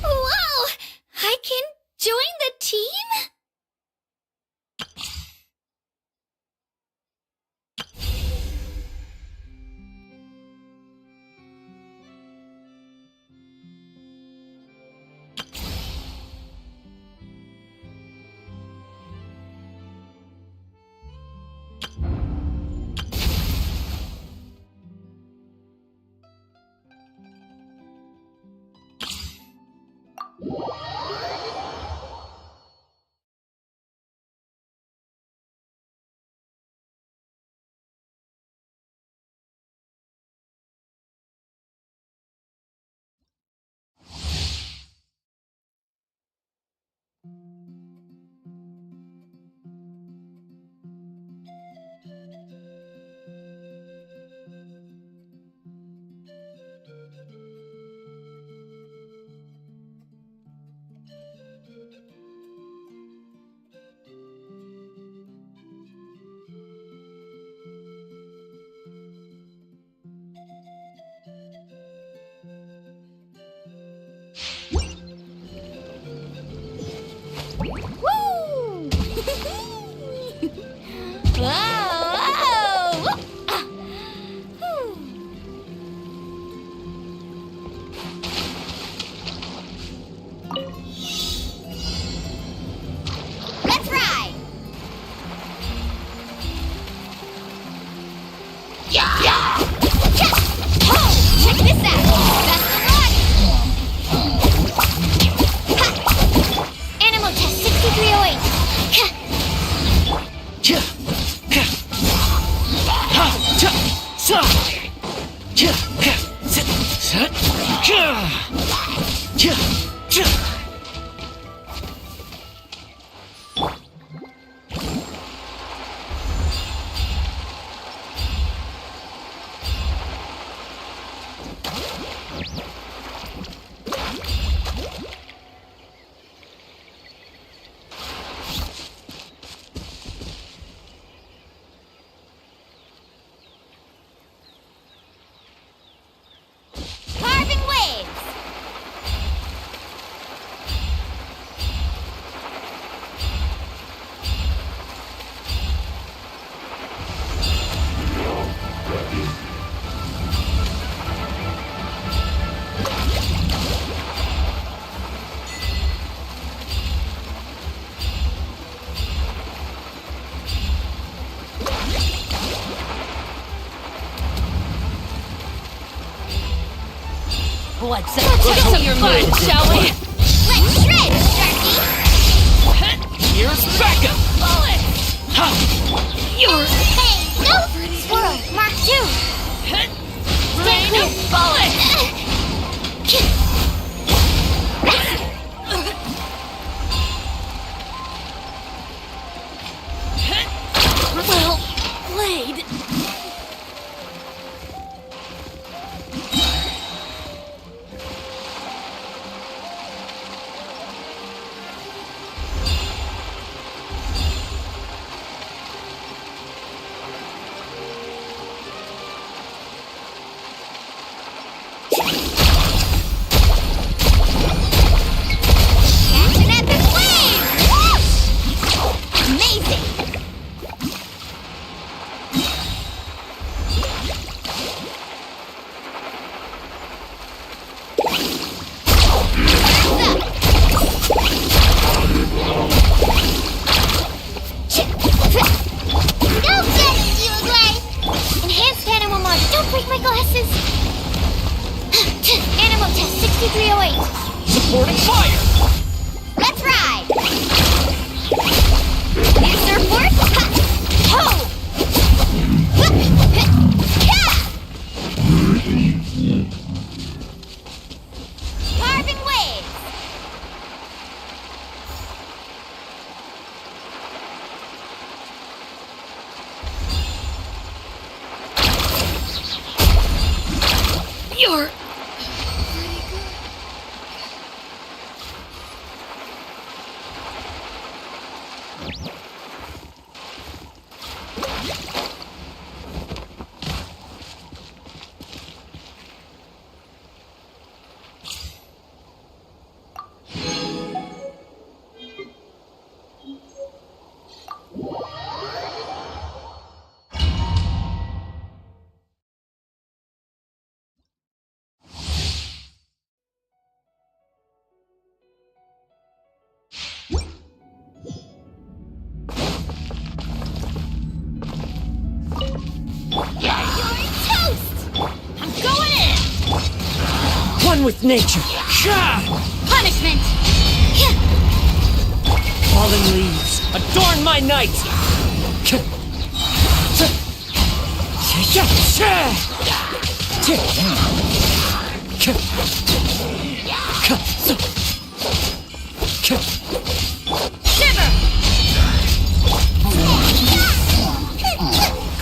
Whoa! I can join the team? Woo! Whoa! Let's ride! Yeah! Oh, check this out! Best of luck! Ha! Animal test 6308! Carving waves! Let's Let's show your mind, shall we? Let's shred, Sharky! Here's backup! Bullet! You're Hey, no! Swirl, Mark 2! rain of bullets! Well played. Catch an epic wave! Amazing! Don't get it, you Gray! Enhanced animal mod, don't break my glasses! Animal test 6308. Supporting fire! Let's ride! New surfboard? Ha! Ho! Ha! Ha! Carving waves! You're one with nature. Punishment! Fallen leaves adorn my night. Shiver!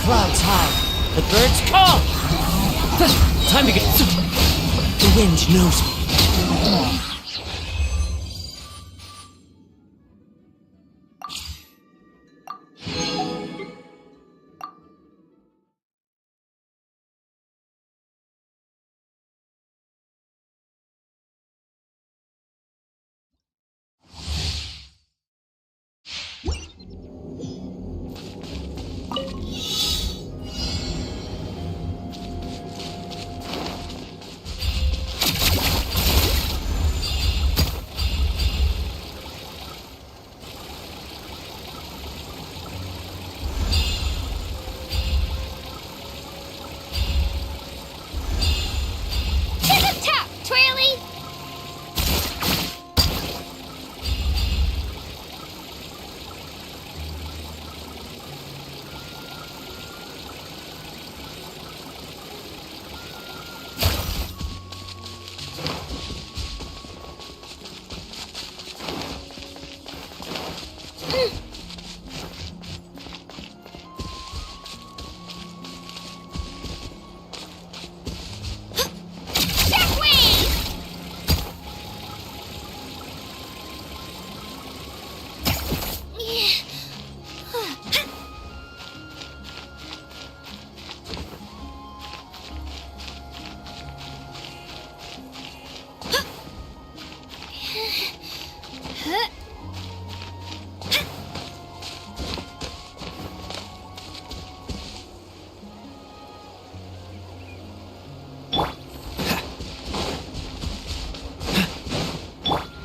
Clouds high, the birds call. Time to get. The wind knows me.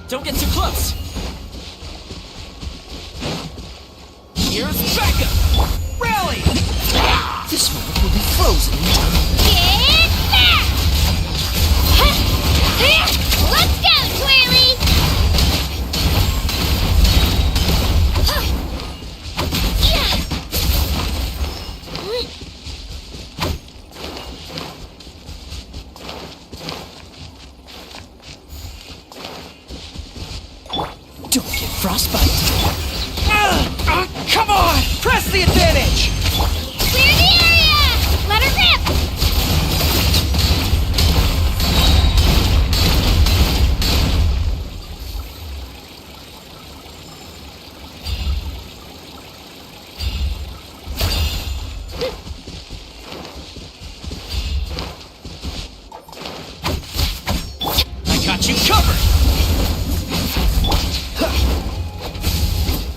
Don't get too close. Here's backup. Rally. This one will be frozen in time. Get back! the advantage! Clear the area! Let her rip! I got you covered!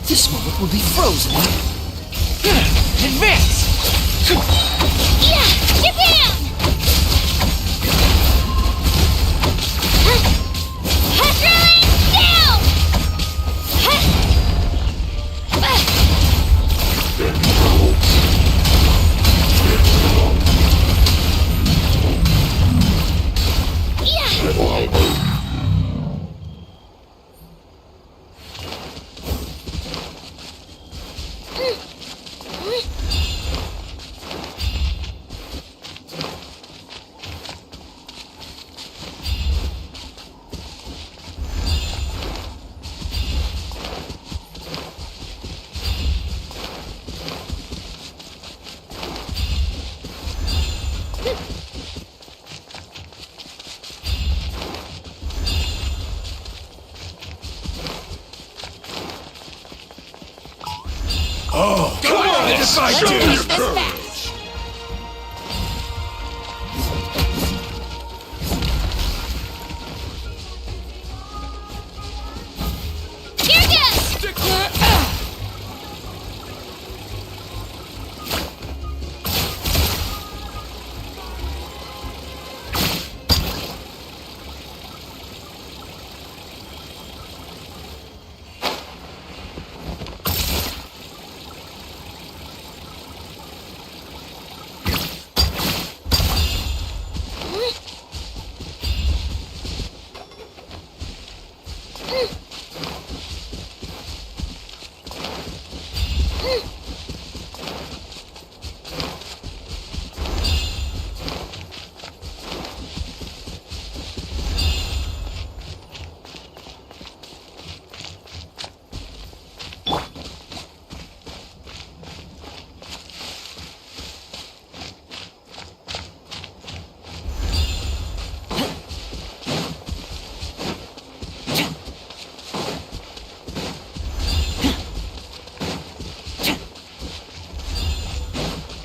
This moment will be frozen. Advance! Yeah! Get down! Drilling down! Yeah! Come on, Let's finish this match! Here goes!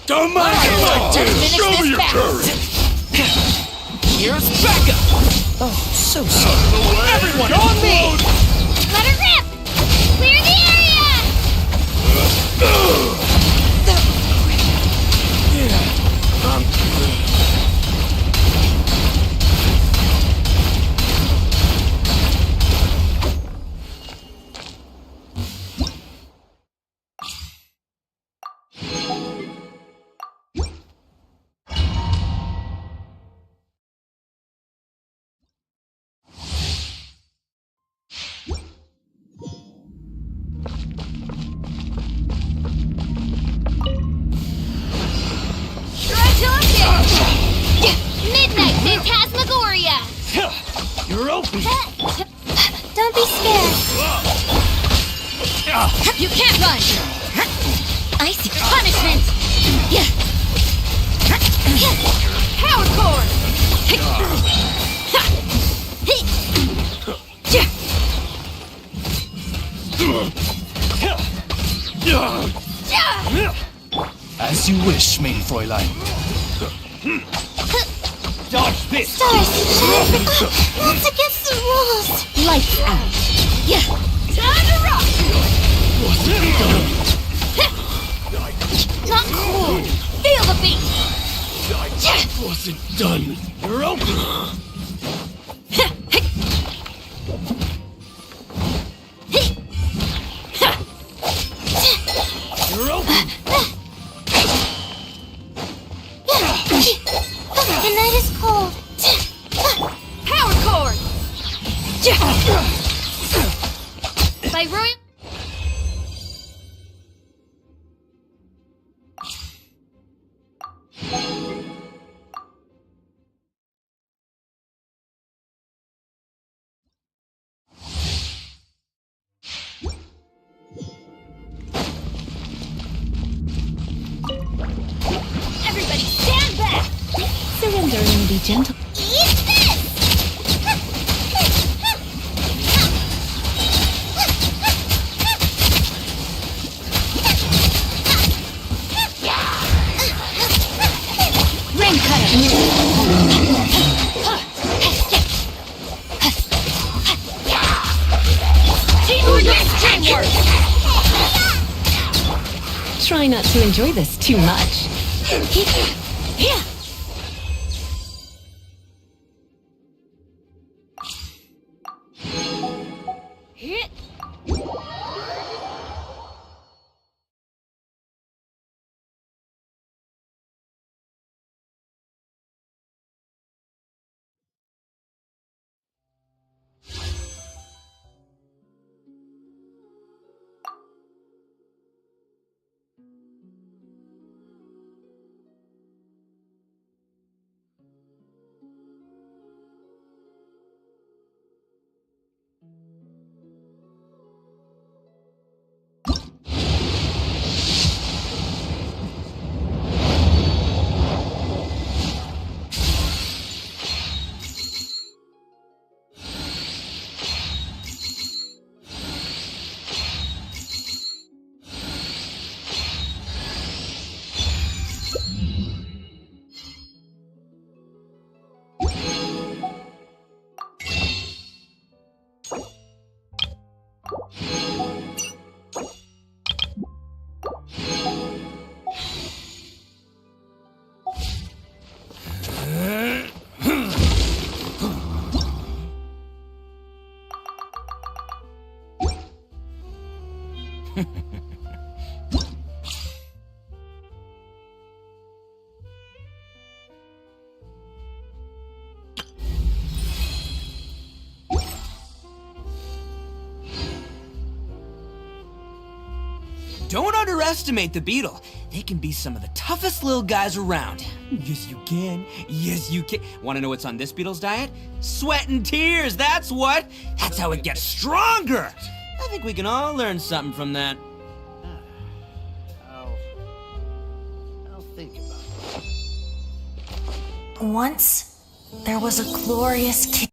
Don't mind him like Let's this! finish Show this your match. courage! Here's backup! Oh, so sorry. Everyone on me! Let her rip! Clear the area! Midnight Phantasmagoria! You're open! Don't be scared. You can't run! Icy punishment! Power core! As you wish, main Fräulein. Dodge this! Stars, that's against the rules. Lights out. Time to rock! Not cool. Feel the beat. Wasn't done. You're open! You're open! The night is cold. Power cord! By Roy. can be gentle. Eat this! Ring cutter! Teamwork! Try not to enjoy this too much. Yeah. Don't underestimate the beetle. They can be some of the toughest little guys around. Yes, you can. Yes, you can. Want to know what's on this beetle's diet? Sweat and tears, that's what. That's how it gets stronger. I think we can all learn something from that. I'll think about it. Once, there was a glorious king.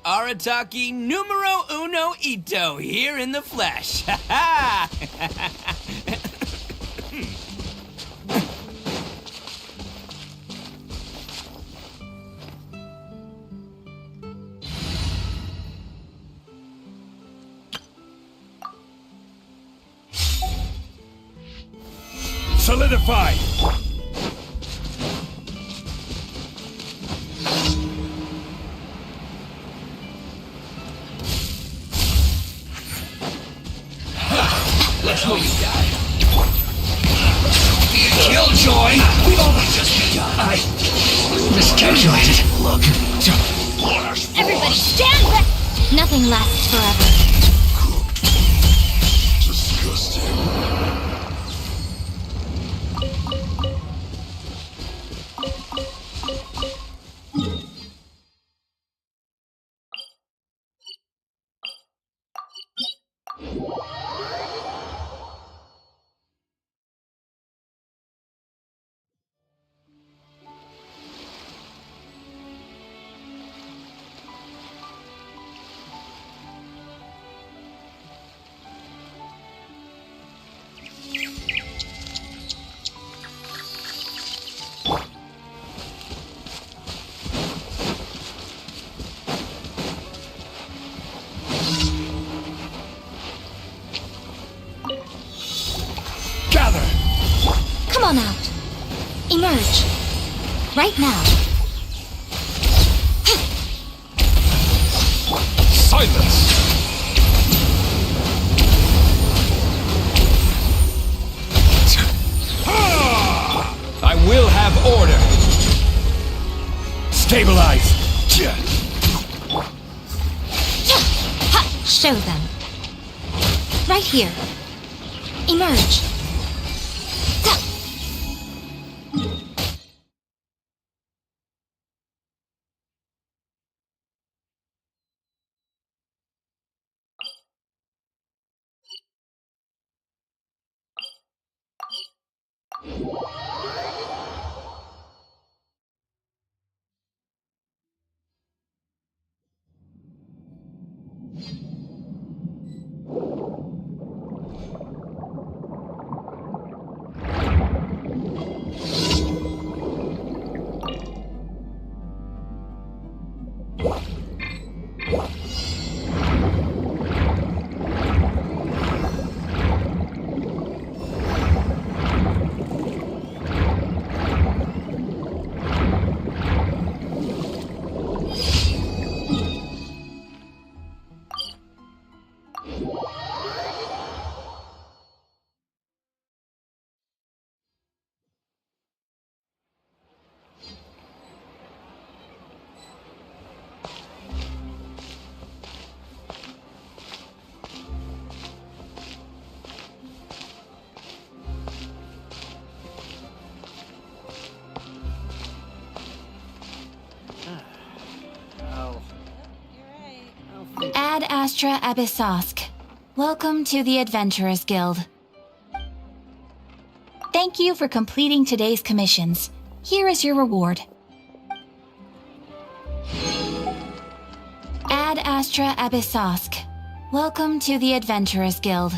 Arataki numero uno ito here in the flesh. Ha ha! Solidify! Let's hope you die. Killjoy! We've only just begun. I miscalculated. Look. Everybody stand back! Nothing lasts forever. Disgusting. Come on out. Emerge. Right now. Silence! I will have order! Stabilize! Show them. Right here. Emerge. Ad Astra Abyssosk. Welcome to the Adventurers Guild. Thank you for completing today's commissions. Here is your reward. Ad Astra Abyssosk. Welcome to the Adventurers Guild.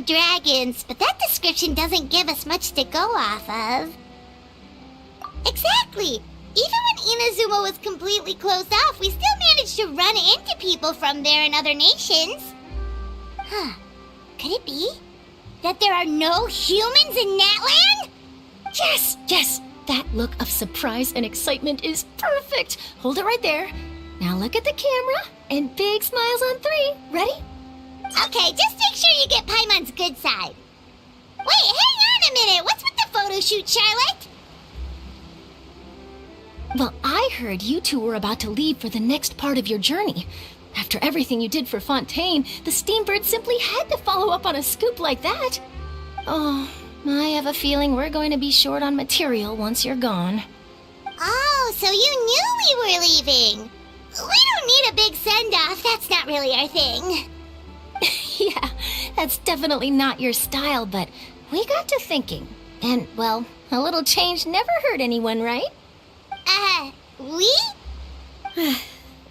of dragons, but that description doesn't give us much to go off of. Exactly! Even when Inazuma was completely closed off, we still managed to run into people from there in other nations. Huh. Could it be that there are no humans in Natland? Yes, yes! That look of surprise and excitement is perfect! Hold it right there. Now look at the camera, and big smiles on 3. Ready? Okay, just make sure you get Paimon's good side. Wait, hang on a minute! What's with the photo shoot, Charlotte? Well, I heard you two were about to leave for the next part of your journey. After everything you did for Fontaine, the Steambird simply had to follow up on a scoop like that. Oh, I have a feeling we're going to be short on material once you're gone. Oh, so you knew we were leaving. We don't need a big send-off. That's not really our thing. Yeah, that's definitely not your style, but we got to thinking. And, well, a little change never hurt anyone, right? We?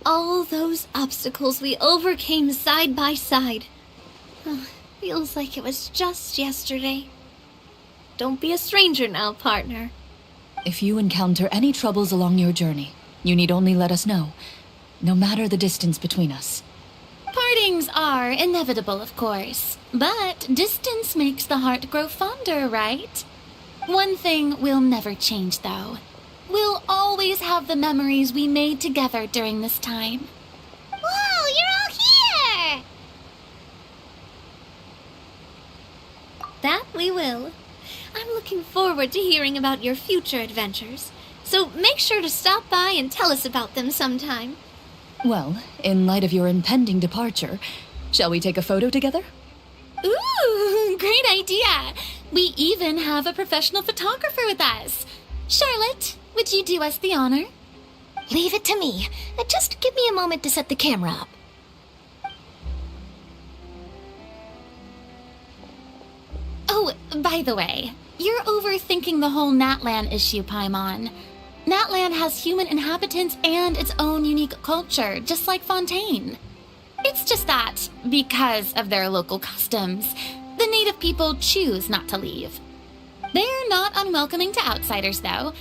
All those obstacles we overcame side by side. Oh, feels like it was just yesterday. Don't be a stranger now, partner. If you encounter any troubles along your journey, you need only let us know, no matter the distance between us. Partings are inevitable, of course, but distance makes the heart grow fonder, right? One thing will never change, though. We'll always have the memories we made together during this time. Whoa, you're all here! That we will. I'm looking forward to hearing about your future adventures, so make sure to stop by and tell us about them sometime. Well, in light of your impending departure, shall we take a photo together? Ooh, great idea! We even have a professional photographer with us. Charlotte, would you do us the honor? Leave it to me. Just give me a moment to set the camera up. Oh, by the way, you're overthinking the whole Natland issue, Paimon. Natland has human inhabitants and its own unique culture, just like Fontaine. It's just that, because of their local customs, the native people choose not to leave. They're not unwelcoming to outsiders, though.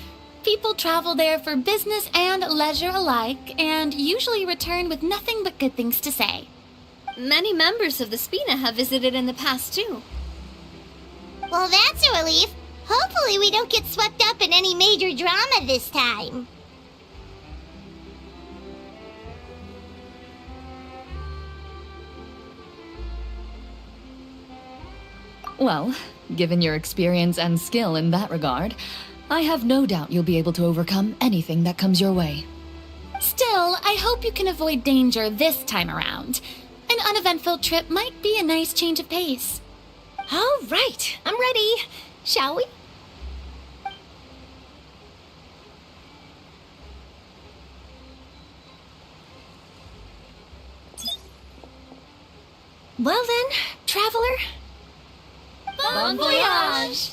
People travel there for business and leisure alike, and usually return with nothing but good things to say. Many members of the Spina have visited in the past, too. Well, that's a relief. Hopefully we don't get swept up in any major drama this time. Well, given your experience and skill in that regard, I have no doubt you'll be able to overcome anything that comes your way. Still, I hope you can avoid danger this time around. An uneventful trip might be a nice change of pace. All right, I'm ready. Shall we? Well then, traveler. Bon voyage!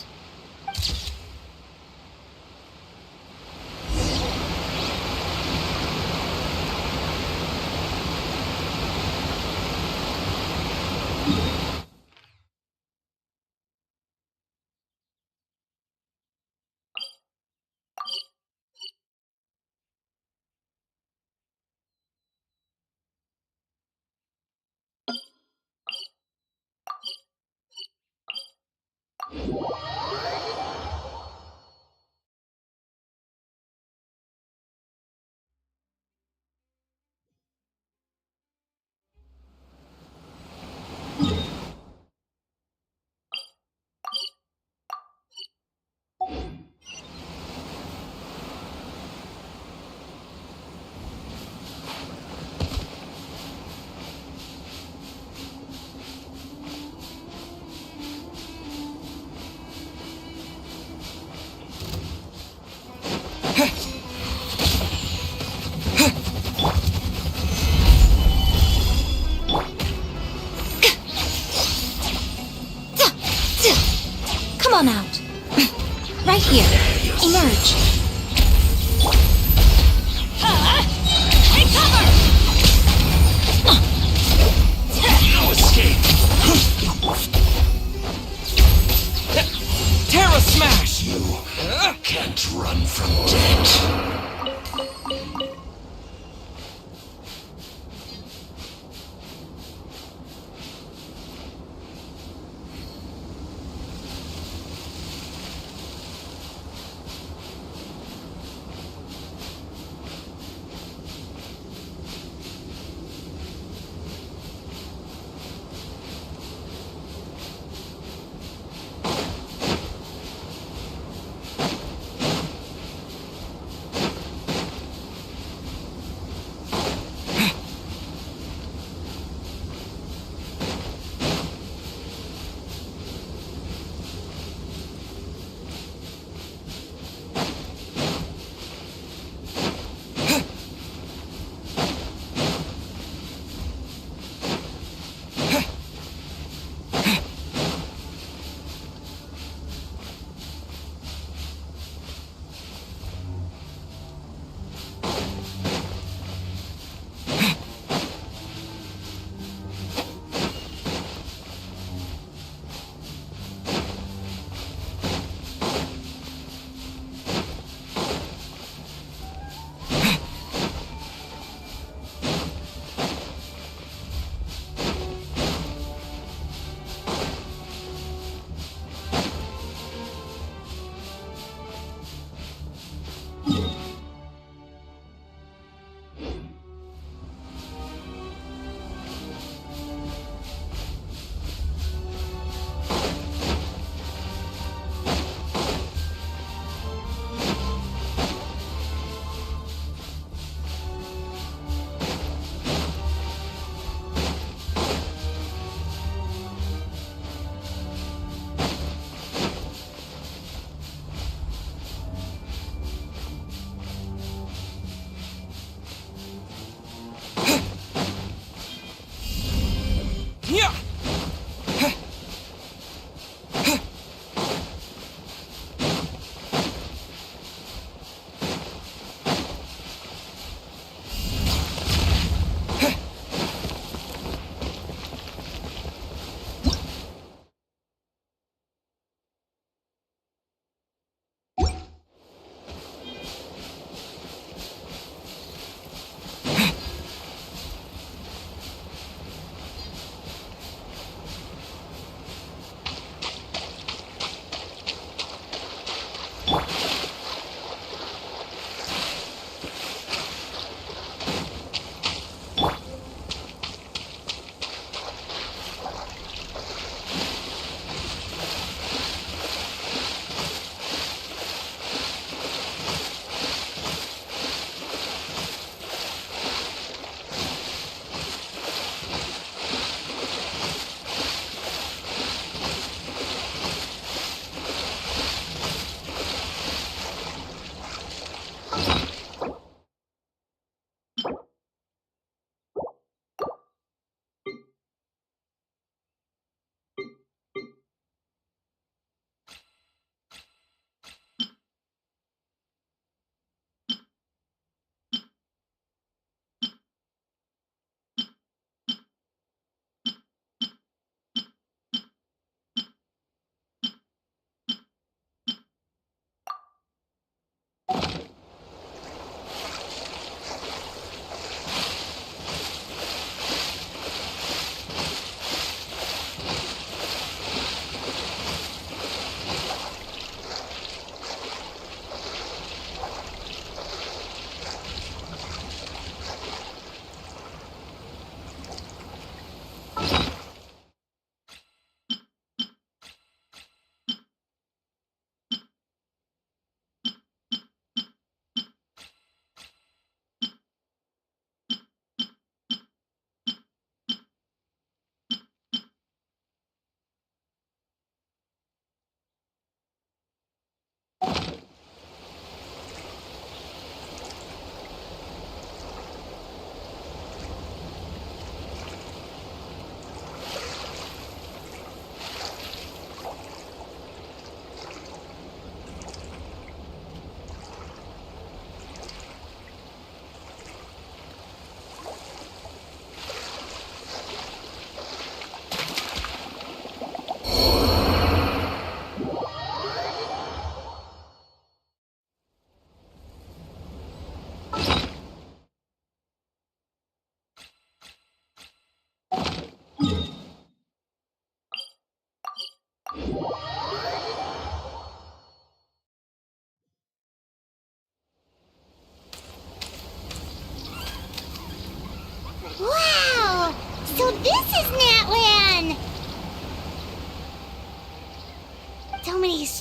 Come on out. Right here. Emerge. Take cover! No escape! smash! You can't run from death.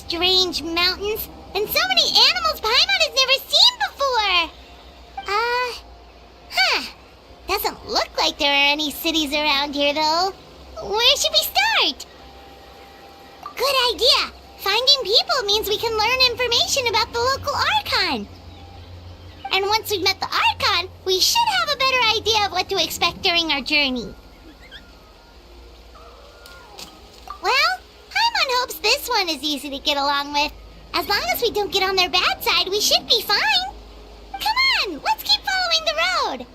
strange mountains and so many animals Paimon has never seen before. Doesn't look like there are any cities around here, though. Where should we start? Good idea. Finding people means we can learn information about the local Archon. And once we've met the Archon, we should have a better idea of what to expect during our journey. Well, Paimon hopes this one is easy to get along with. As long as we don't get on their bad side, we should be fine. Come on, let's keep following the road.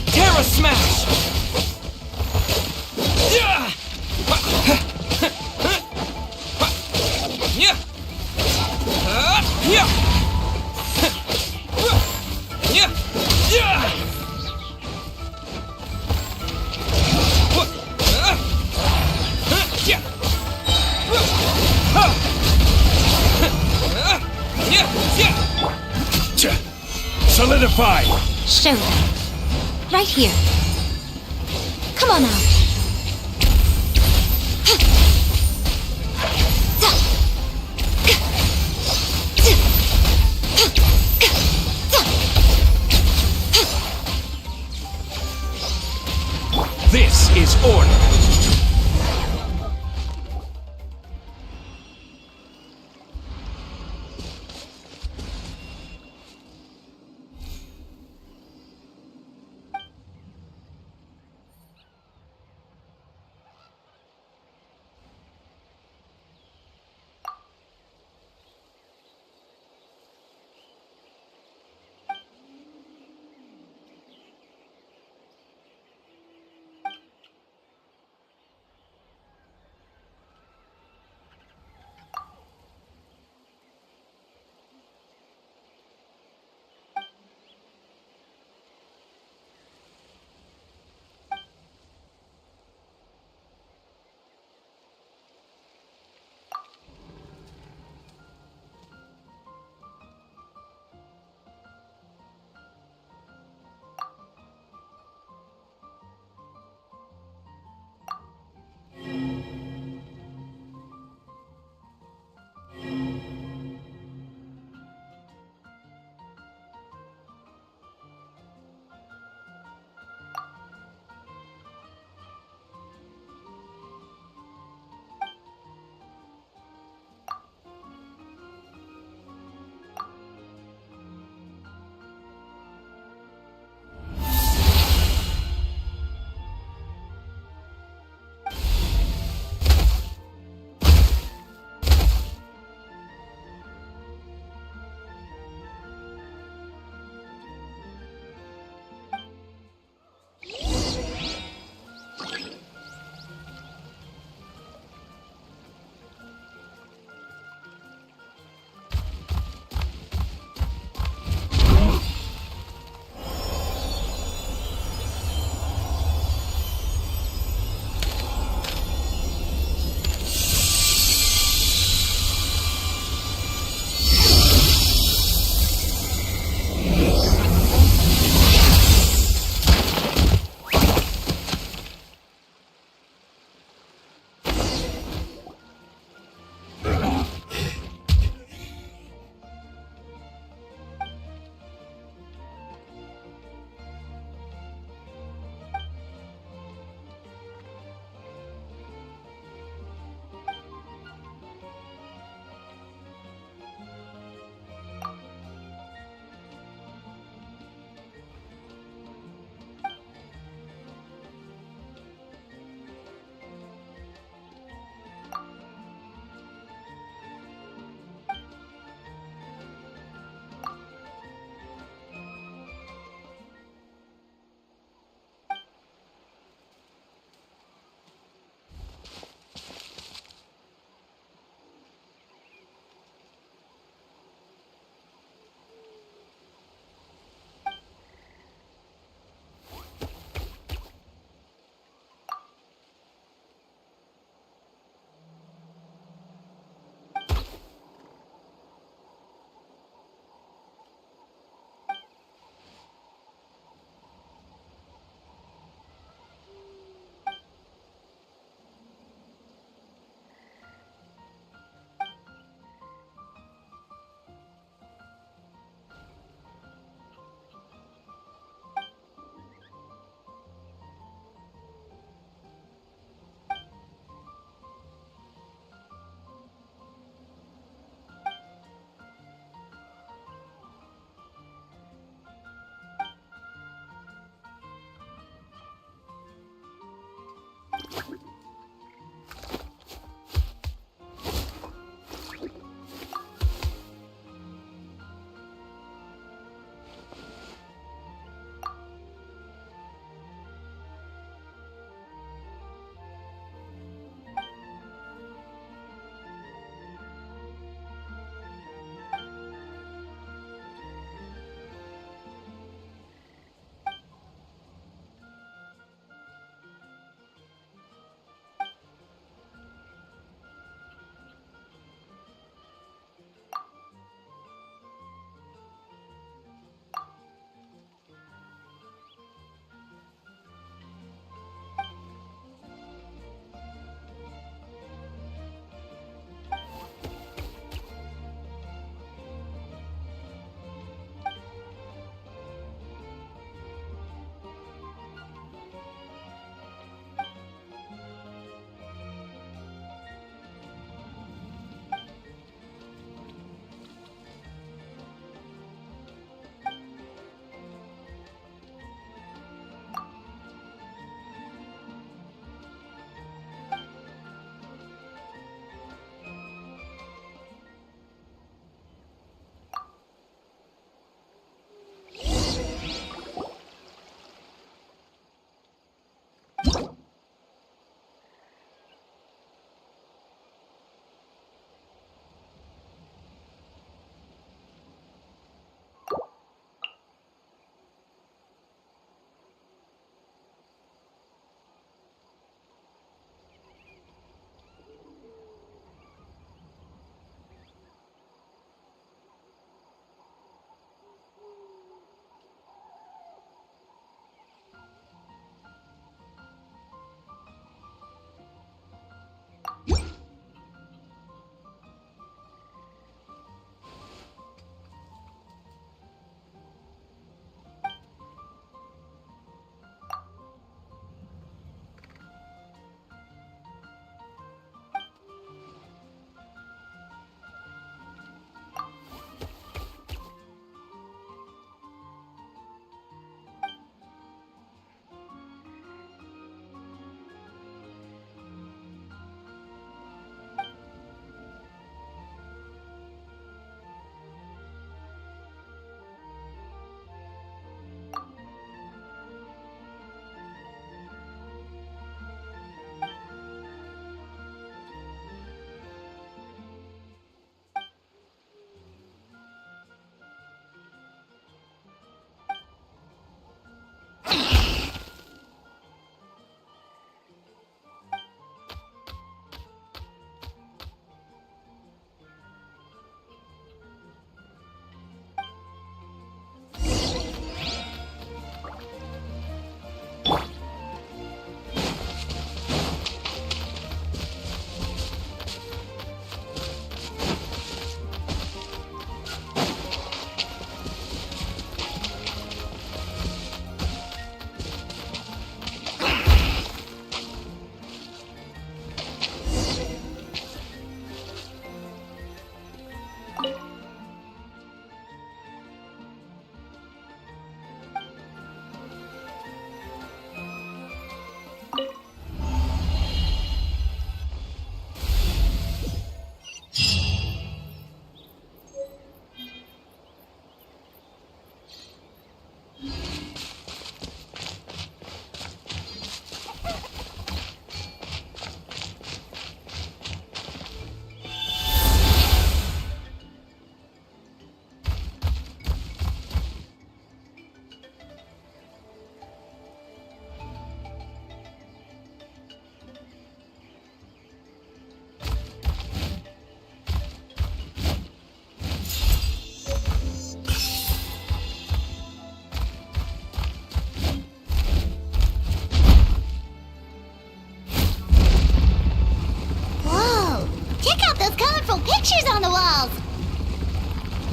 Terra Smash! Yeah! Yeah! Yeah! Yeah! Yeah! Solidify! Show them. Right here. Come on out. This is order.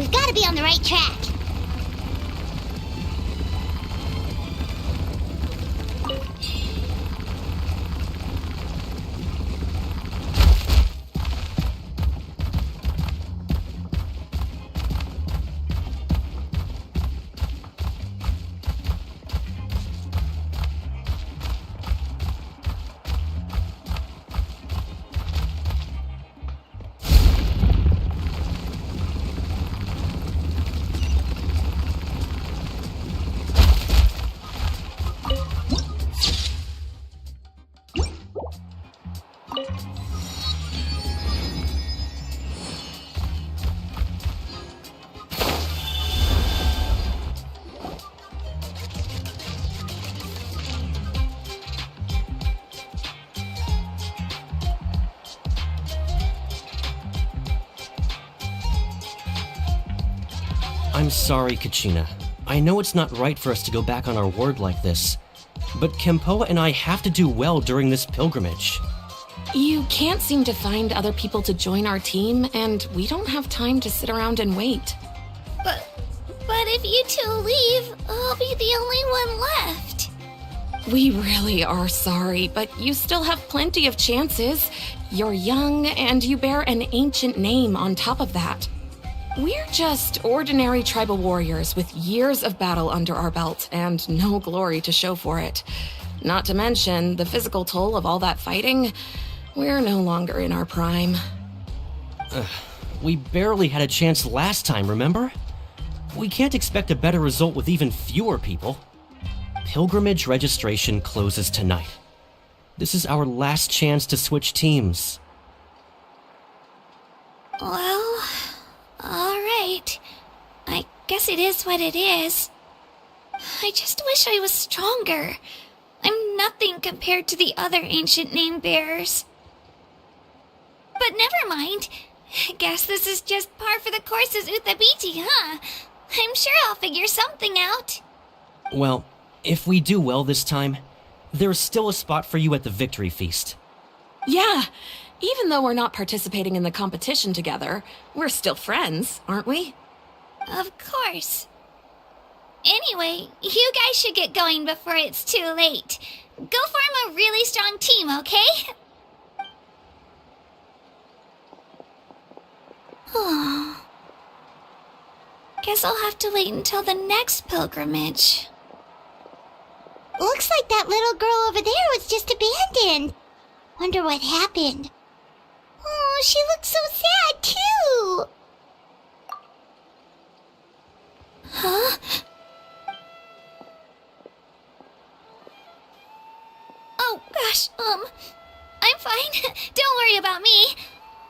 We've got to be on the right track. I'm sorry, Kachina. I know it's not right for us to go back on our word like this, but Kempoa and I have to do well during this pilgrimage. You can't seem to find other people to join our team, and we don't have time to sit around and wait. But if you two leave, I'll be the only one left. We really are sorry, but you still have plenty of chances. You're young, and you bear an ancient name on top of that. We're just ordinary tribal warriors with years of battle under our belt and no glory to show for it. Not to mention the physical toll of all that fighting. We're no longer in our prime. We barely had a chance last time, remember? We can't expect a better result with even fewer people. Pilgrimage registration closes tonight. This is our last chance to switch teams. Well, alright. I guess it is what it is. I just wish I was stronger. I'm nothing compared to the other ancient name bearers. But never mind. Guess this is just par for the course as Uthabiti, huh? I'm sure I'll figure something out. Well, if we do well this time, there's still a spot for you at the victory feast. Yeah, even though we're not participating in the competition together, we're still friends, aren't we? Of course. Anyway, you guys should get going before it's too late. Go form a really strong team, okay? Oh. Guess I'll have to wait until the next pilgrimage. Looks like that little girl over there was just abandoned. Wonder what happened. Oh, she looks so sad, too. Huh? Oh, gosh, I'm fine. Don't worry about me.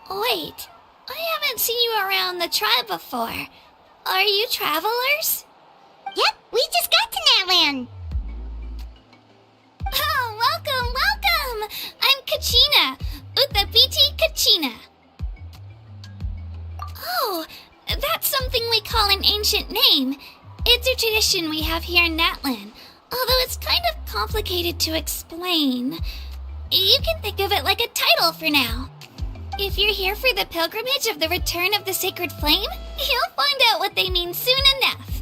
Wait, I haven't seen you around the tribe before. Are you travelers? Yep, we just got to Natlan. Oh, welcome! I'm Kachina, Uthabiti Kachina. Oh, that's something we call an ancient name. It's a tradition we have here in Natlan, although it's kind of complicated to explain. You can think of it like a title for now. If you're here for the pilgrimage of the return of the sacred flame, you'll find out what they mean soon enough.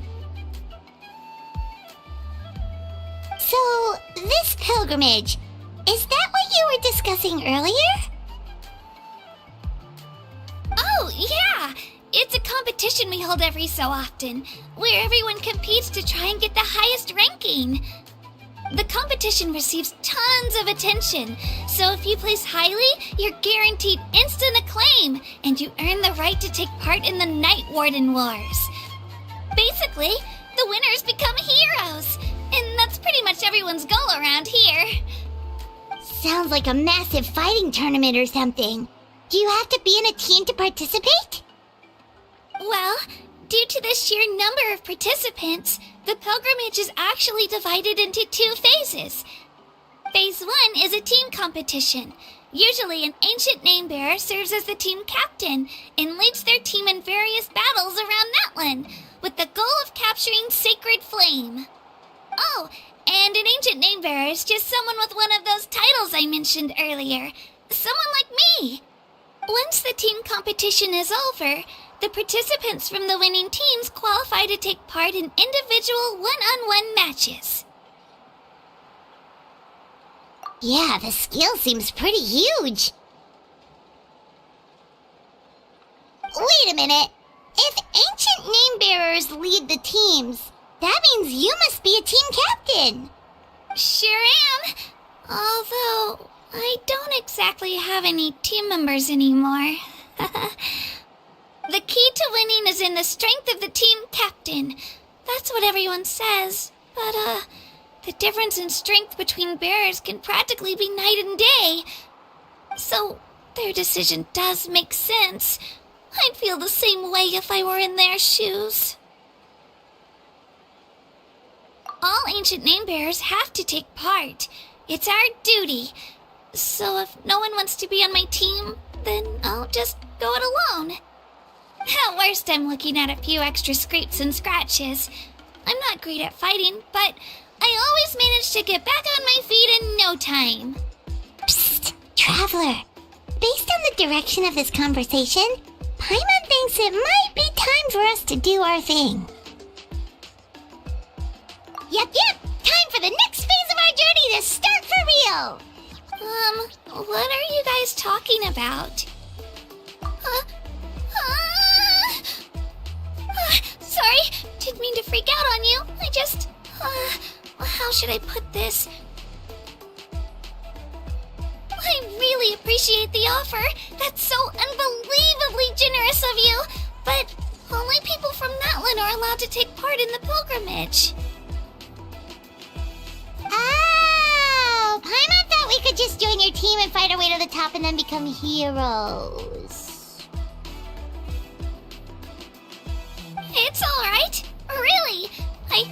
So, this pilgrimage, is that what you were discussing earlier? Oh, yeah! It's a competition we hold every so often, where everyone competes to try and get the highest ranking. The competition receives tons of attention, so if you place highly, you're guaranteed instant acclaim, and you earn the right to take part in the Night Warden Wars. Basically, the winners become heroes, and that's pretty much everyone's goal around here. Sounds like a massive fighting tournament or something. Do you have to be in a team to participate? Well, due to the sheer number of participants, the pilgrimage is actually divided into 2 phases. Phase 1 is a team competition. Usually an ancient name bearer serves as the team captain and leads their team in various battles around Natlan, with the goal of capturing Sacred Flame. Oh, and an ancient name bearer is just someone with one of those titles I mentioned earlier. Someone like me. Once the team competition is over, the participants from the winning teams qualify to take part in individual one-on-one matches. Yeah, the skill seems pretty huge. Wait a minute. If ancient name bearers lead the teams, that means you must be a team captain. Sure am. Although, I don't exactly have any team members anymore. The key to winning is in the strength of the team captain. That's what everyone says. But, the difference in strength between bearers can practically be night and day. So, their decision does make sense. I'd feel the same way if I were in their shoes. All ancient name bearers have to take part. It's our duty. So if no one wants to be on my team, then I'll just go it alone. At worst, I'm looking at a few extra scrapes and scratches. I'm not great at fighting, but I always manage to get back on my feet in no time. Psst, Traveler. Based on the direction of this conversation, Paimon thinks it might be time for us to do our thing. Yep, time for the next phase of our journey to start for real! What are you guys talking about? Sorry, didn't mean to freak out on you. I just, how should I put this? I really appreciate the offer. That's so unbelievably generous of you. But only people from Natlan are allowed to take part in the pilgrimage. Oh, Paimon thought we could just join your team and fight our way to the top and then become heroes. It's alright. Really. I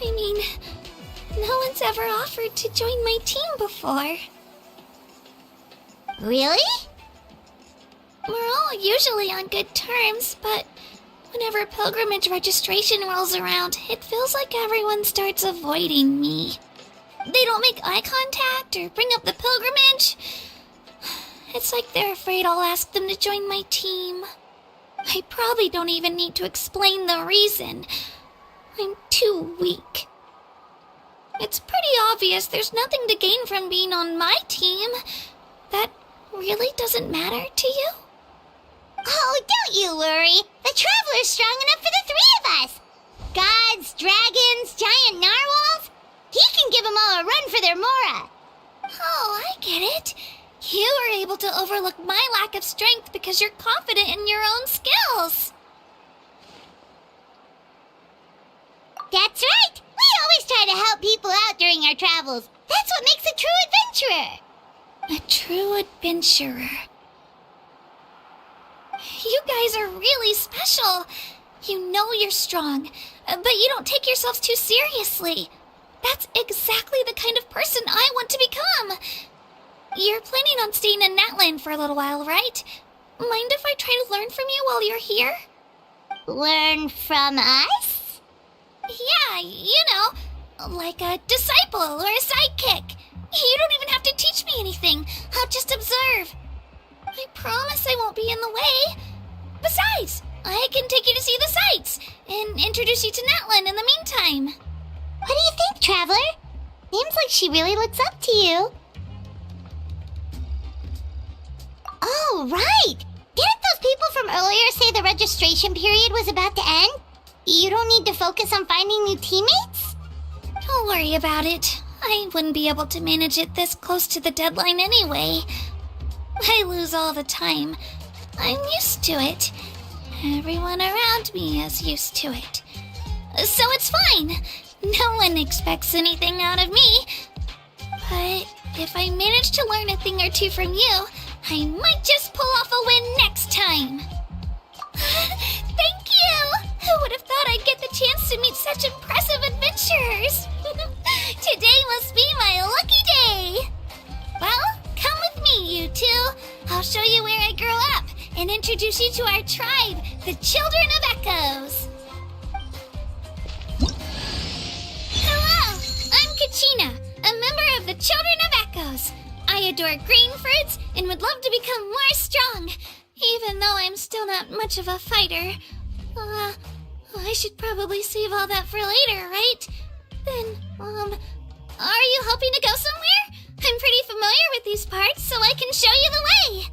mean, no one's ever offered to join my team before. Really? We're all usually on good terms, but whenever pilgrimage registration rolls around, it feels like everyone starts avoiding me. They don't make eye contact or bring up the pilgrimage. It's like they're afraid I'll ask them to join my team. I probably don't even need to explain the reason. I'm too weak. It's pretty obvious there's nothing to gain from being on my team. That really doesn't matter to you? Oh, don't you worry. The Traveler's strong enough for the three of us. Gods, dragons, giant narwhals. He can give them all a run for their Mora. Oh, I get it. You were able to overlook my lack of strength because you're confident in your own skills. That's right. We always try to help people out during our travels. That's what makes a true adventurer. A true adventurer. You guys are really special. You know you're strong, but you don't take yourselves too seriously. That's exactly the kind of person I want to become. You're planning on staying in Natlan for a little while, right? Mind if I try to learn from you while you're here? Learn from us? Yeah, you know, like a disciple or a sidekick. You don't even have to teach me anything. I'll just observe. I promise I won't be in the way. Besides, I can take you to see the sights and introduce you to Natlan in the meantime. What do you think, Traveler? Seems like she really looks up to you. Oh, right! Didn't those people from earlier say the registration period was about to end? You don't need to focus on finding new teammates? Don't worry about it. I wouldn't be able to manage it this close to the deadline anyway. I lose all the time. I'm used to it. Everyone around me is used to it. So it's fine. No one expects anything out of me. But if I manage to learn a thing or two from you, I might just pull off a win next time. Thank you! Who would have thought I'd get the chance to meet such impressive adventurers? Today must be my lucky day. Well, come with me, you two. I'll show you where I grew up and introduce you to our tribe, the Children of Echoes. Hello, I'm Kachina, a member of the Children of Echoes. I adore green fruits and would love to become more strong, even though I'm still not much of a fighter. I should probably save all that for later, right? Then, are you hoping to go somewhere? I'm pretty familiar with these parts, so I can show you the way!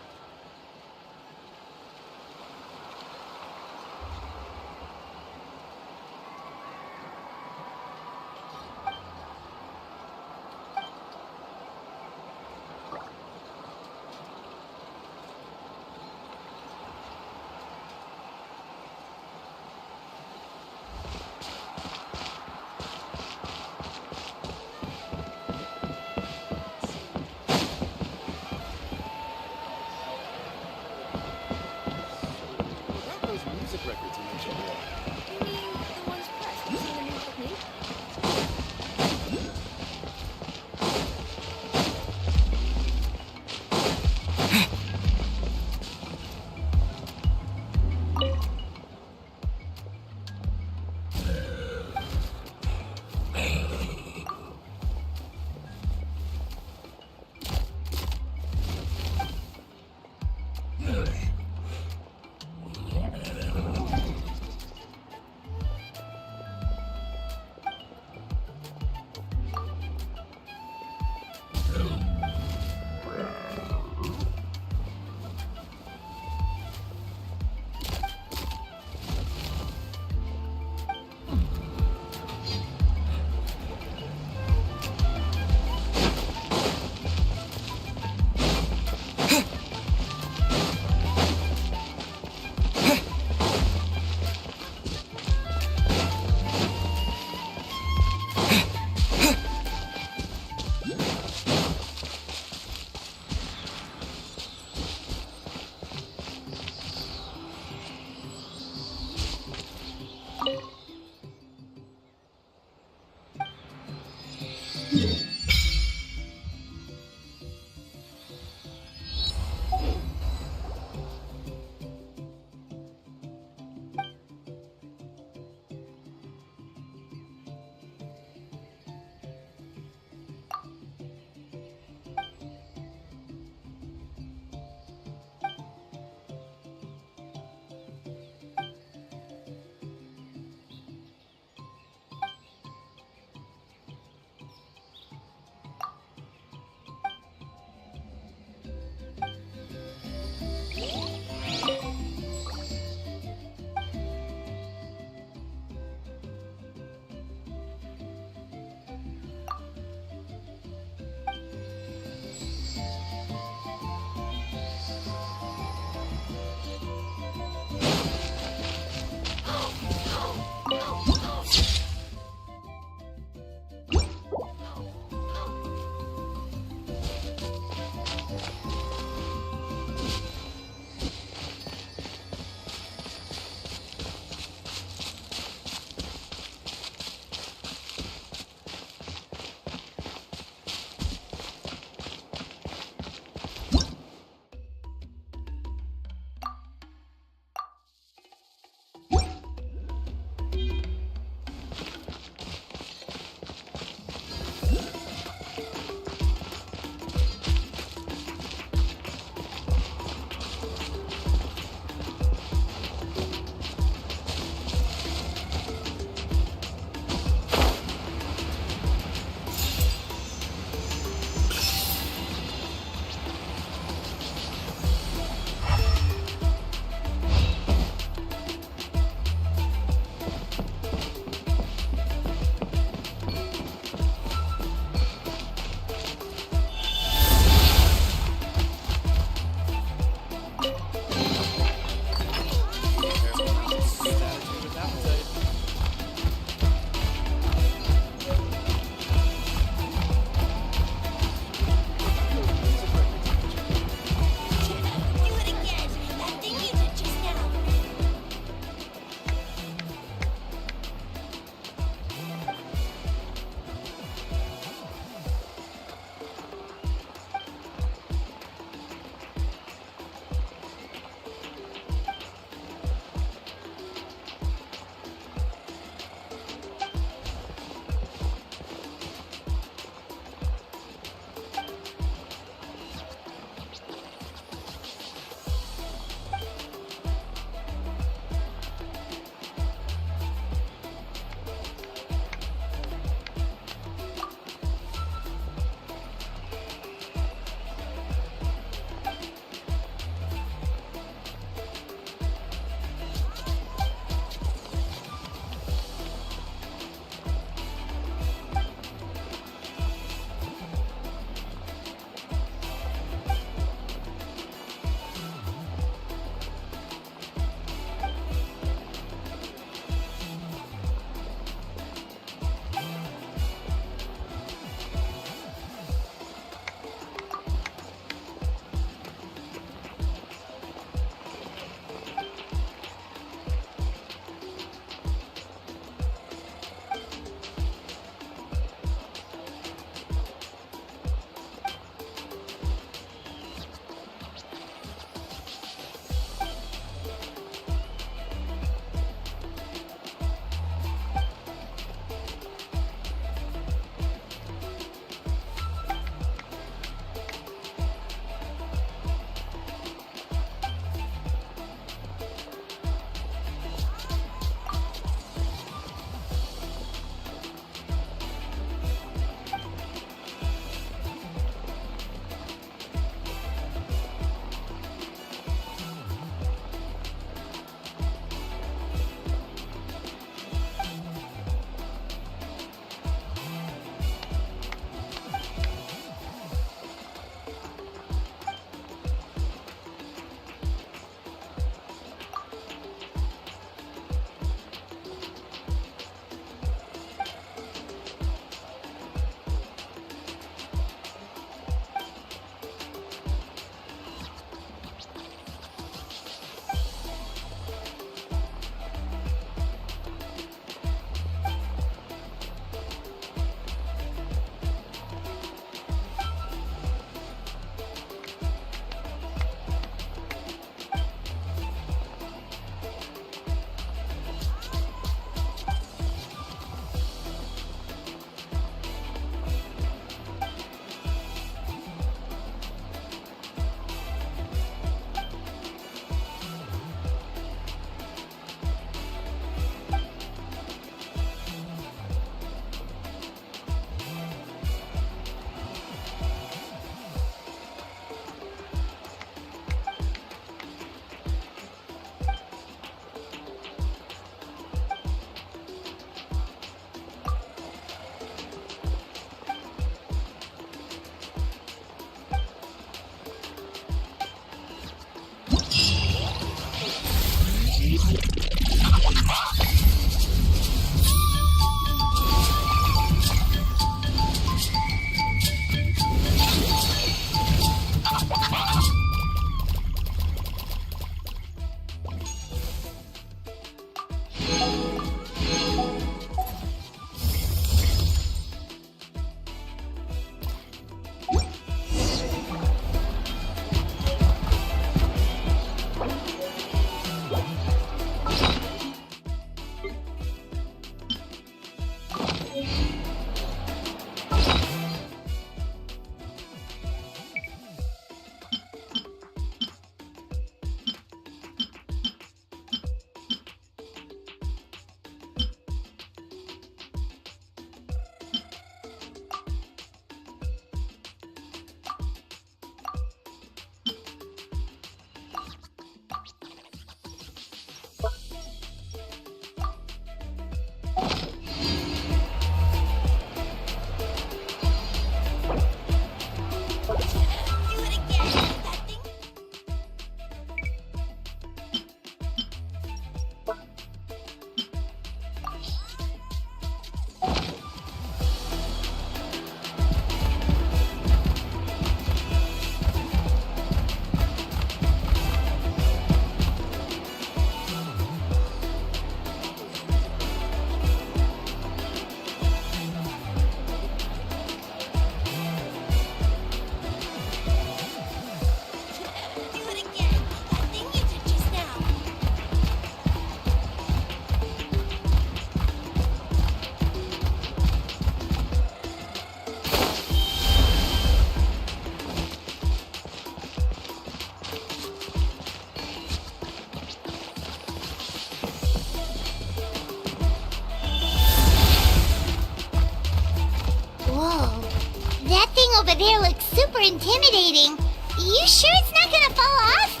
over there looks super intimidating. You sure it's not gonna fall off?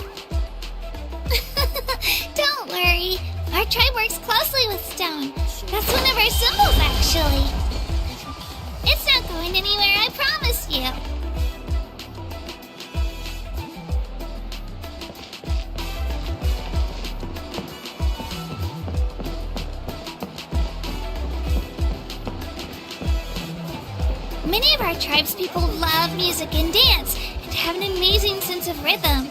Don't worry. Our tribe works closely with stone. That's one of our symbols, actually. It's not going anywhere, I promise you. Many of our tribespeople love music and dance and have an amazing sense of rhythm.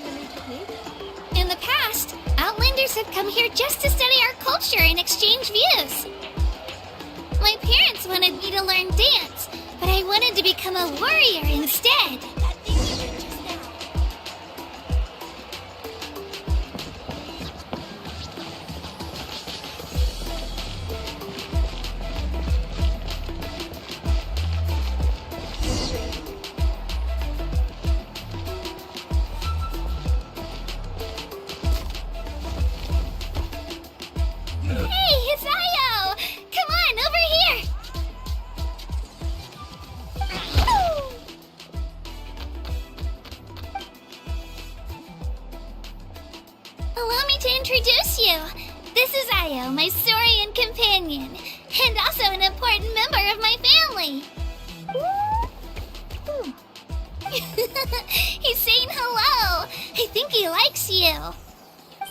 In the past, Outlanders have come here just to study our culture and exchange views. My parents wanted me to learn dance, but I wanted to become a warrior instead. Hey, it's Io! Come on, over here! Allow me to introduce you. This is Io, my Saurian companion, and also an important member of my family. He's saying hello. I think he likes you.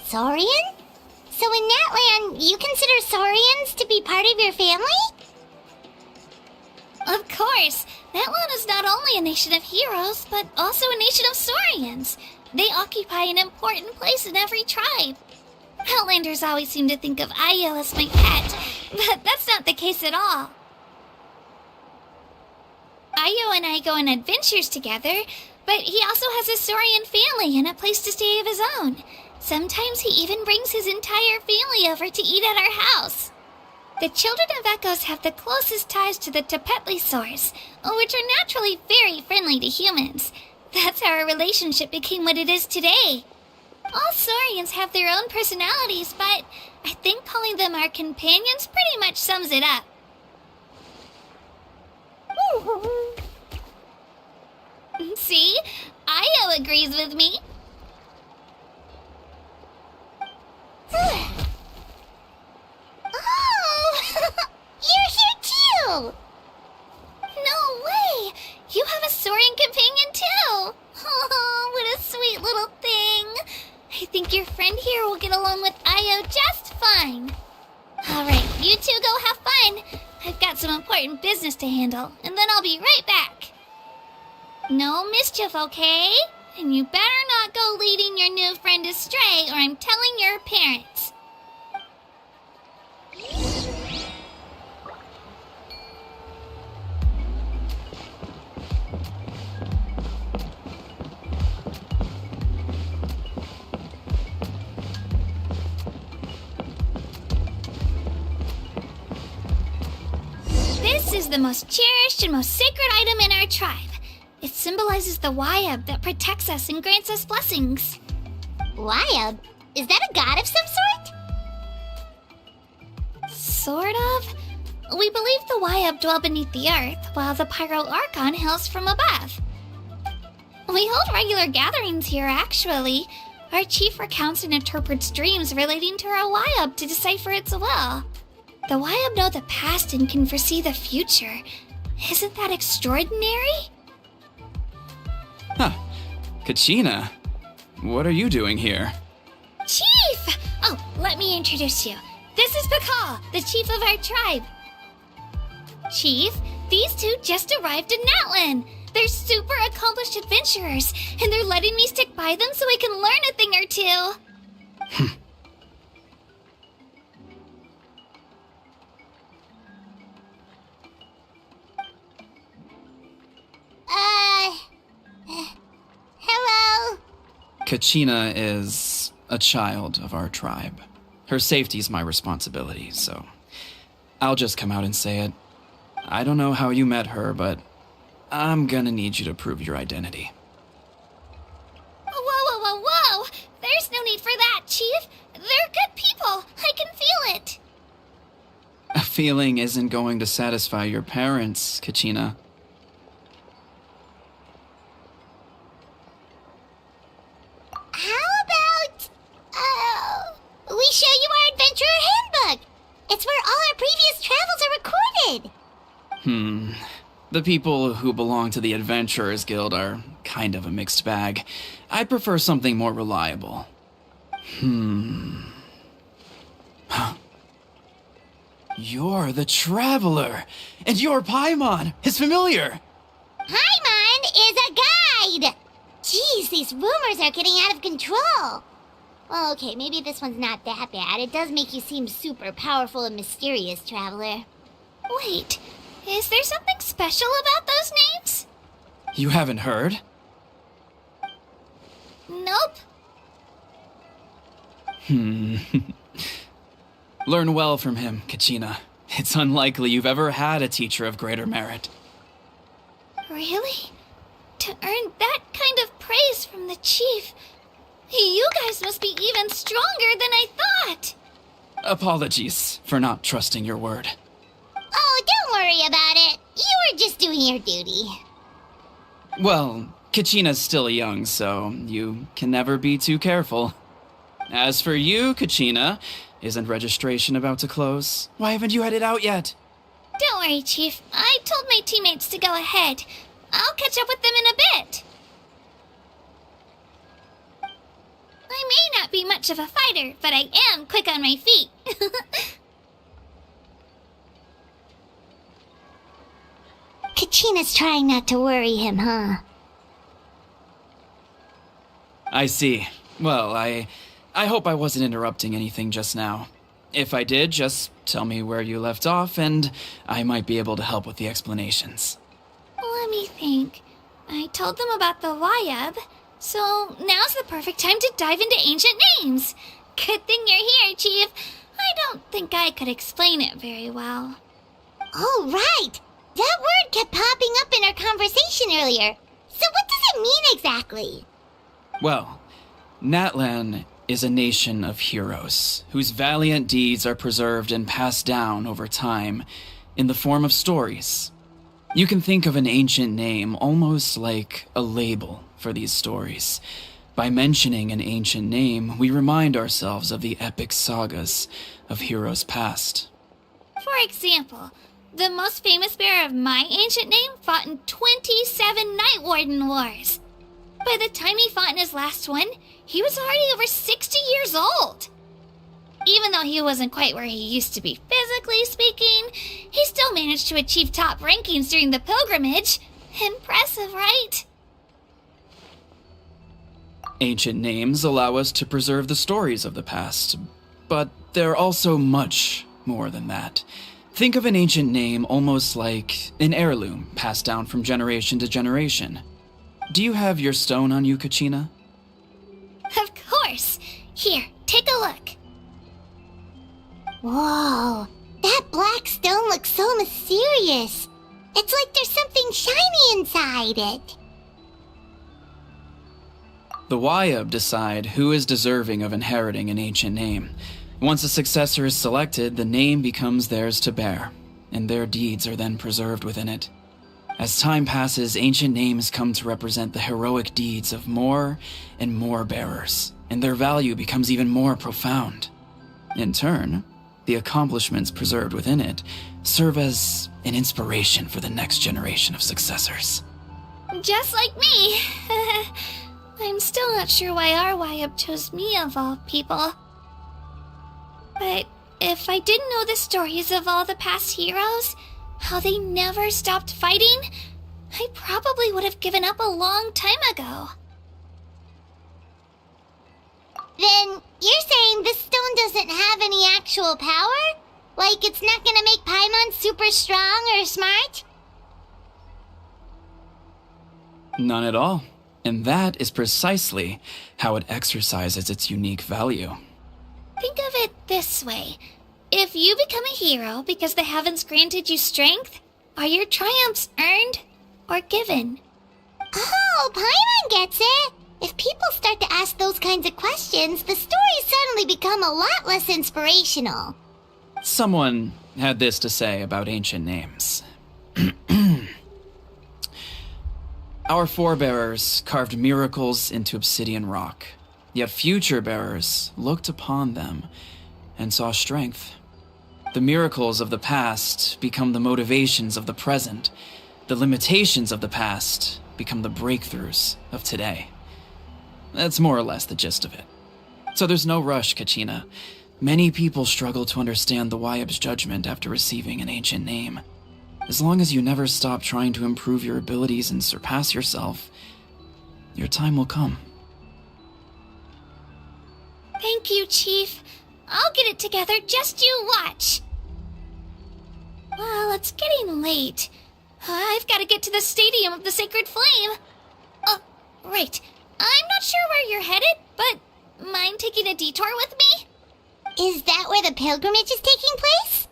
Saurian? So in Natlan, you consider Saurians to be part of your family? Of course, Natlan is not only a nation of heroes, but also a nation of Saurians. They occupy an important place in every tribe. Outlanders always seem to think of Io as my pet, but that's not the case at all. Io and I go on adventures together, but he also has a Saurian family and a place to stay of his own. Sometimes he even brings his entire family over to eat at our house. The children of Echoes have the closest ties to the Tepetlisaurs, which are naturally very friendly to humans. That's how our relationship became what it is today. All Saurians have their own personalities, but I think calling them our companions pretty much sums it up. See? Io agrees with me. Oh! You're here too! No way! You have a Saurian companion too! Oh, what a sweet little thing! I think your friend here will get along with Io just fine. Alright, you two go have fun. I've got some important business to handle, and then I'll be right back. No mischief, okay? And you better not go leading your new friend astray, or I'm telling your parents. This is the most cherished and most sacred item in our tribe. It symbolizes the Wayab that protects us and grants us blessings. Wayab? Is that a god of some sort? Sort of. We believe the Wayab dwell beneath the earth, while the Pyro Archon hails from above. We hold regular gatherings here, actually. Our chief recounts and interprets dreams relating to our Wayab to decipher its will. The Wayab know the past and can foresee the future. Isn't that extraordinary? Huh. Kachina, what are you doing here? Chief! Oh, let me introduce you. This is Pakal, the chief of our tribe. Chief, these two just arrived in Natlan. They're super accomplished adventurers, and they're letting me stick by them so I can learn a thing or two. Hello? Kachina is a child of our tribe. Her safety's my responsibility, so I'll just come out and say it. I don't know how you met her, but I'm gonna need you to prove your identity. Whoa! There's no need for that, Chief. They're good people. I can feel it. A feeling isn't going to satisfy your parents, Kachina. good. The people who belong to the Adventurers Guild are kind of a mixed bag. I'd prefer something more reliable. You're the Traveler, and you're Paimon, his familiar. Paimon is a guide! Jeez, these rumors are getting out of control. Well, okay, maybe this one's not that bad. It does make you seem super powerful and mysterious, Traveler. Wait, is there something special about those names? You haven't heard? Nope. Learn well from him, Kachina. It's unlikely you've ever had a teacher of greater merit. Really? To earn that kind of praise from the chief, you guys must be even stronger than I thought. Apologies for not trusting your word. Oh, don't worry about it. You were just doing your duty. Well, Kachina's still young, so you can never be too careful. As for you, Kachina, isn't registration about to close? Why haven't you headed out yet? Don't worry, Chief. I told my teammates to go ahead. I'll catch up with them in a bit. I may not be much of a fighter, but I am quick on my feet. Kachina's trying not to worry him, huh? I see. Well, I hope I wasn't interrupting anything just now. If I did, just tell me where you left off, and I might be able to help with the explanations. Let me think. I told them about the Wayab, so now's the perfect time to dive into ancient names. Good thing you're here, Chief. I don't think I could explain it very well. Oh, right! That word kept popping up in our conversation earlier. So what does it mean exactly? Well, Natlan is a nation of heroes whose valiant deeds are preserved and passed down over time in the form of stories. You can think of an ancient name almost like a label for these stories. By mentioning an ancient name, we remind ourselves of the epic sagas of heroes past. For example, the most famous bearer of my ancient name fought in 27 Night Warden Wars. By the time he fought in his last one, he was already over 60 years old. Even though he wasn't quite where he used to be physically speaking, he still managed to achieve top rankings during the pilgrimage. Impressive, right? Ancient names allow us to preserve the stories of the past, but they're also much more than that. Think of an ancient name almost like an heirloom passed down from generation to generation. Do you have your stone on you, Kachina? Of course. Here, take a look. Whoa, that black stone looks so mysterious. It's like there's something shiny inside it. The Wayab decide who is deserving of inheriting an ancient name. Once a successor is selected, the name becomes theirs to bear, and their deeds are then preserved within it. As time passes, ancient names come to represent the heroic deeds of more and more bearers, and their value becomes even more profound. In turn, the accomplishments preserved within it serve as an inspiration for the next generation of successors. Just like me. I'm still not sure why our Wayab chose me of all people. But if I didn't know the stories of all the past heroes, how they never stopped fighting, I probably would have given up a long time ago. Then you're saying this stone doesn't have any actual power? Like it's not gonna make Paimon super strong or smart? None at all. And that is precisely how it exercises its unique value. Think of it this way. If you become a hero because the heavens granted you strength, are your triumphs earned or given? Oh, Paimon gets it! If people start to ask those kinds of questions, the stories suddenly become a lot less inspirational. Someone had this to say about ancient names. Our forebearers carved miracles into obsidian rock, yet future bearers looked upon them and saw strength. The miracles of the past become the motivations of the present. The limitations of the past become the breakthroughs of today. That's more or less the gist of it. So there's no rush, Kachina. Many people struggle to understand the Wyeb's judgment after receiving an ancient name. As long as you never stop trying to improve your abilities and surpass yourself, your time will come. Thank you, Chief. I'll get it together, just you watch. Well, it's getting late. I've got to get to the Stadium of the Sacred Flame. Oh, right. I'm not sure where you're headed, but mind taking a detour with me? Is that where the pilgrimage is taking place?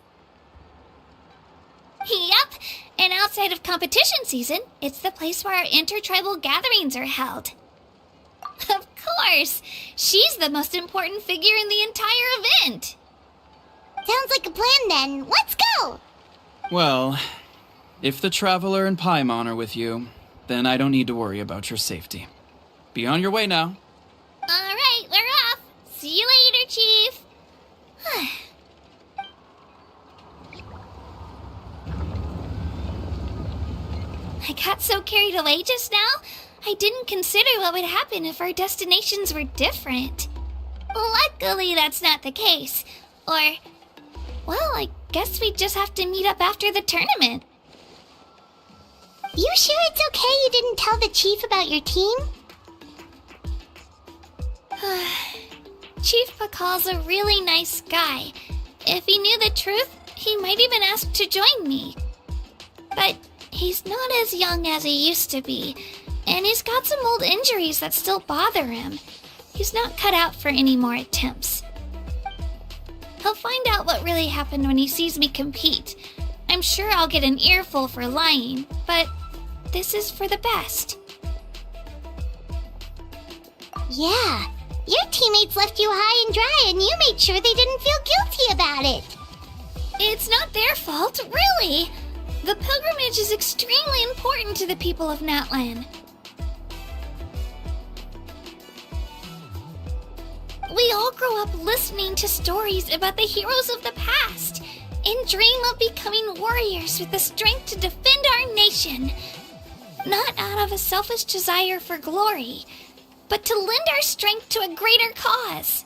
Yep, and outside of competition season, it's the place where our intertribal gatherings are held. Of course! She's the most important figure in the entire event! Sounds like a plan then. Let's go! Well, if the Traveler and Paimon are with you, then I don't need to worry about your safety. Be on your way now. Alright, we're off. See you later, Chief. I got so carried away just now, I didn't consider what would happen if our destinations were different. Luckily, that's not the case. Or, well, I guess we just have to meet up after the tournament. You sure it's okay you didn't tell the Chief about your team? Chief Pakal's a really nice guy. If he knew the truth, he might even ask to join me. But he's not as young as he used to be, and he's got some old injuries that still bother him. He's not cut out for any more attempts. He'll find out what really happened when he sees me compete. I'm sure I'll get an earful for lying, but this is for the best. Yeah, your teammates left you high and dry and you made sure they didn't feel guilty about it. It's not their fault, really. The pilgrimage is extremely important to the people of Natlan. We all grow up listening to stories about the heroes of the past and dream of becoming warriors with the strength to defend our nation. Not out of a selfish desire for glory, but to lend our strength to a greater cause.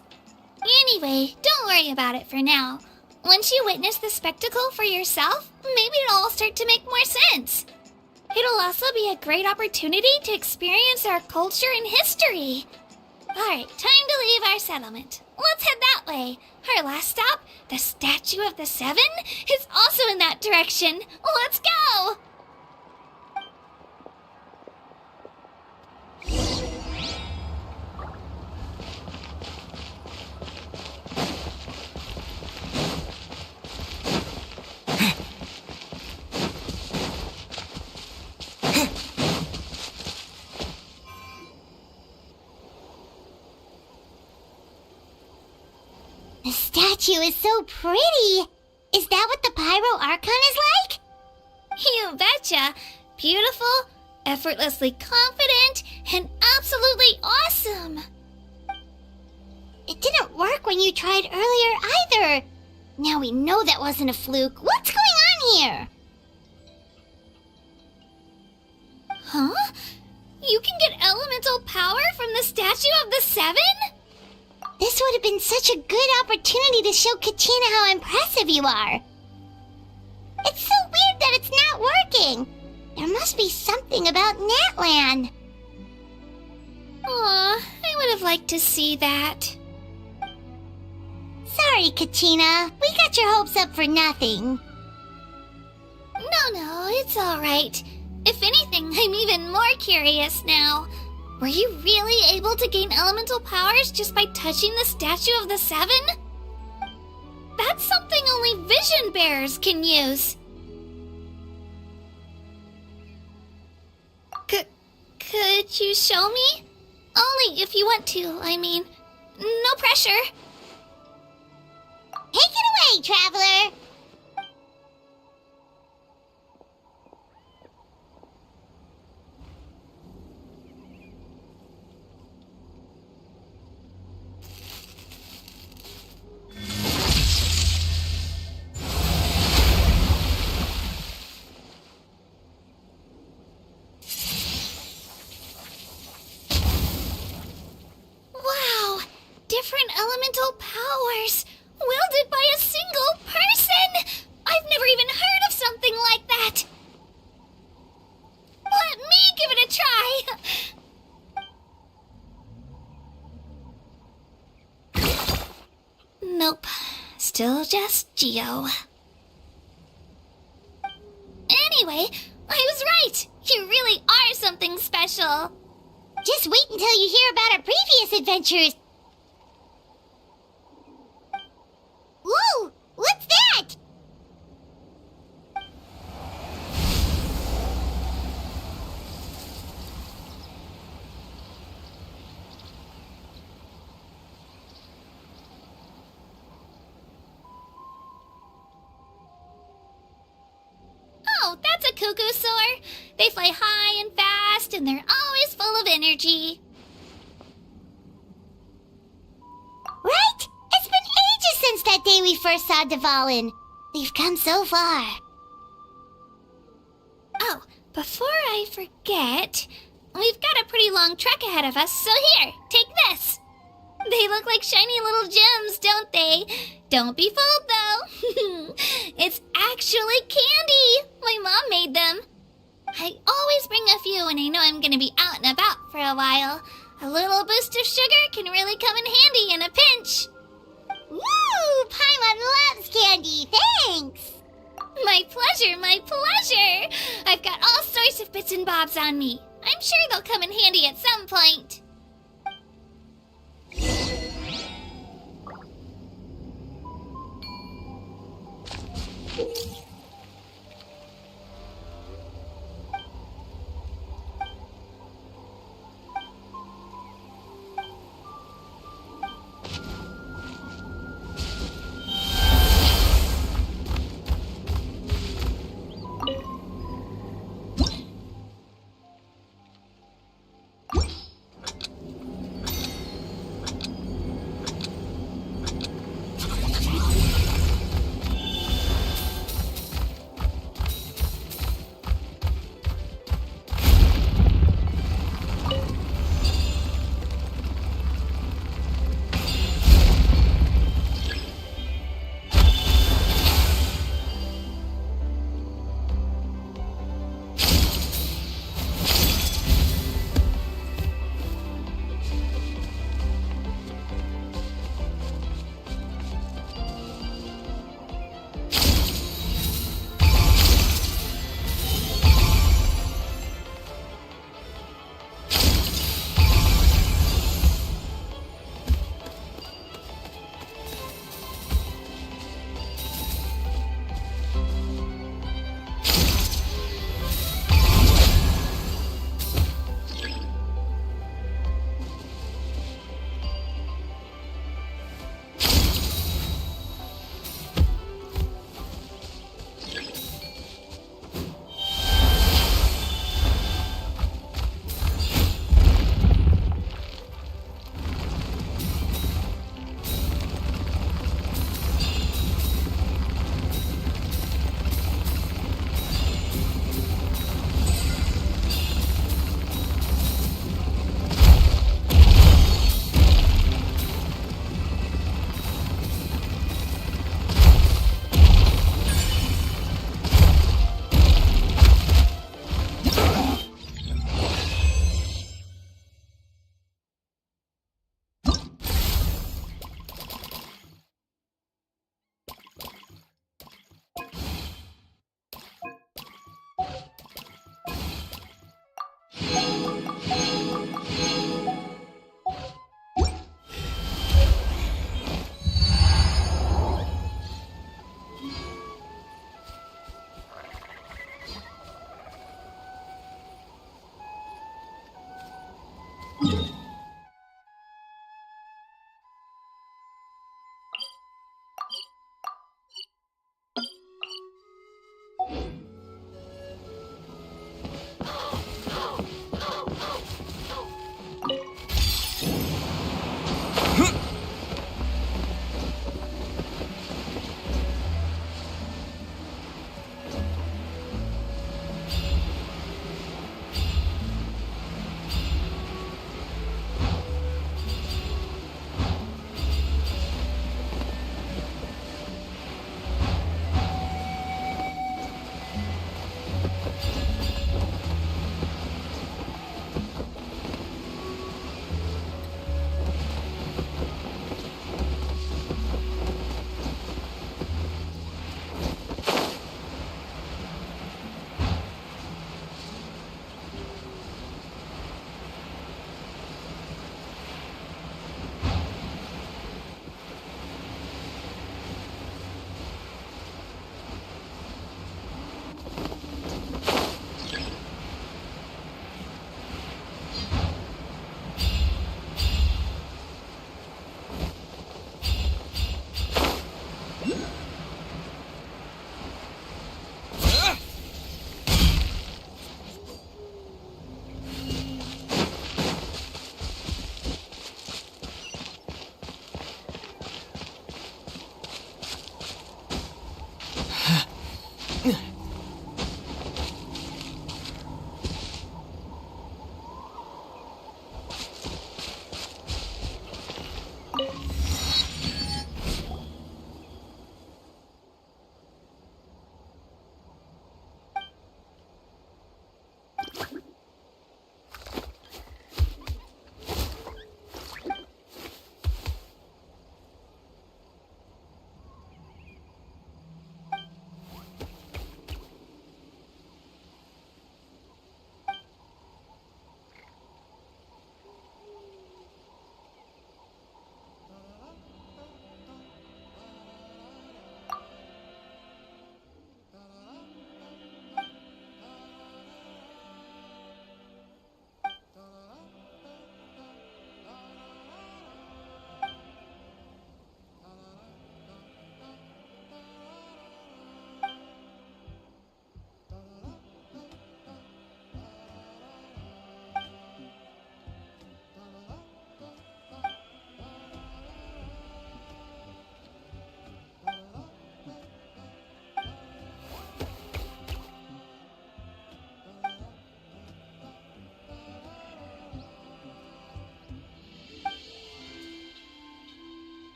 Anyway, don't worry about it for now. Once you witness the spectacle for yourself, maybe it'll all start to make more sense. It'll also be a great opportunity to experience our culture and history. Alright, time to leave our settlement. Let's head that way. Our last stop, the Statue of the Seven, is also in that direction. Let's go! The statue is so pretty. Is that what the Pyro Archon is like? You betcha. Beautiful, effortlessly confident, and absolutely awesome. It didn't work when you tried earlier either. Now we know that wasn't a fluke. What's going on here? Huh? You can get elemental power from the Statue of the Seven? This would have been such a good opportunity to show Kachina how impressive you are. It's so weird that it's not working. There must be something about Natlan. Aw, I would have liked to see that. Sorry, Kachina. We got your hopes up for nothing. No, it's alright. If anything, I'm even more curious now. Were you really able to gain elemental powers just by touching the Statue of the Seven? That's something only vision bearers can use. Could you show me? Only if you want to, I mean. No pressure. Take it away, Traveler! elemental powers, wielded by a single person! I've never even heard of something like that! Let me give it a try! Nope. Still just Geo. Anyway, I was right! You really are something special! Just wait until you hear about our previous adventures! Whoa! What's that? Oh, that's a cuckoo soar. They fly high and fast, and they're always full of energy. Right? It's been ages since that day we first saw Dvalin. We've come so far. Oh, before I forget, we've got a pretty long trek ahead of us, so here, take this. They look like shiny little gems, don't they? Don't be fooled, though. It's actually candy. My mom made them. I always bring a few when I know I'm going to be out and about for a while. A little boost of sugar can really come in handy in a pinch. Woo! Paimon loves candy. Thanks. My pleasure, my pleasure. I've got all sorts of bits and bobs on me. I'm sure they'll come in handy at some point.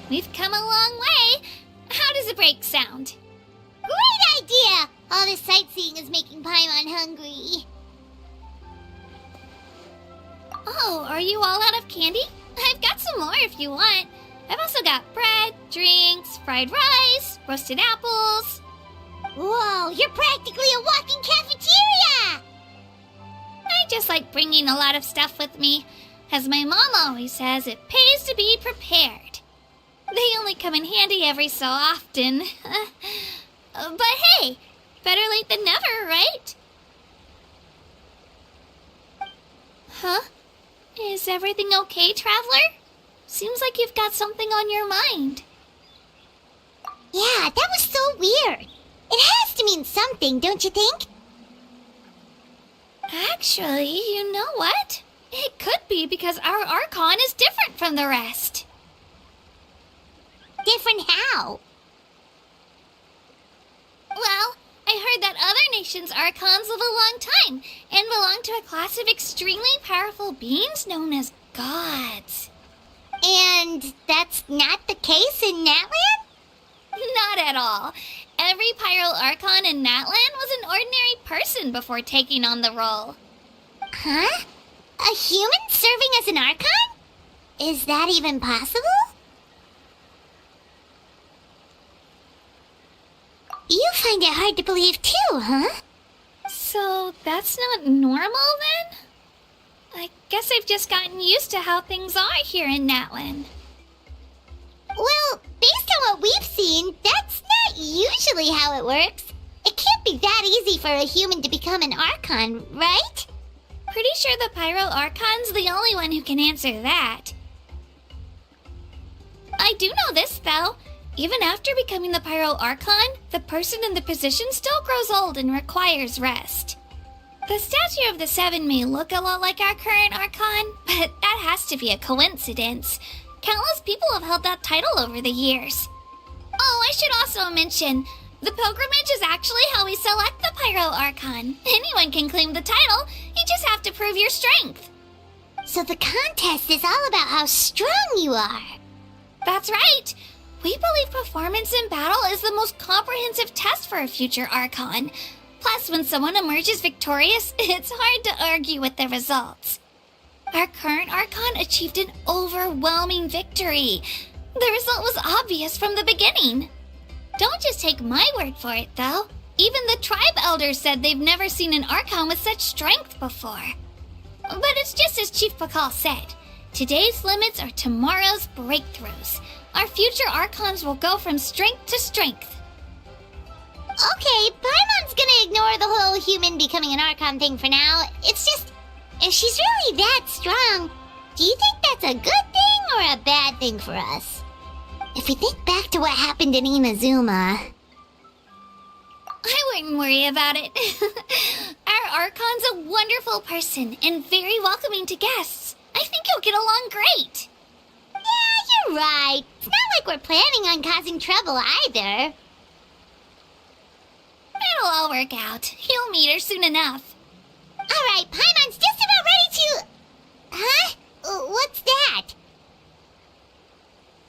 We've come a long way. How does a break sound? Great idea! All this sightseeing is making Paimon hungry. Oh, are you all out of candy? I've got some more if you want. I've also got bread, drinks, fried rice, roasted apples. Whoa, you're practically a walking cafeteria! I just like bringing a lot of stuff with me. As my mom always says, it pays to be prepared. They only come in handy every so often. But hey, better late than never, right? Huh? Is everything okay, Traveler? Seems like you've got something on your mind. Yeah, that was so weird. It has to mean something, don't you think? Actually, you know what? It could be because our Archon is different from the rest. Different how? Well, I heard that other nations' Archons live a long time and belong to a class of extremely powerful beings known as gods. And that's not the case in Natlan? Not at all. Every Pyro Archon in Natlan was an ordinary person before taking on the role. Huh? A human serving as an Archon? Is that even possible? You find it hard to believe too, huh? So that's not normal then? I guess I've just gotten used to how things are here in Natlan. Well, based on what we've seen, that's not usually how it works. It can't be that easy for a human to become an Archon, right? Pretty sure the Pyro Archon's the only one who can answer that. I do know this, though. Even after becoming the Pyro Archon, the person in the position still grows old and requires rest. The statue of the Seven may look a lot like our current Archon, but that has to be a coincidence. Countless people have held that title over the years. Oh, I should also mention, the pilgrimage is actually how we select the Pyro Archon. Anyone can claim the title, you just have to prove your strength. So the contest is all about how strong you are. That's right. We believe performance in battle is the most comprehensive test for a future Archon. Plus, when someone emerges victorious, it's hard to argue with the results. Our current Archon achieved an overwhelming victory. The result was obvious from the beginning. Don't just take my word for it, though. Even the tribe elders said they've never seen an Archon with such strength before. But it's just as Chief Pakal said. Today's limits are tomorrow's breakthroughs. Our future Archons will go from strength to strength. Okay, Paimon's gonna ignore the whole human becoming an Archon thing for now. It's just, if she's really that strong, do you think that's a good thing or a bad thing for us? If we think back to what happened in Inazuma, I wouldn't worry about it. Our Archon's a wonderful person and very welcoming to guests. I think you'll get along great. Yeah, you're right. It's not like we're planning on causing trouble either. It'll all work out. You'll meet her soon enough. Alright, Paimon's just about ready to... Huh? What's that?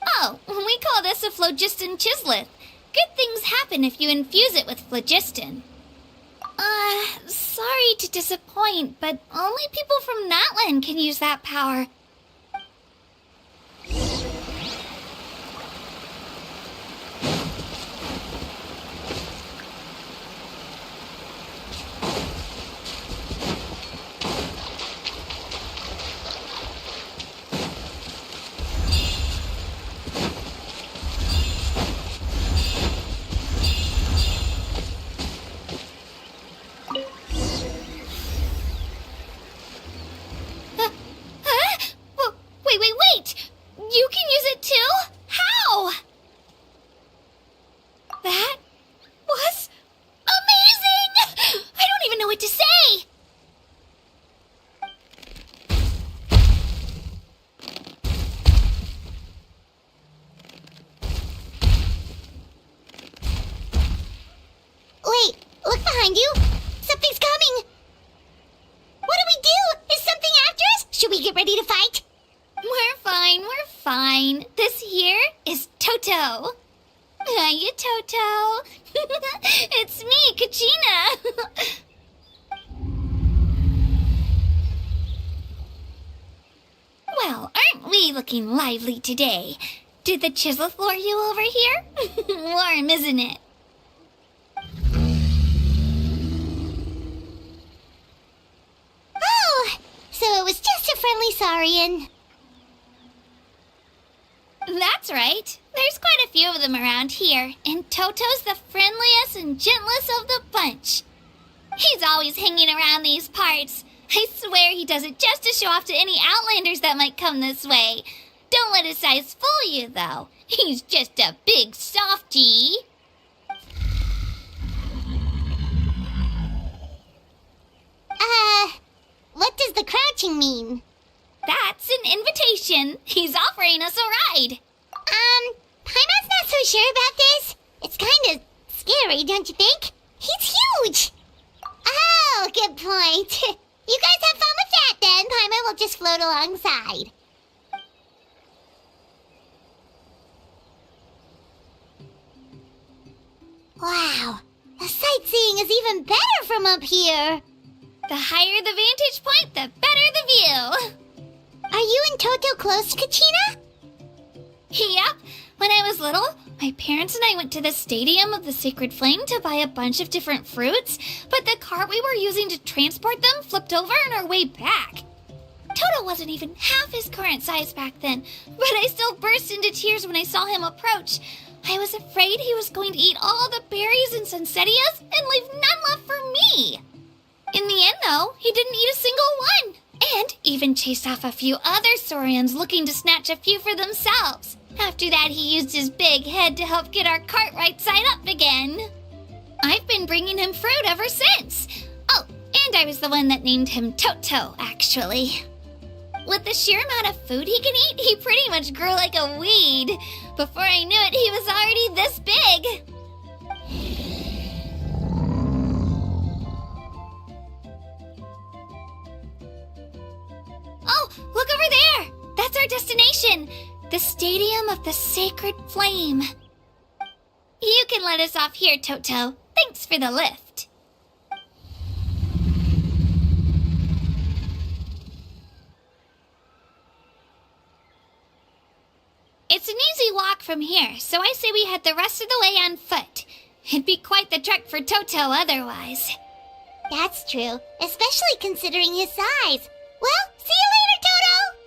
Oh, we call this a phlogiston chisleth. Good things happen if you infuse it with phlogiston. Sorry to disappoint, but only people from Natlan can use that power. get ready to fight? We're fine. This here is Toto. Hiya, Toto. It's me, Kachina. Well, aren't we looking lively today? Did the chisel floor you over here? Warm, isn't it? Oh, so it was just a friendly Saurian. That's right. There's quite a few of them around here, and Toto's the friendliest and gentlest of the bunch. He's always hanging around these parts. I swear he does it just to show off to any Outlanders that might come this way. Don't let his size fool you, though. He's just a big softie. What does the crouching mean? That's an invitation. He's offering us a ride. Paimon's not so sure about this. It's kind of scary, don't you think? He's huge. Oh, good point. You guys have fun with that then. Paimon will just float alongside. Wow, the sightseeing is even better from up here. The higher the vantage point, the better the view. Are you and Toto close, Kachina? Yep. When I was little, my parents and I went to the Stadium of the Sacred Flame to buy a bunch of different fruits, but the cart we were using to transport them flipped over on our way back. Toto wasn't even half his current size back then, but I still burst into tears when I saw him approach. I was afraid he was going to eat all the berries and sunsettias and leave none left for me. In the end, though, he didn't eat a single one, and even chased off a few other Saurians looking to snatch a few for themselves. After that, he used his big head to help get our cart right side up again. I've been bringing him fruit ever since. Oh, and I was the one that named him Toto, actually. With the sheer amount of food he can eat, he pretty much grew like a weed. Before I knew it, he was already this big. Oh, look over there! That's our destination! The Stadium of the Sacred Flame. You can let us off here, Toto. Thanks for the lift. It's an easy walk from here, so I say we head the rest of the way on foot. It'd be quite the trek for Toto otherwise. That's true, especially considering his size. Well, see you later, Toto!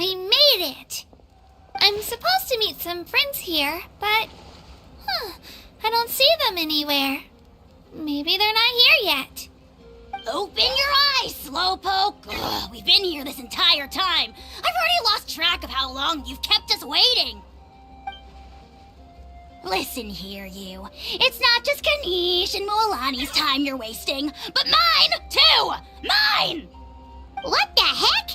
We made it! I'm supposed to meet some friends here, but... I don't see them anywhere. Maybe they're not here yet. Open your eyes, Slowpoke! Ugh, we've been here this entire time. I've already lost track of how long you've kept us waiting. Listen here, you. It's not just Kanish and Moalani's time you're wasting, but mine, too! Mine! What the heck?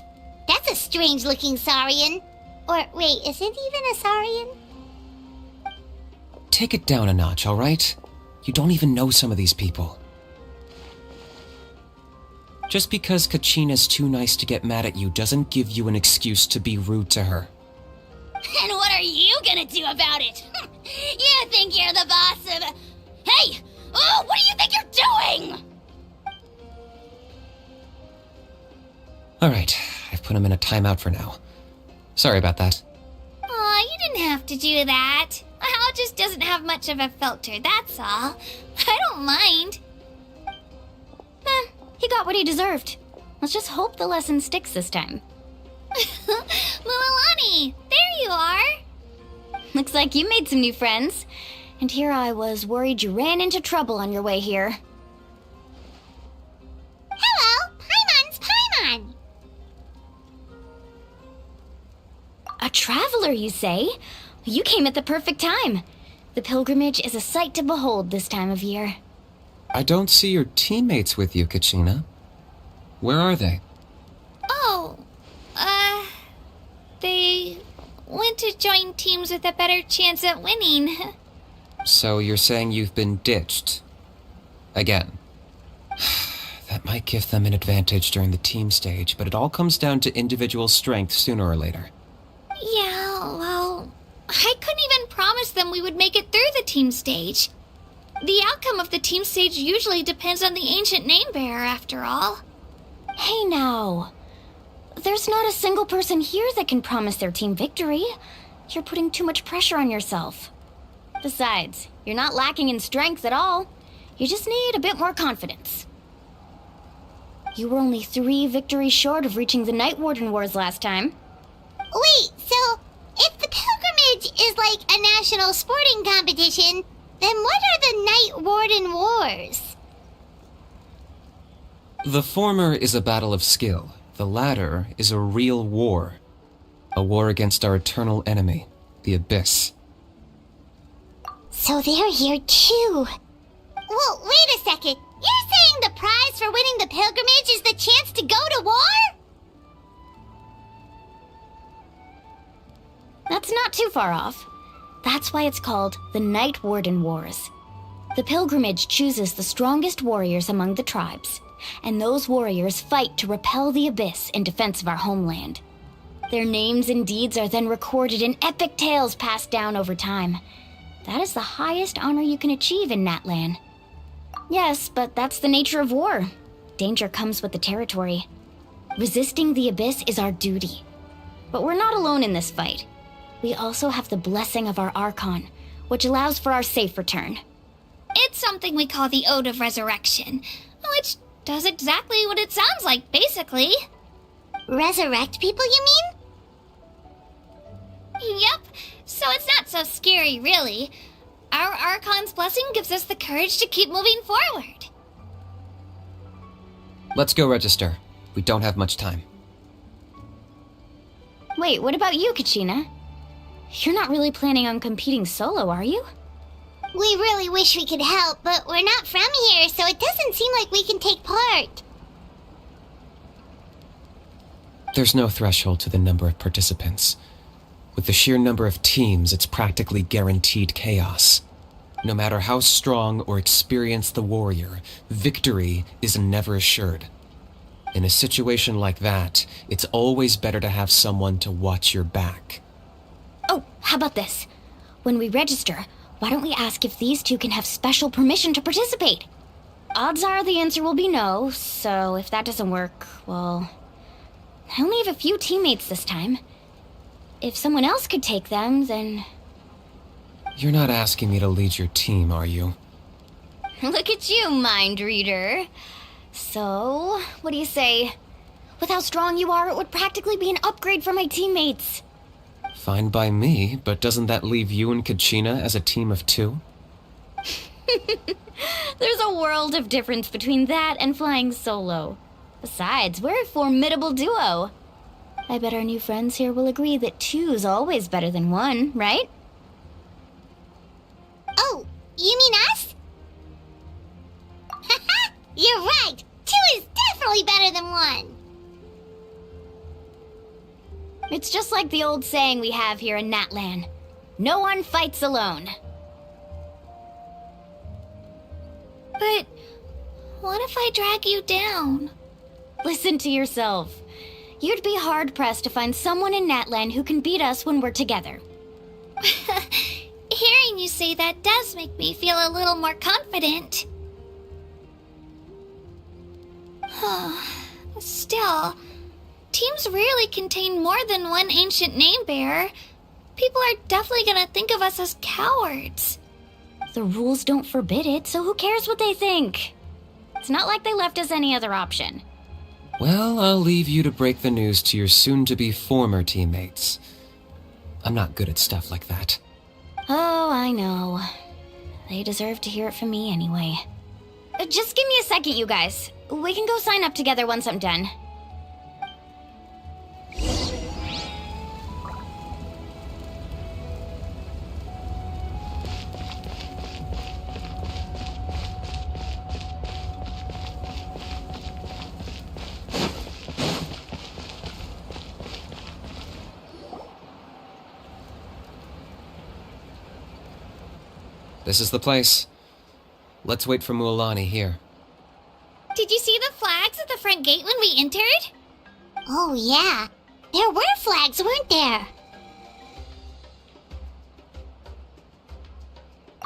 That's a strange-looking Saurian. Or, wait, is it even a Saurian? Take it down a notch, alright? You don't even know some of these people. Just because Kachina's too nice to get mad at you doesn't give you an excuse to be rude to her. And what are you gonna do about it? You think you're the boss of... Hey! Oh, what do you think you're doing? Alright, I've put him in a timeout for now. Sorry about that. Aw, you didn't have to do that. Hal just doesn't have much of a filter, that's all. I don't mind. He got what he deserved. Let's just hope the lesson sticks this time. Mualani, there you are. Looks like you made some new friends. And here I was worried you ran into trouble on your way here. Hello, Paimon's Paimon. A traveler, you say? You came at the perfect time. The pilgrimage is a sight to behold this time of year. I don't see your teammates with you, Kachina. Where are they? Oh, they went to join teams with a better chance at winning. So you're saying you've been ditched? Again. That might give them an advantage during the team stage, but it all comes down to individual strength sooner or later. Yeah, well, I couldn't even promise them we would make it through the team stage. The outcome of the team stage usually depends on the ancient name bearer, after all. Hey now. There's not a single person here that can promise their team victory. You're putting too much pressure on yourself. Besides, you're not lacking in strength at all. You just need a bit more confidence. You were only 3 victories short of reaching the Night Warden Wars last time. Wait, so if the pilgrimage is like a national sporting competition, then what are the Night Warden Wars? The former is a battle of skill. The latter is a real war. A war against our eternal enemy, the Abyss. So they're here too. Well, wait a second. You're saying the prize for winning the pilgrimage is the chance to go to war? That's not too far off. That's why it's called the Night Warden Wars. The pilgrimage chooses the strongest warriors among the tribes, and those warriors fight to repel the Abyss in defense of our homeland. Their names and deeds are then recorded in epic tales passed down over time. That is the highest honor you can achieve in Natlan. Yes, but that's the nature of war. Danger comes with the territory. Resisting the Abyss is our duty. But we're not alone in this fight. We also have the blessing of our Archon, which allows for our safe return. It's something we call the Ode of Resurrection, which does exactly what it sounds like, basically. Resurrect people, you mean? Yep, so it's not so scary, really. Our Archon's blessing gives us the courage to keep moving forward. Let's go register. We don't have much time. Wait, what about you, Kachina? You're not really planning on competing solo, are you? We really wish we could help, but we're not from here, so it doesn't seem like we can take part. There's no threshold to the number of participants. With the sheer number of teams, it's practically guaranteed chaos. No matter how strong or experienced the warrior, victory is never assured. In a situation like that, it's always better to have someone to watch your back. Oh, how about this? When we register, why don't we ask if these two can have special permission to participate? Odds are the answer will be no, so if that doesn't work, well... I only have a few teammates this time. If someone else could take them, then... You're not asking me to lead your team, are you? Look at you, mind reader. So, what do you say? With how strong you are, it would practically be an upgrade for my teammates. Fine by me, but doesn't that leave you and Kachina as a team of 2? There's a world of difference between that and flying solo. Besides, we're a formidable duo. I bet our new friends here will agree that 2's always better than 1, right? Oh, you mean us? Haha, you're right. 2 is definitely better than 1. It's just like the old saying we have here in Natlan. No one fights alone. But what if I drag you down? Listen to yourself. You'd be hard-pressed to find someone in Natlan who can beat us when we're together. Hearing you say that does make me feel a little more confident. Still, teams rarely contain more than one ancient name bearer. People are definitely gonna think of us as cowards. The rules don't forbid it, so who cares what they think? It's not like they left us any other option. Well, I'll leave you to break the news to your soon-to-be former teammates. I'm not good at stuff like that. Oh, I know. They deserve to hear it from me anyway. Just give me a second, you guys. We can go sign up together once I'm done. This is the place. Let's wait for Mualani here. Did you see the flags at the front gate when we entered? Oh, yeah. There were flags, weren't there?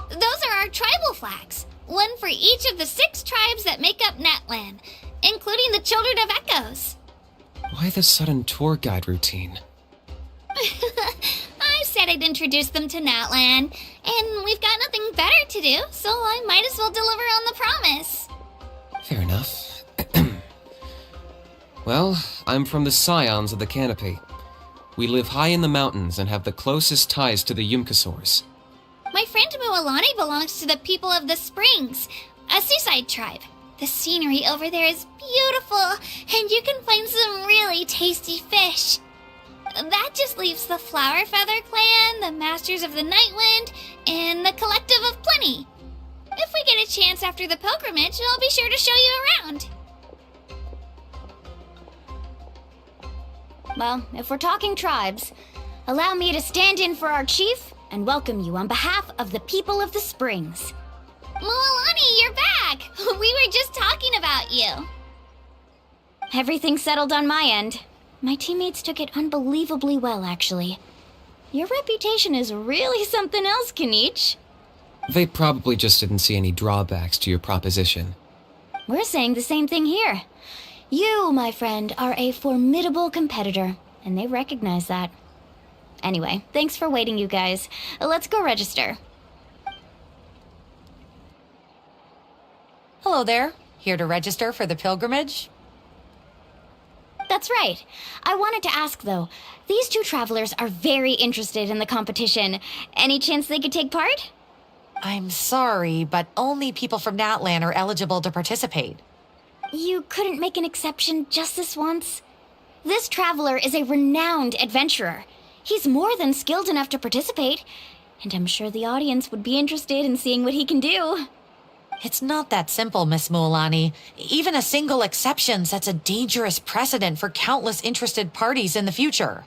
Those are our tribal flags. One for each of the 6 tribes that make up Natlan, including the Children of Echoes. Why the sudden tour guide routine? I said I'd introduce them to Natlan, and we've got nothing better to do, so I might as well deliver on the promise. Fair enough. Well, I'm from the Scions of the Canopy. We live high in the mountains and have the closest ties to the Yumkasaurs. My friend Mualani belongs to the people of the Springs, a seaside tribe. The scenery over there is beautiful, and you can find some really tasty fish. That just leaves the Flower Feather Clan, the Masters of the Nightwind, and the Collective of Plenty. If we get a chance after the pilgrimage, I'll be sure to show you around. Well, if we're talking tribes, allow me to stand in for our chief and welcome you on behalf of the people of the Springs. Mualani, you're back! We were just talking about you. Everything's settled on my end. My teammates took it unbelievably well, actually. Your reputation is really something else, Kanich. They probably just didn't see any drawbacks to your proposition. We're saying the same thing here. You, my friend, are a formidable competitor, and they recognize that. Anyway, thanks for waiting, you guys. Let's go register. Hello there. Here to register for the pilgrimage? That's right. I wanted to ask, though. These 2 travelers are very interested in the competition. Any chance they could take part? I'm sorry, but only people from Natlan are eligible to participate. You couldn't make an exception just this once? This traveler is a renowned adventurer. He's more than skilled enough to participate, and I'm sure the audience would be interested in seeing what he can do. It's not that simple, Miss Mualani. Even a single exception sets a dangerous precedent for countless interested parties in the future.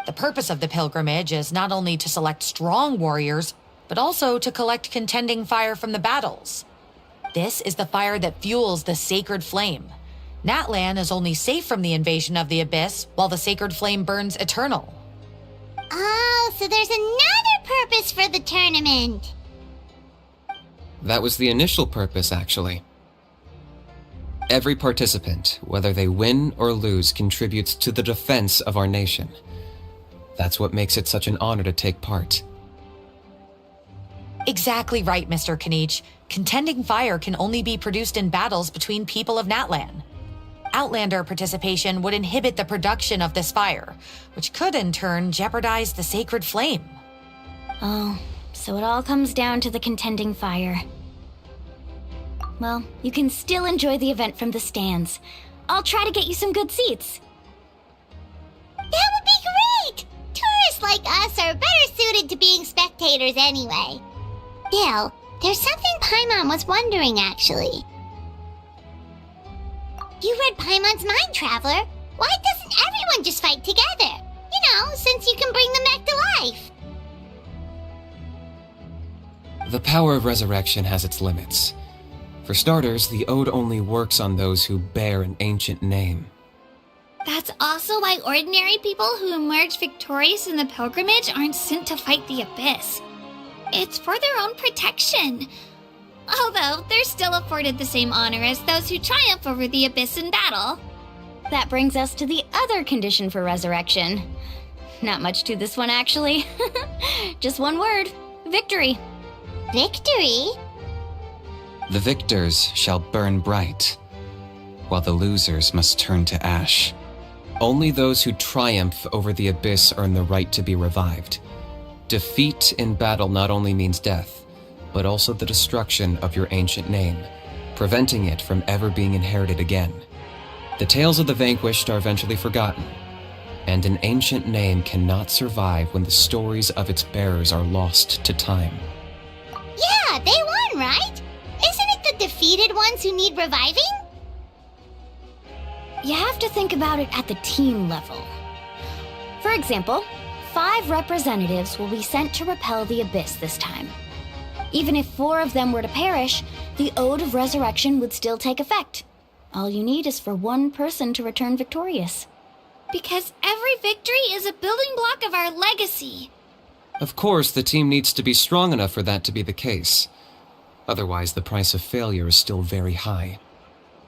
The purpose of the pilgrimage is not only to select strong warriors, but also to collect contending fire from the battles. This is the fire that fuels the sacred flame. Natlan is only safe from the invasion of the Abyss, while the sacred flame burns eternal. Oh, so there's another purpose for the tournament. That was the initial purpose, actually. Every participant, whether they win or lose, contributes to the defense of our nation. That's what makes it such an honor to take part. Exactly right, Mr. Kanich. Contending fire can only be produced in battles between people of Natlan. Outlander participation would inhibit the production of this fire, which could in turn jeopardize the sacred flame. Oh, so it all comes down to the contending fire. Well, you can still enjoy the event from the stands. I'll try to get you some good seats. That would be great! Tourists like us are better suited to being spectators anyway. Bill, there's something Paimon was wondering, actually. You read Paimon's mind, Traveler. Why doesn't everyone just fight together? Since you can bring them back to life. The power of resurrection has its limits. For starters, the ode only works on those who bear an ancient name. That's also why ordinary people who emerge victorious in the pilgrimage aren't sent to fight the Abyss. It's for their own protection. Although, they're still afforded the same honor as those who triumph over the Abyss in battle. That brings us to the other condition for resurrection. Not much to this one, actually. Just one word. Victory. Victory? The victors shall burn bright, while the losers must turn to ash. Only those who triumph over the Abyss earn the right to be revived. Defeat in battle not only means death, but also the destruction of your ancient name, preventing it from ever being inherited again. The tales of the vanquished are eventually forgotten, and an ancient name cannot survive when the stories of its bearers are lost to time. Yeah, they won, right? Isn't it the defeated ones who need reviving? You have to think about it at the team level. For example, 5 representatives will be sent to repel the Abyss this time. Even if 4 of them were to perish, the Ode of Resurrection would still take effect. All you need is for 1 person to return victorious. Because every victory is a building block of our legacy. Of course, the team needs to be strong enough for that to be the case. Otherwise, the price of failure is still very high.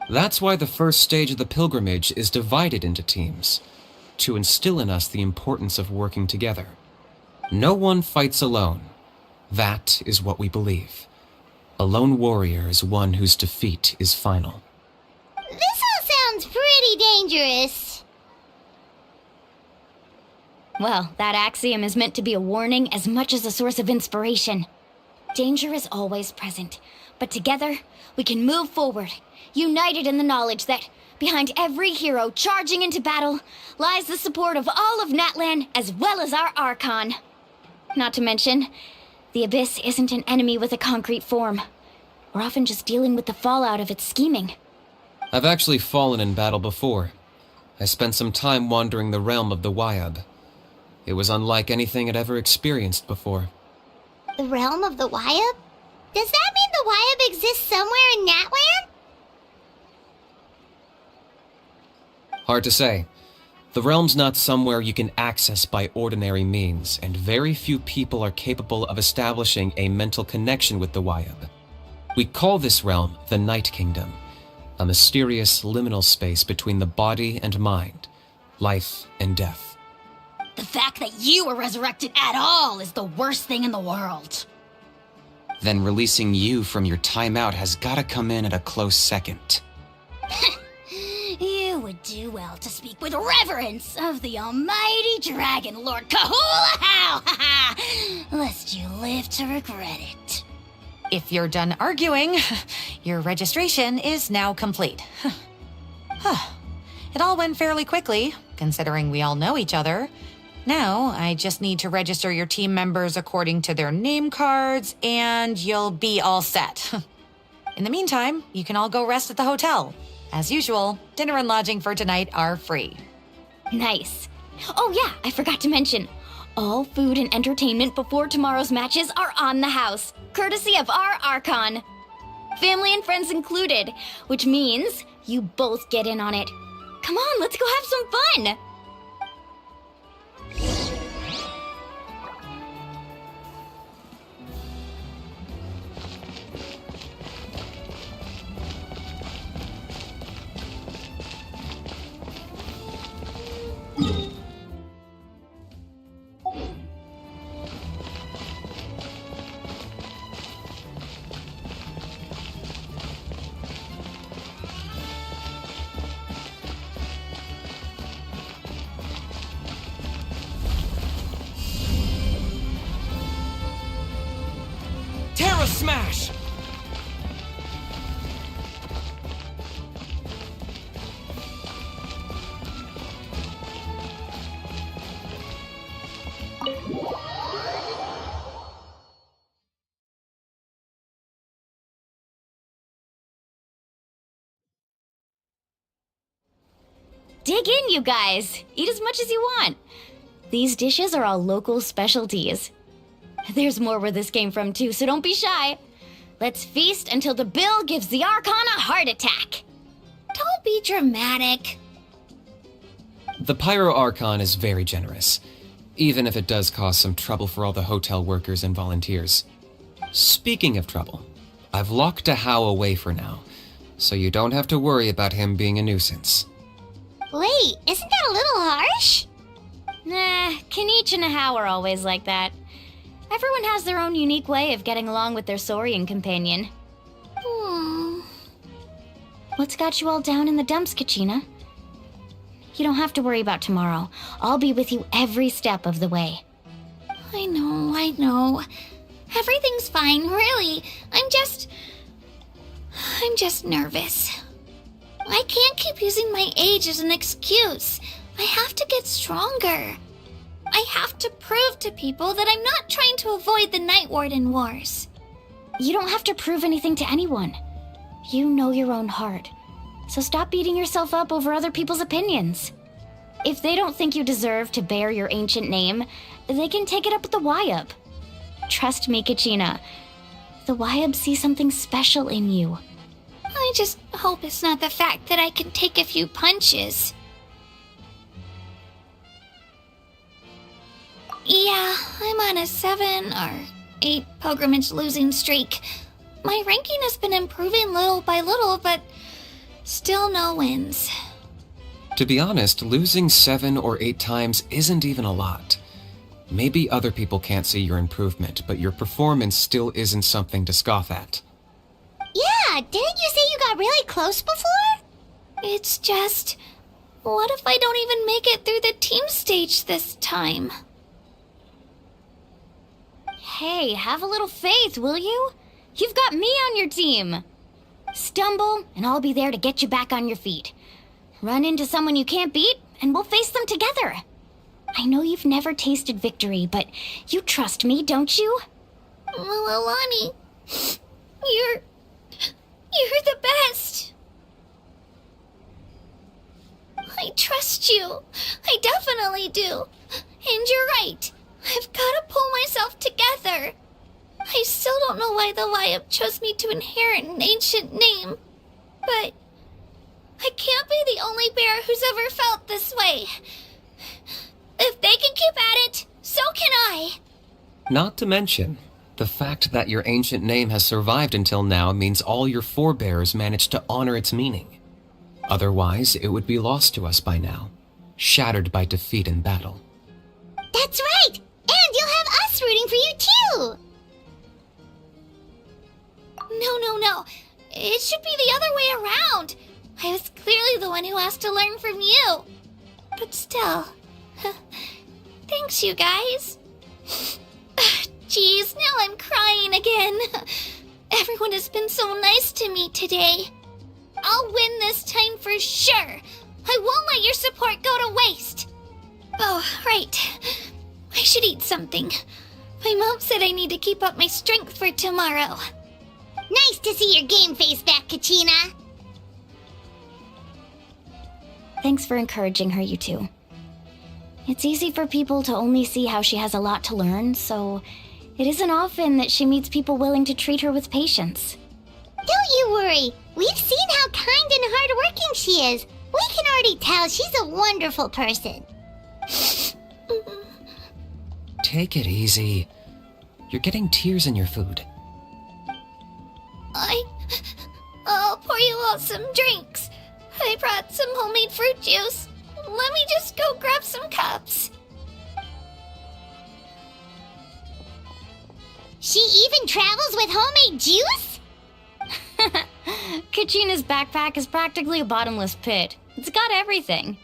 That's why the first stage of the pilgrimage is divided into teams, to instill in us the importance of working together. No one fights alone. That is what we believe. A lone warrior is one whose defeat is final. This all sounds pretty dangerous. Well, that axiom is meant to be a warning as much as a source of inspiration. Danger is always present, but together we can move forward, united in the knowledge that behind every hero charging into battle lies the support of all of Natlan as well as our Archon. Not to mention, the Abyss isn't an enemy with a concrete form. We're often just dealing with the fallout of its scheming. I've actually fallen in battle before. I spent some time wandering the realm of the Wyab. It was unlike anything I'd ever experienced before. The realm of the Wyab? Does that mean the Wyab exists somewhere in Natlan? Hard to say. The realm's not somewhere you can access by ordinary means, and very few people are capable of establishing a mental connection with the Wyab. We call this realm the Night Kingdom, a mysterious liminal space between the body and mind, life and death. The fact that you were resurrected at all is the worst thing in the world. Then releasing you from your timeout has gotta come in at a close second. You would do well to speak with reverence of the almighty Dragon Lord Kahula-How, lest you live to regret it. If you're done arguing, your registration is now complete. It all went fairly quickly, considering we all know each other. Now, I just need to register your team members according to their name cards, and you'll be all set. In the meantime, you can all go rest at the hotel. As usual, dinner and lodging for tonight are free. Nice. Oh yeah, I forgot to mention. All food and entertainment before tomorrow's matches are on the house, courtesy of our Archon. Family and friends included, which means you both get in on it. Come on, let's go have some fun! smash! Dig in, you guys. Eat as much as you want. These dishes are all local specialties. There's more where this came from, too, so don't be shy. Let's feast until the bill gives the Archon a heart attack. Don't be dramatic. The Pyro Archon is very generous, even if it does cause some trouble for all the hotel workers and volunteers. Speaking of trouble, I've locked Ahau away for now, so you don't have to worry about him being a nuisance. Wait, isn't that a little harsh? Nah, Kenichi and Ahau are always like that. Everyone has their own unique way of getting along with their Saurian companion. What's got you all down in the dumps, Kachina? You don't have to worry about tomorrow. I'll be with you every step of the way. I know. Everything's fine, really. I'm just nervous. I can't keep using my age as an excuse. I have to get stronger. I have to prove to people that I'm not trying to avoid the Night Warden wars. You don't have to prove anything to anyone. You know your own heart. So stop beating yourself up over other people's opinions. If they don't think you deserve to bear your ancient name, they can take it up with the Wyub. Trust me, Kachina. The Wyub see something special in you. I just hope it's not the fact that I can take a few punches. Yeah, I'm on a 7 or 8 pilgrimage losing streak. My ranking has been improving little by little, but still no wins. To be honest, losing 7 or 8 times isn't even a lot. Maybe other people can't see your improvement, but your performance still isn't something to scoff at. Yeah, didn't you say you got really close before? It's just, what if I don't even make it through the team stage this time? Hey, have a little faith, will you? You've got me on your team. Stumble, and I'll be there to get you back on your feet. Run into someone you can't beat, and we'll face them together. I know you've never tasted victory, but you trust me, don't you? Alani, you're the best. I trust you. I definitely do. And you're right. I've got to pull myself together. I still don't know why the Wyub chose me to inherit an ancient name. But I can't be the only bear who's ever felt this way. If they can keep at it, so can I. Not to mention, the fact that your ancient name has survived until now means all your forebears managed to honor its meaning. Otherwise, it would be lost to us by now, shattered by defeat in battle. That's right! And you'll have us rooting for you too! No. It should be the other way around. I was clearly the one who asked to learn from you. But still, thanks you guys. Geez, now I'm crying again. Everyone has been so nice to me today. I'll win this time for sure. I won't let your support go to waste. Oh, right. I should eat something. My mom said I need to keep up my strength for tomorrow. Nice to see your game face back, Kachina. Thanks for encouraging her, you two. It's easy for people to only see how she has a lot to learn, so it isn't often that she meets people willing to treat her with patience. Don't you worry. We've seen how kind and hardworking she is. We can already tell she's a wonderful person. Take it easy. You're getting tears in your food. I'll pour you all some drinks. I brought some homemade fruit juice. Let me just go grab some cups. She even travels with homemade juice? Kachina's backpack is practically a bottomless pit. It's got everything.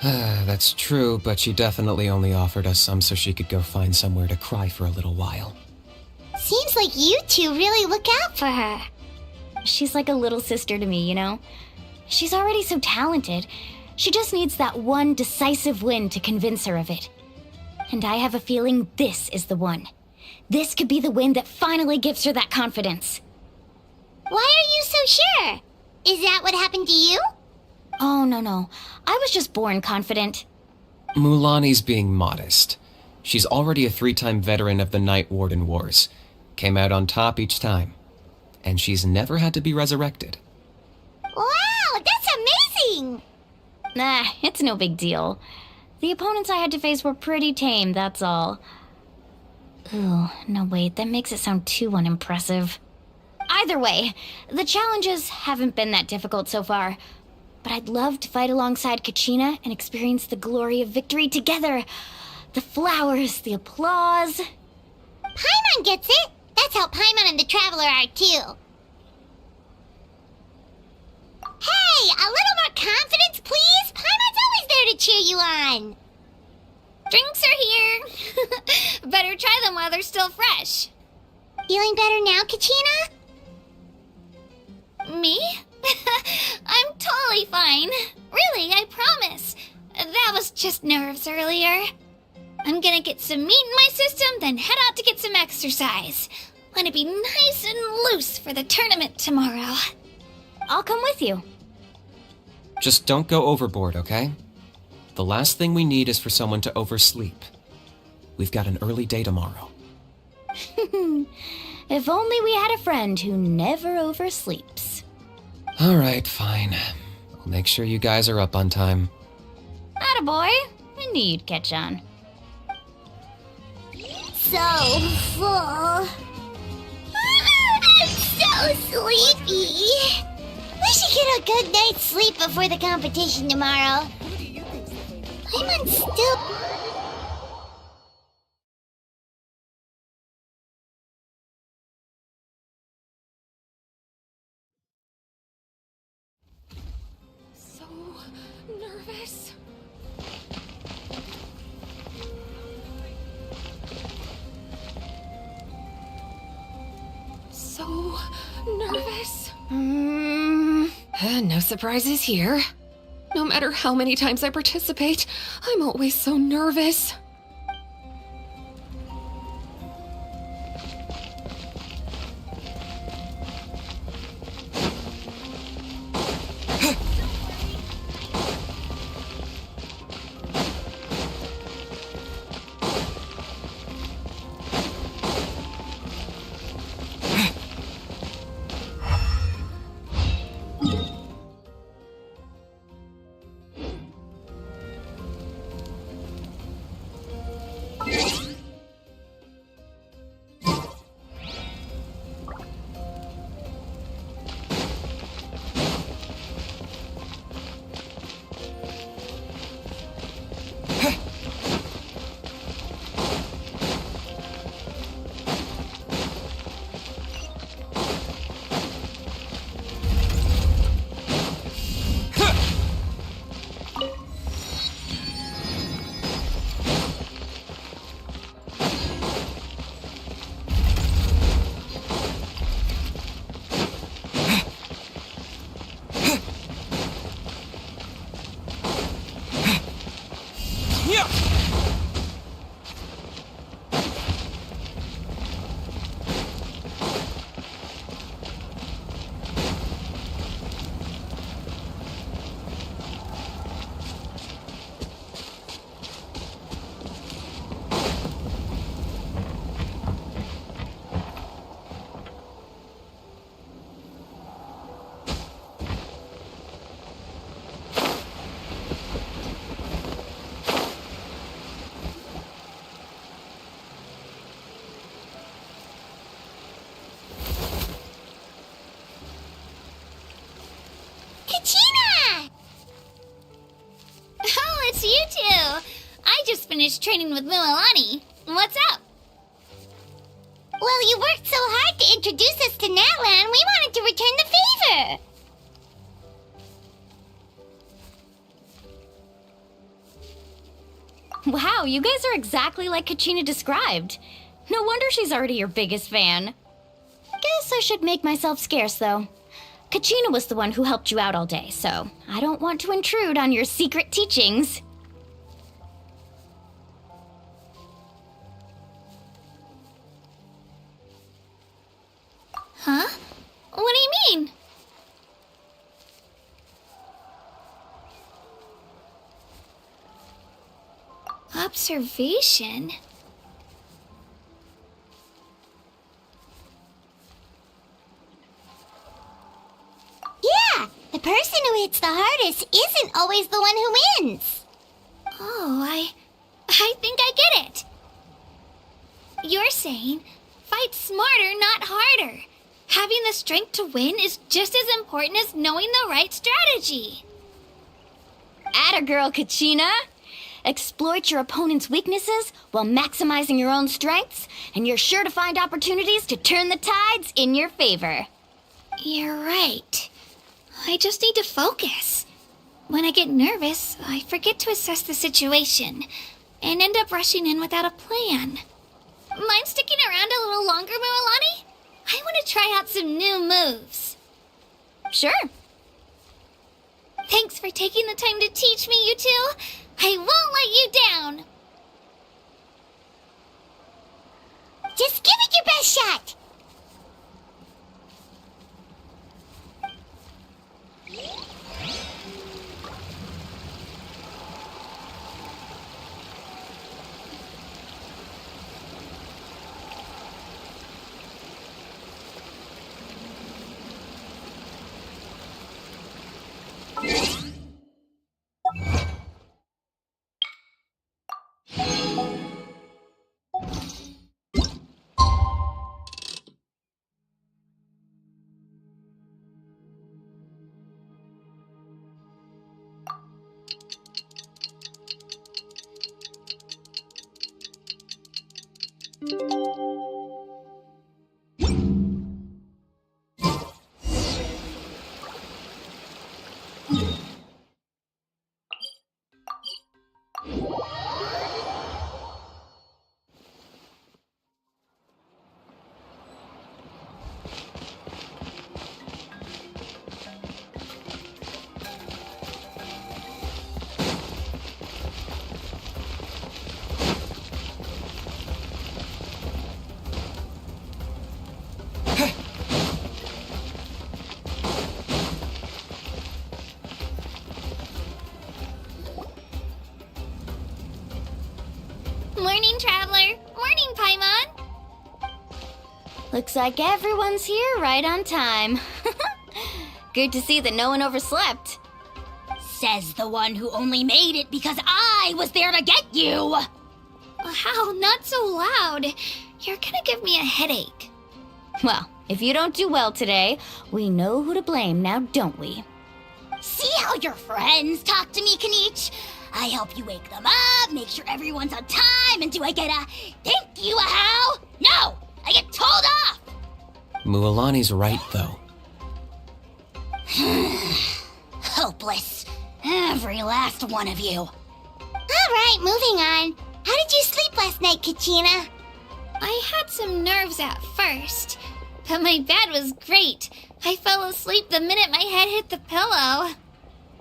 That's true, but she definitely only offered us some so she could go find somewhere to cry for a little while. Seems like you two really look out for her. She's like a little sister to me, you know? She's already so talented. She just needs that one decisive win to convince her of it. And I have a feeling this is the one. This could be the win that finally gives her that confidence. Why are you so sure? Is that what happened to you? Oh, no. I was just born confident. Mulaney's being modest. She's already a 3-time veteran of the Night Warden Wars. Came out on top each time. And she's never had to be resurrected. Wow, that's amazing! Nah, it's no big deal. The opponents I had to face were pretty tame, that's all. Ooh, no wait, that makes it sound too unimpressive. Either way, the challenges haven't been that difficult so far. But I'd love to fight alongside Kachina and experience the glory of victory together. The flowers, the applause. Paimon gets it! That's how Paimon and the Traveler are too. Hey, a little more confidence, please! Paimon's always there to cheer you on! Drinks are here. Better try them while they're still fresh. Feeling better now, Kachina? Me? I'm totally fine. Really, I promise. That was just nerves earlier. I'm gonna get some meat in my system, then head out to get some exercise. Want to be nice and loose for the tournament tomorrow. I'll come with you. Just don't go overboard, okay? The last thing we need is for someone to oversleep. We've got an early day tomorrow. If only we had a friend who never oversleeps. All right, fine. I'll make sure you guys are up on time. Attaboy. I knew you'd catch on. So full. I'm so sleepy. We should get a good night's sleep before the competition tomorrow. I'm still... So nervous. So nervous. No surprises here. No matter how many times I participate, I'm always so nervous. finished training with Mualani. What's up? Well, you worked so hard to introduce us to Natlan, we wanted to return the favor. Wow, you guys are exactly like Kachina described. No wonder she's already your biggest fan. Guess I should make myself scarce, though. Kachina was the one who helped you out all day, so I don't want to intrude on your secret teachings. Huh? What do you mean? Observation? Yeah, the person who hits the hardest isn't always the one who wins. Oh, I think I get it. You're saying fight smarter, not harder. Having the strength to win is just as important as knowing the right strategy. Atta girl, Kachina! Exploit your opponent's weaknesses while maximizing your own strengths, and you're sure to find opportunities to turn the tides in your favor. You're right. I just need to focus. When I get nervous, I forget to assess the situation and end up rushing in without a plan. Mind sticking around a little longer, Mualani? I want to try out some new moves. Sure. Thanks for taking the time to teach me, you two. I won't let you down. Just give it your best shot. Morning, Traveler. Morning, Paimon. Looks like everyone's here right on time. Good to see that no one overslept. Says the one who only made it because I was there to get you. Wow, not so loud. You're gonna give me a headache. Well, if you don't do well today, we know who to blame now, don't we? See how your friends talk to me, Kanich? I help you wake them up, make sure everyone's on time, and do I get a thank you, a how? No! I get told off! Mualani's right, though. Hopeless. Every last one of you. Alright, moving on. How did you sleep last night, Kachina? I had some nerves at first, but my bed was great. I fell asleep the minute my head hit the pillow.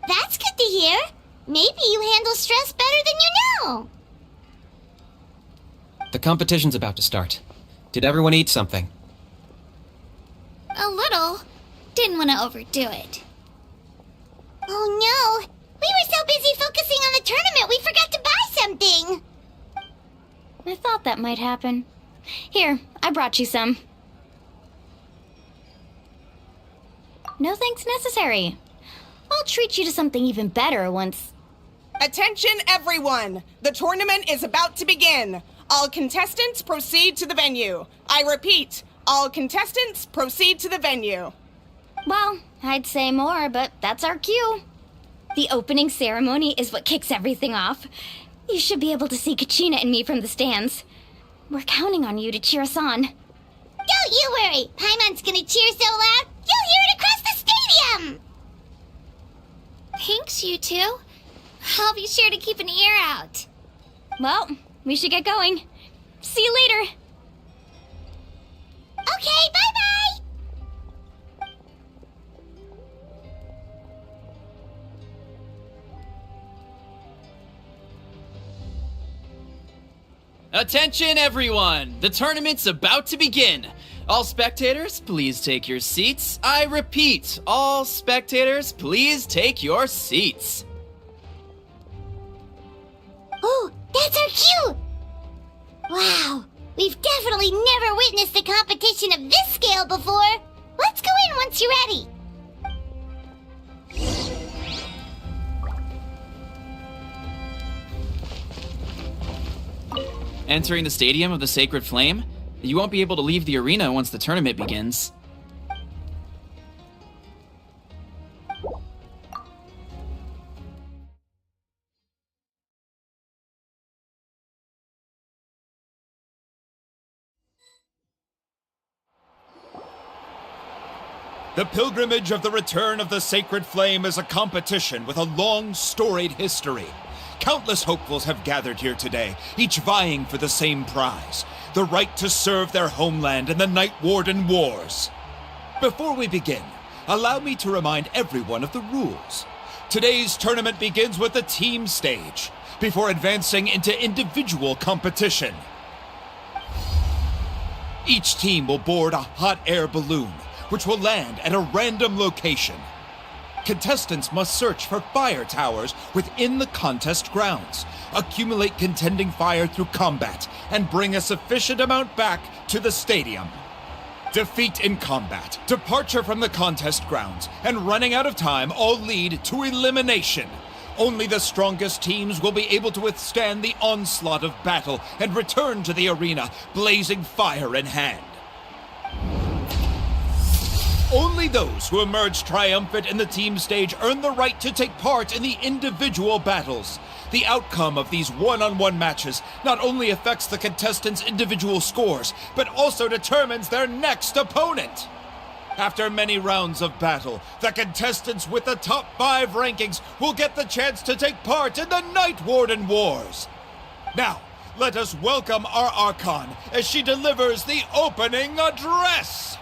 That's good to hear. Maybe you handle stress better than you know. The competition's about to start. Did everyone eat something? A little. Didn't want to overdo it. Oh no! We were so busy focusing on the tournament we forgot to buy something! I thought that might happen. Here, I brought you some. No thanks necessary. I'll treat you to something even better once... Attention, everyone! The tournament is about to begin. All contestants proceed to the venue. I repeat, all contestants proceed to the venue. Well, I'd say more, but that's our cue. The opening ceremony is what kicks everything off. You should be able to see Kachina and me from the stands. We're counting on you to cheer us on. Don't you worry! Paimon's gonna cheer so loud, you'll hear it across the stadium! Thanks, you two. I'll be sure to keep an ear out. Well, we should get going. See you later. Okay, bye-bye! Attention, everyone! The tournament's about to begin. All spectators, please take your seats. I repeat, all spectators, please take your seats. Oh, that's our cue! Wow, we've definitely never witnessed a competition of this scale before. Let's go in once you're ready. Entering the Stadium of the Sacred Flame, you won't be able to leave the arena once the tournament begins. The pilgrimage of the return of the Sacred Flame is a competition with a long, storied history. Countless hopefuls have gathered here today, each vying for the same prize, the right to serve their homeland in the Night Warden Wars. Before we begin, allow me to remind everyone of the rules. Today's tournament begins with the team stage, before advancing into individual competition. Each team will board a hot air balloon, which will land at a random location. Contestants must search for fire towers within the contest grounds, accumulate contending fire through combat, and bring a sufficient amount back to the stadium. Defeat in combat, departure from the contest grounds, and running out of time all lead to elimination. Only the strongest teams will be able to withstand the onslaught of battle and return to the arena, blazing fire in hand. Only those who emerge triumphant in the team stage earn the right to take part in the individual battles. The outcome of these one-on-one matches not only affects the contestants' individual scores, but also determines their next opponent. After many rounds of battle, the contestants with the top 5 rankings will get the chance to take part in the Night Warden Wars. Now, let us welcome our Archon as she delivers the opening address.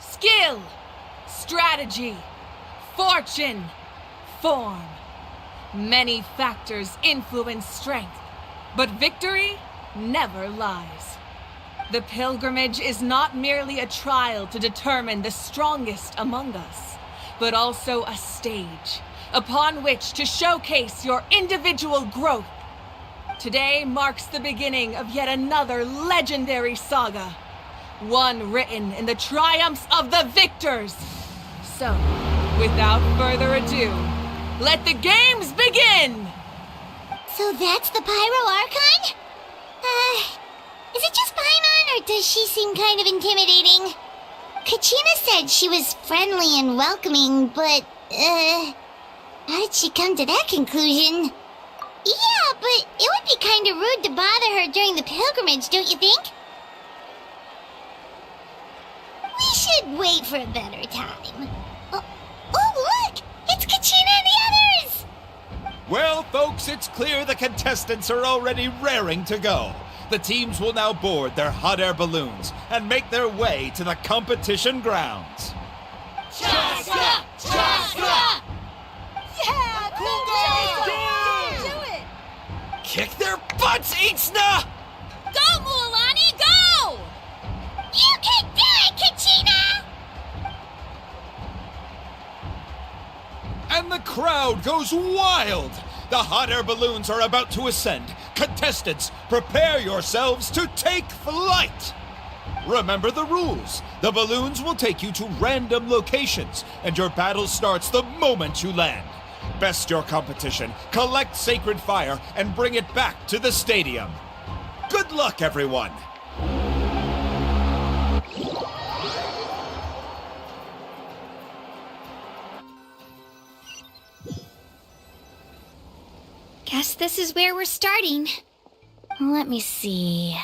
Skill, strategy, fortune, form. Many factors influence strength, but victory never lies. The pilgrimage is not merely a trial to determine the strongest among us, but also a stage upon which to showcase your individual growth. Today marks the beginning of yet another legendary saga. One written in the triumphs of the victors. So, without further ado, let the games begin! So that's the Pyro Archon? Is it just Paimon, or does she seem kind of intimidating? Kachina said she was friendly and welcoming, but, how did she come to that conclusion? Yeah, but it would be kind of rude to bother her during the pilgrimage, don't you think? We should wait for a better time. Oh, look! It's Kachina and the others! Well, folks, it's clear the contestants are already raring to go. The teams will now board their hot air balloons and make their way to the competition grounds. Chaska! Chaska! Yeah! Cool do it! Kick their butts, Itzna! Go, Mualani, go! You can do it, Kachina! And the crowd goes wild! The hot air balloons are about to ascend. Contestants, prepare yourselves to take flight! Remember the rules. The balloons will take you to random locations, and your battle starts the moment you land. Best your competition, collect sacred fire, and bring it back to the stadium. Good luck, everyone! this is where we're starting. Let me see.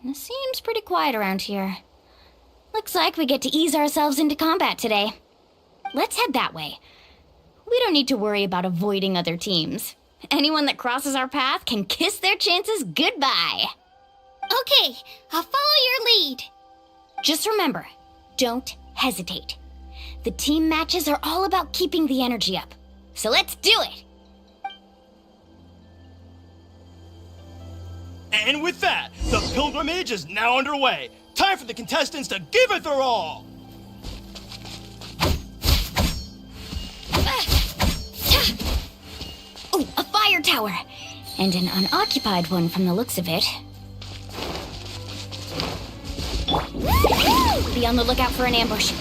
It seems pretty quiet around here. Looks like we get to ease ourselves into combat today. Let's head that way. We don't need to worry about avoiding other teams. Anyone that crosses our path can kiss their chances goodbye. Okay, I'll follow your lead. Just remember, don't hesitate. The team matches are all about keeping the energy up. So let's do it! And with that, the pilgrimage is now underway. Time for the contestants to give it their all! Oh, a fire tower! And an unoccupied one from the looks of it. Be on the lookout for an ambush.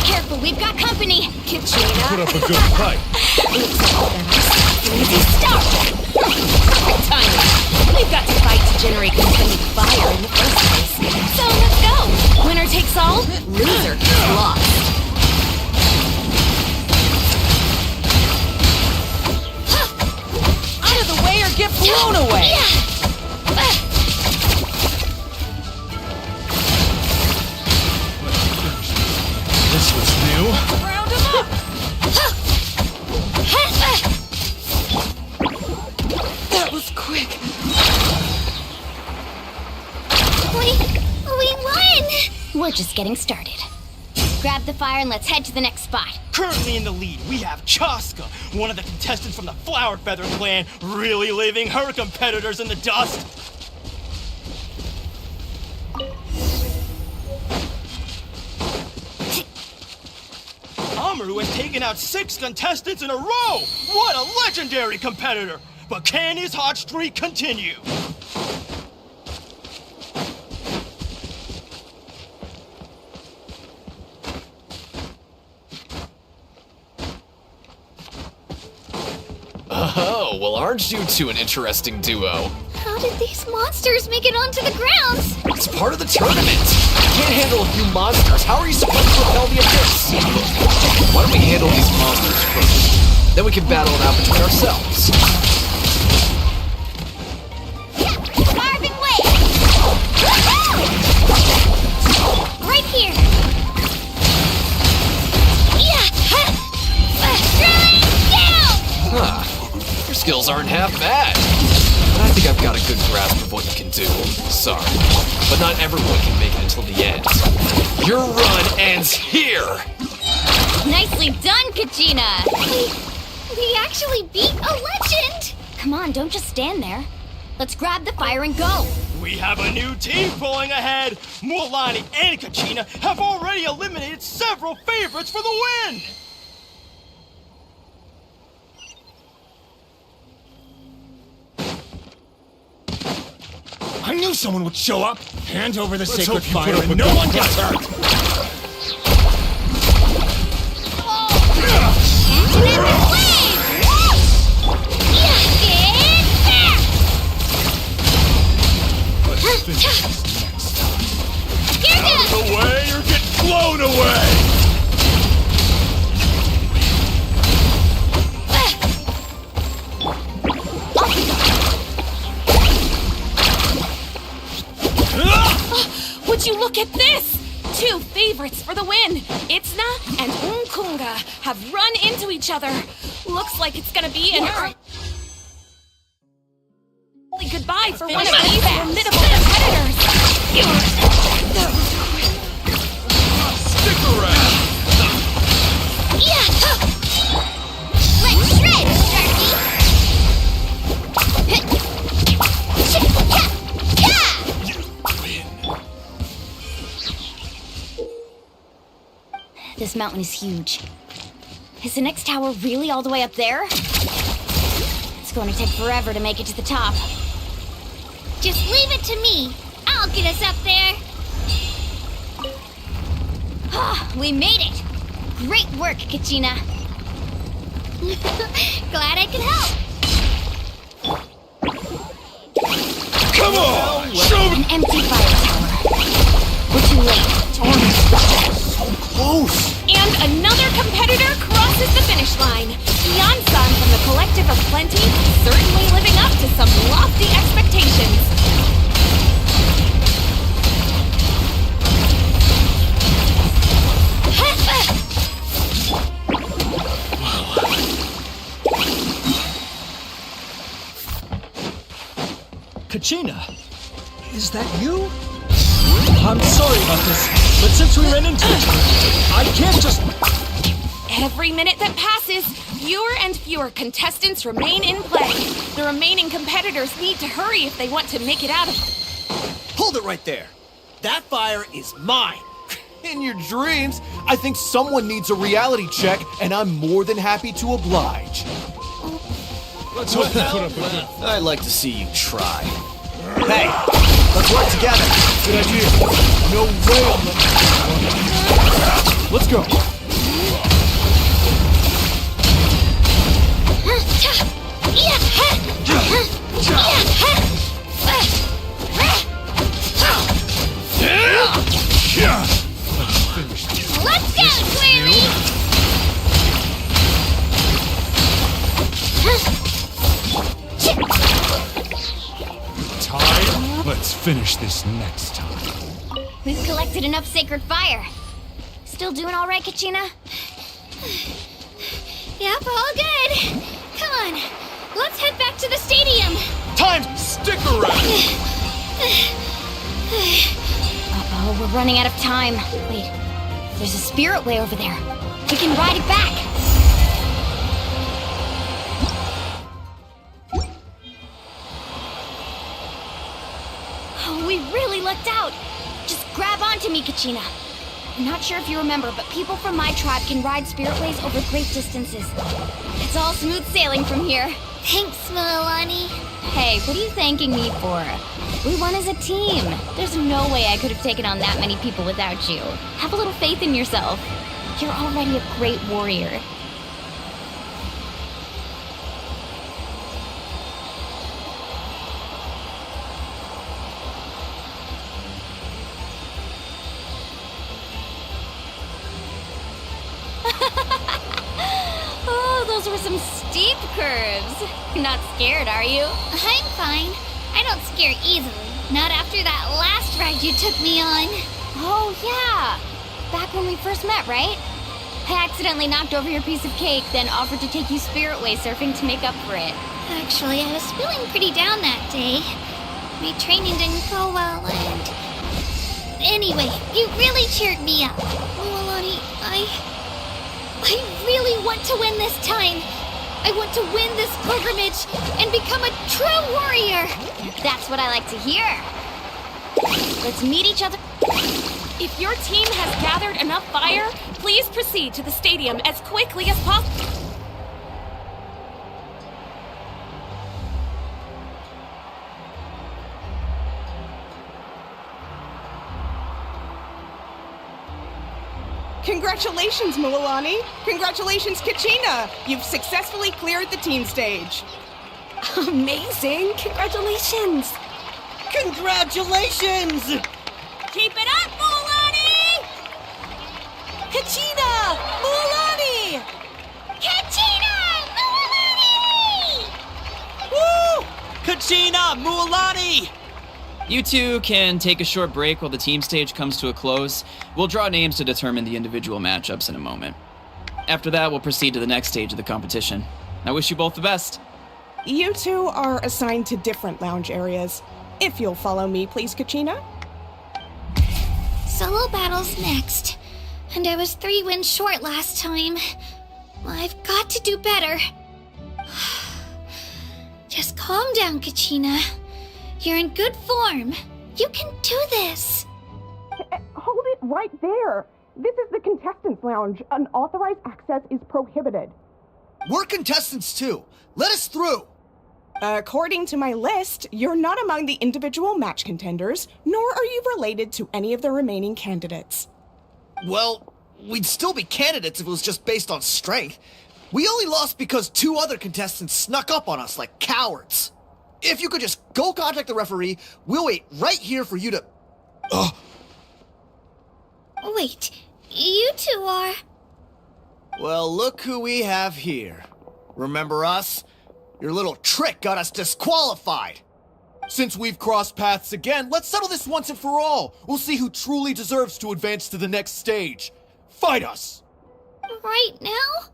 Careful, we've got company! Katrina! Put up a good fight. Easy stop! Perfect timing. We've got to fight to generate continued fire in the first place. So let's go. Winner takes all, loser gets lost. Out of the way or get blown away! This was new. Round him up! That was quick. We won! We're just getting started. Grab the fire and let's head to the next spot. Currently in the lead, we have Chaska, one of the contestants from the Flower Feather clan, really leaving her competitors in the dust. Amaru has taken out 6 contestants in a row! What a legendary competitor! But can his hot streak continue? Oh, well, aren't you two an interesting duo? How did these monsters make it onto the grounds? It's part of the tournament. You can't handle a few monsters. How are you supposed to repel the abyss? Why don't we handle these monsters first? Then we can battle it out between ourselves. Carving way! Right here! Huh. Your skills aren't half bad. But I think I've got a good grasp of what you can do. Sorry. But not everyone can make it until the end. Your run ends here! Nicely done, Kachina! We actually beat a legend! Come on, don't just stand there. Let's grab the fire and go! We have a new team pulling ahead! Mualani and Kachina have already eliminated several favorites for the win! I knew someone would show up. Hand over the Let's sacred hope you fire put up and a no good one gets fight. hurt. Out of the way or get blown away! Would you look at this? 2 favorites for the win. Itzna and Unkunga have run into each other. Looks like it's gonna be an early goodbye for one of these formidable competitors. Stick around. Let's shred, Sharky! This mountain is huge. Is the next tower really all the way up there? It's going to take forever to make it to the top. Just leave it to me. I'll get us up there. Ah, we made it! Great work, Kachina. Glad I could help. Come on! Show me! An empty fire tower. We're too late. So close! And another competitor crosses the finish line. Yan-san from the Collective of Plenty certainly living up to Kachina, is that you? I'm sorry about this, but since we ran into each other, I can't just... Every minute that passes, fewer and fewer contestants remain in play. The remaining competitors need to hurry if they want to make it out of... Hold it right there. That fire is mine. In your dreams, I think someone needs a reality check, and I'm more than happy to oblige. Let's hope you put up a good... I'd like to see you try. Hey, let's work together. Good idea. No way I'm not... Let's go. Let's go, Query! Time? Let's finish this next time. We've collected enough sacred fire. Still doing all right, Kachina? Yep, all good. Come on, let's head back to the stadium. Time! Stick around! Uh-oh, we're running out of time. Wait, there's a spirit way over there. We can ride it back. Oh, we really lucked out. Just grab onto me, Kachina. I'm not sure if you remember, but people from my tribe can ride spiritways over great distances. It's all smooth sailing from here. Thanks, Mualani. Hey, what are you thanking me for? We won as a team. There's no way I could have taken on that many people without you. Have a little faith in yourself. You're already a great warrior. Oh, those were some steep curves. You're not scared, are you? I'm fine. I don't scare easily. Not after that last ride you took me on. Oh, yeah. Back when we first met, right? I accidentally knocked over your piece of cake, then offered to take you spiritway surfing to make up for it. Actually, I was feeling pretty down that day. My training didn't go well, and... Anyway, you really cheered me up. Mualani, I really want to win this time. I want to win this pilgrimage and become a true warrior. That's what I like to hear. Let's meet each other. If your team has gathered enough fire, please proceed to the stadium as quickly as possible. Congratulations, Mualani. Congratulations, Kachina. You've successfully cleared the team stage. Amazing. Congratulations. Congratulations! Keep it up, Mualani! Kachina! Mualani! Kachina! Mualani! Woo! Kachina! Mualani! You two can take a short break while the team stage comes to a close. We'll draw names to determine the individual matchups in a moment. After that, we'll proceed to the next stage of the competition. I wish you both the best. You two are assigned to different lounge areas. If you'll follow me, please, Kachina. Solo battles next. And I was 3 wins short last time. I've got to do better. Just calm down, Kachina. You're in good form. You can do this. Hold it right there. This is the contestants' lounge. Unauthorized access is prohibited. We're contestants too. Let us through. According to my list, you're not among the individual match contenders, nor are you related to any of the remaining candidates. Well, we'd still be candidates if it was just based on strength. We only lost because 2 other contestants snuck up on us like cowards. If you could just go contact the referee, we'll wait right here for you to... Wait, you two are... Well, look who we have here. Remember us? Your little trick got us disqualified. Since we've crossed paths again, let's settle this once and for all. We'll see who truly deserves to advance to the next stage. Fight us! Right now?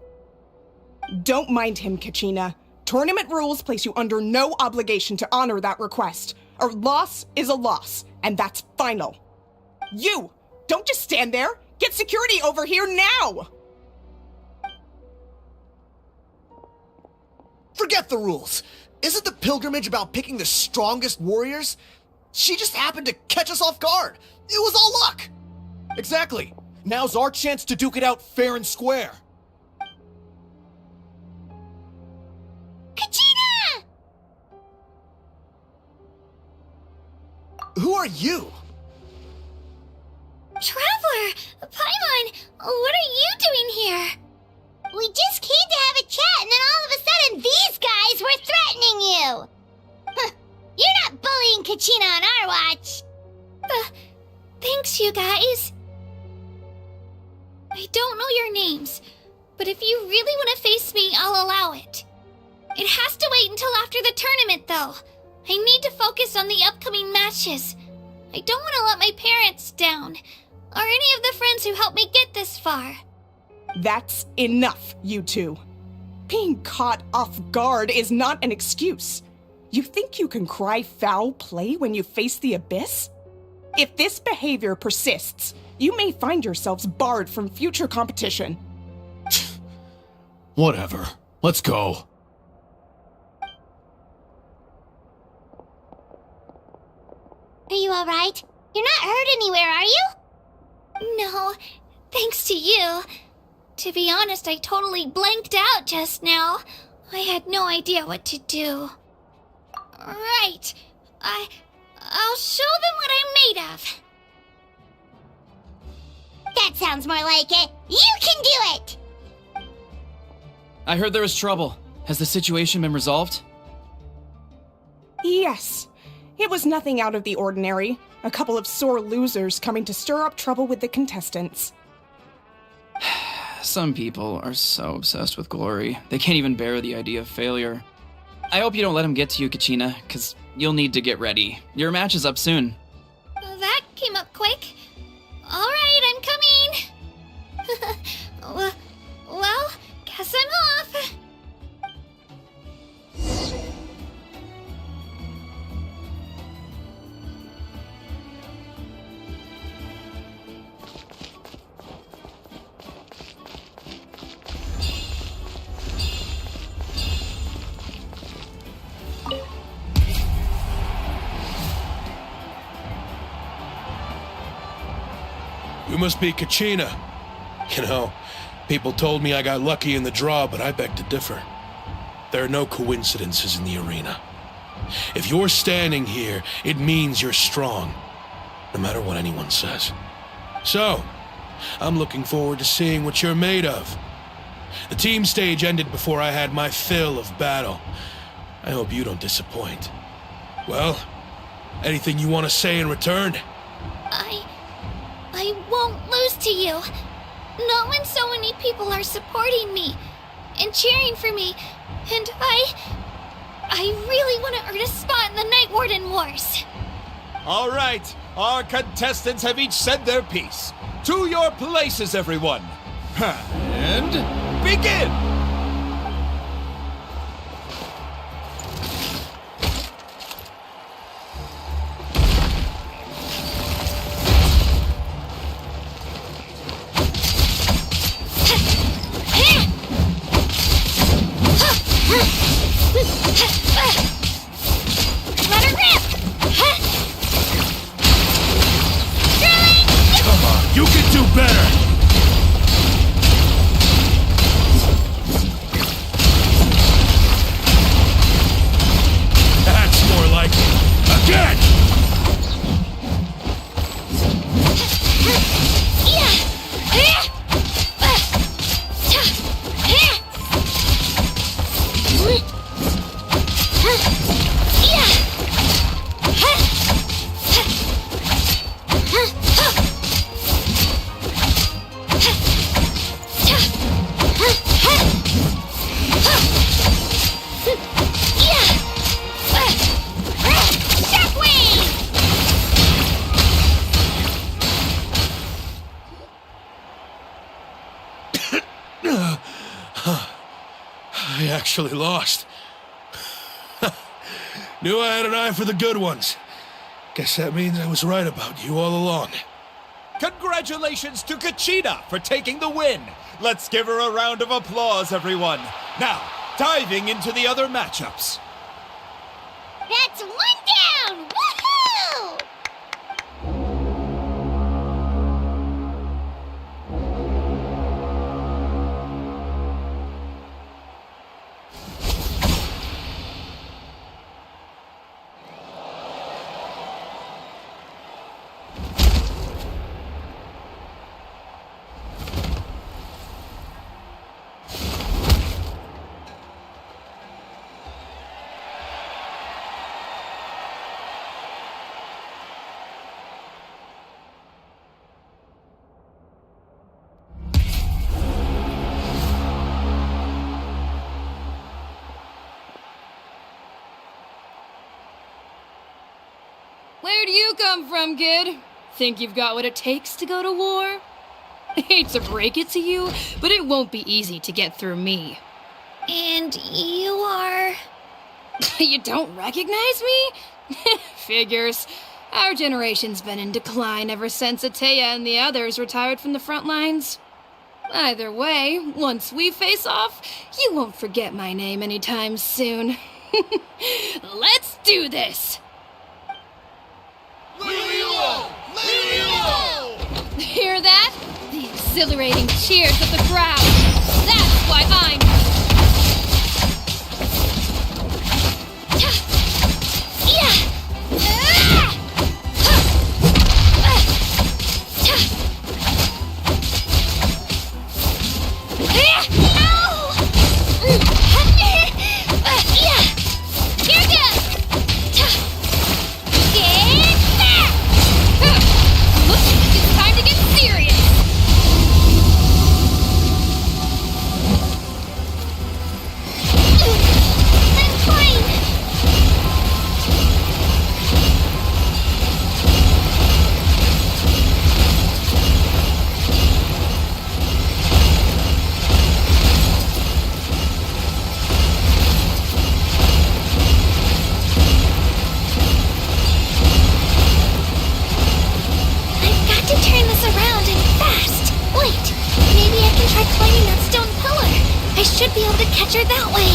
Don't mind him, Kachina. Tournament rules place you under no obligation to honor that request. A loss is a loss, and that's final. You! Don't just stand there! Get security over here now! Forget the rules. Isn't the pilgrimage about picking the strongest warriors? She just happened to catch us off guard. It was all luck. Exactly. Now's our chance to duke it out fair and square. Kachina! Who are you? Traveler! Paimon! What are you doing here? We just came to have a chat, and then all of a sudden these guys were threatening you! Huh, you're not bullying Kachina on our watch! Thanks, you guys. I don't know your names, but if you really want to face me, I'll allow it. It has to wait until after the tournament, though. I need to focus on the upcoming matches. I don't want to let my parents down, or any of the friends who helped me get this far. That's enough, you two. Being caught off guard is not an excuse. You think you can cry foul play when you face the abyss? If this behavior persists, you may find yourselves barred from future competition. Whatever. Let's go. Are you alright? You're not hurt anywhere, are you? No, thanks to you. To be honest, I totally blanked out just now. I had no idea what to do. Right. I'll show them what I'm made of. That sounds more like it. You can do it! I heard there was trouble. Has the situation been resolved? Yes. It was nothing out of the ordinary. A couple of sore losers coming to stir up trouble with the contestants. Some people are so obsessed with glory, they can't even bear the idea of failure. I hope you don't let him get to you, Kachina, because you'll need to get ready. Your match is up soon. That came up quick. Alright, I'm coming. Well, guess I'm off. You must be Kachina. You know, people told me I got lucky in the draw, but I beg to differ. There are no coincidences in the arena. If you're standing here, it means you're strong, no matter what anyone says. So, I'm looking forward to seeing what you're made of. The team stage ended before I had my fill of battle. I hope you don't disappoint. Well, anything you want to say in return? I won't lose to you. Not when so many people are supporting me and cheering for me, and I really want to earn a spot in the Night Warden Wars. All right, our contestants have each said their piece. To your places, everyone. And begin! Let her rip! Come on, you can do better! That's more like it. Again! I actually lost. Knew I had an eye for the good ones. Guess that means I was right about you all along. Congratulations to Kachina for taking the win. Let's give her a round of applause, everyone. Now, diving into the other matchups. That's one down! Woohoo! Where'd you come from, kid? Think you've got what it takes to go to war? Hate to break it to you, but it won't be easy to get through me. And you are... You don't recognize me? Figures. Our generation's been in decline ever since Ateya and the others retired from the front lines. Either way, once we face off, you won't forget my name anytime soon. Let's do this! Hear that? The exhilarating cheers of the crowd. That's why I'm... should be able to catch her that way.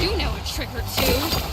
You know a trick or two.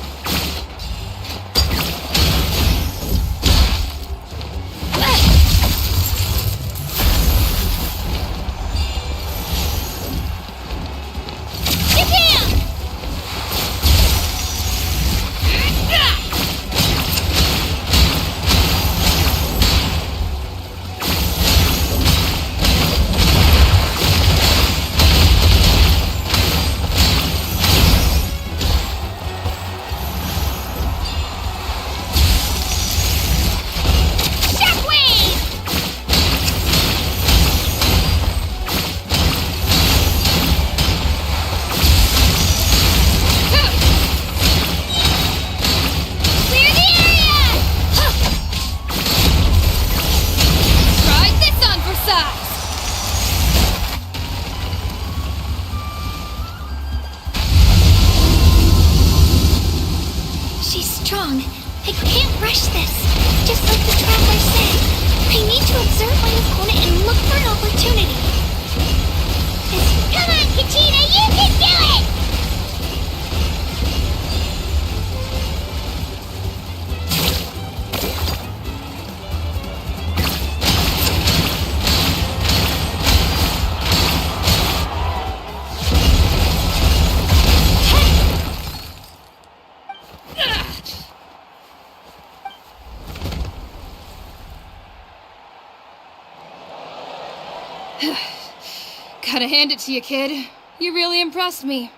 Gotta hand it to you, kid. You really impressed me.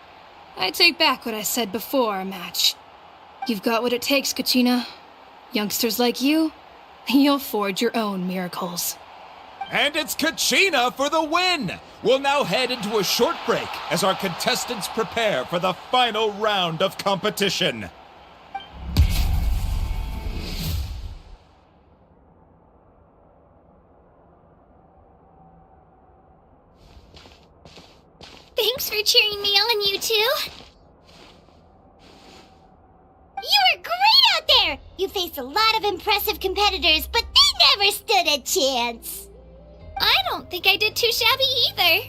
I take back what I said before our match. You've got what it takes, Kachina. Youngsters like you, you'll forge your own miracles. And it's Kachina for the win! We'll now head into a short break as our contestants prepare for the final round of competition. Thanks for cheering me on, you two. You were great out there! You faced a lot of impressive competitors, but they never stood a chance. I don't think I did too shabby either.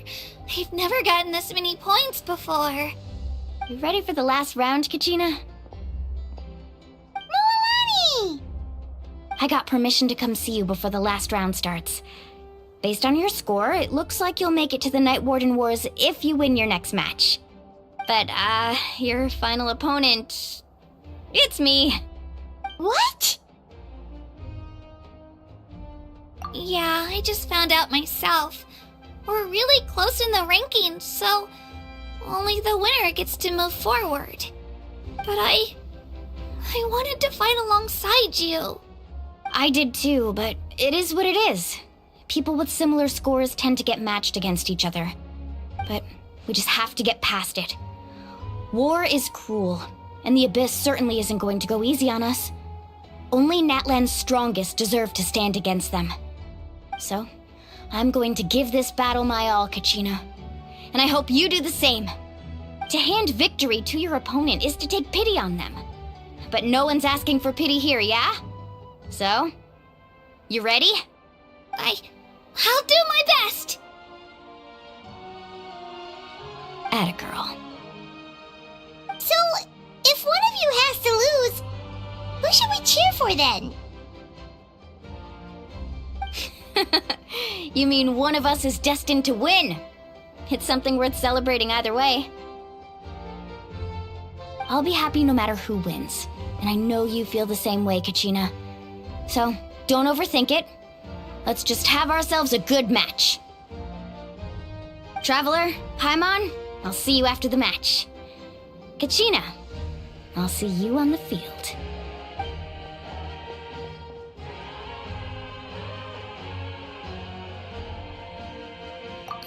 I've never gotten this many points before. You ready for the last round, Kachina? Mualani! I got permission to come see you before the last round starts. Based on your score, it looks like you'll make it to the Night Warden Wars if you win your next match. But, your final opponent... It's me. What? Yeah, I just found out myself. We're really close in the rankings, so only the winner gets to move forward. But I wanted to fight alongside you. I did too, but it is what it is. People with similar scores tend to get matched against each other. But we just have to get past it. War is cruel, and the Abyss certainly isn't going to go easy on us. Only Natlan's strongest deserve to stand against them. So, I'm going to give this battle my all, Kachina. And I hope you do the same. To hand victory to your opponent is to take pity on them. But no one's asking for pity here, yeah? So, you ready? I'll do my best! Atta girl. So, if one of you has to lose, who should we cheer for then? You mean one of us is destined to win? It's something worth celebrating either way. I'll be happy no matter who wins, and I know you feel the same way, Kachina. So, don't overthink it. Let's just have ourselves a good match. Traveler, Paimon, I'll see you after the match. Kachina, I'll see you on the field.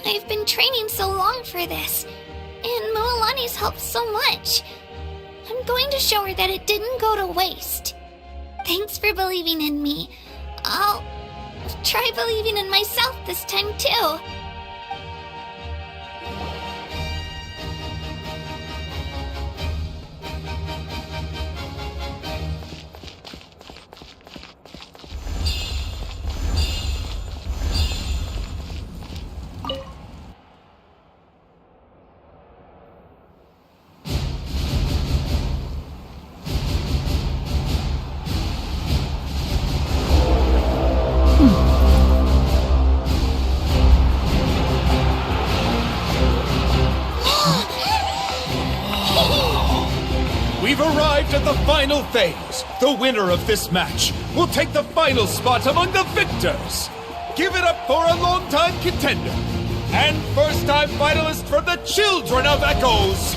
I've been training so long for this, and Mualani's helped so much. I'm going to show her that it didn't go to waste. Thanks for believing in me. I'll try believing in myself this time too. We've arrived at the final phase. The winner of this match will take the final spot among the victors. Give it up for a long-time contender and first-time finalist for the Children of Echoes,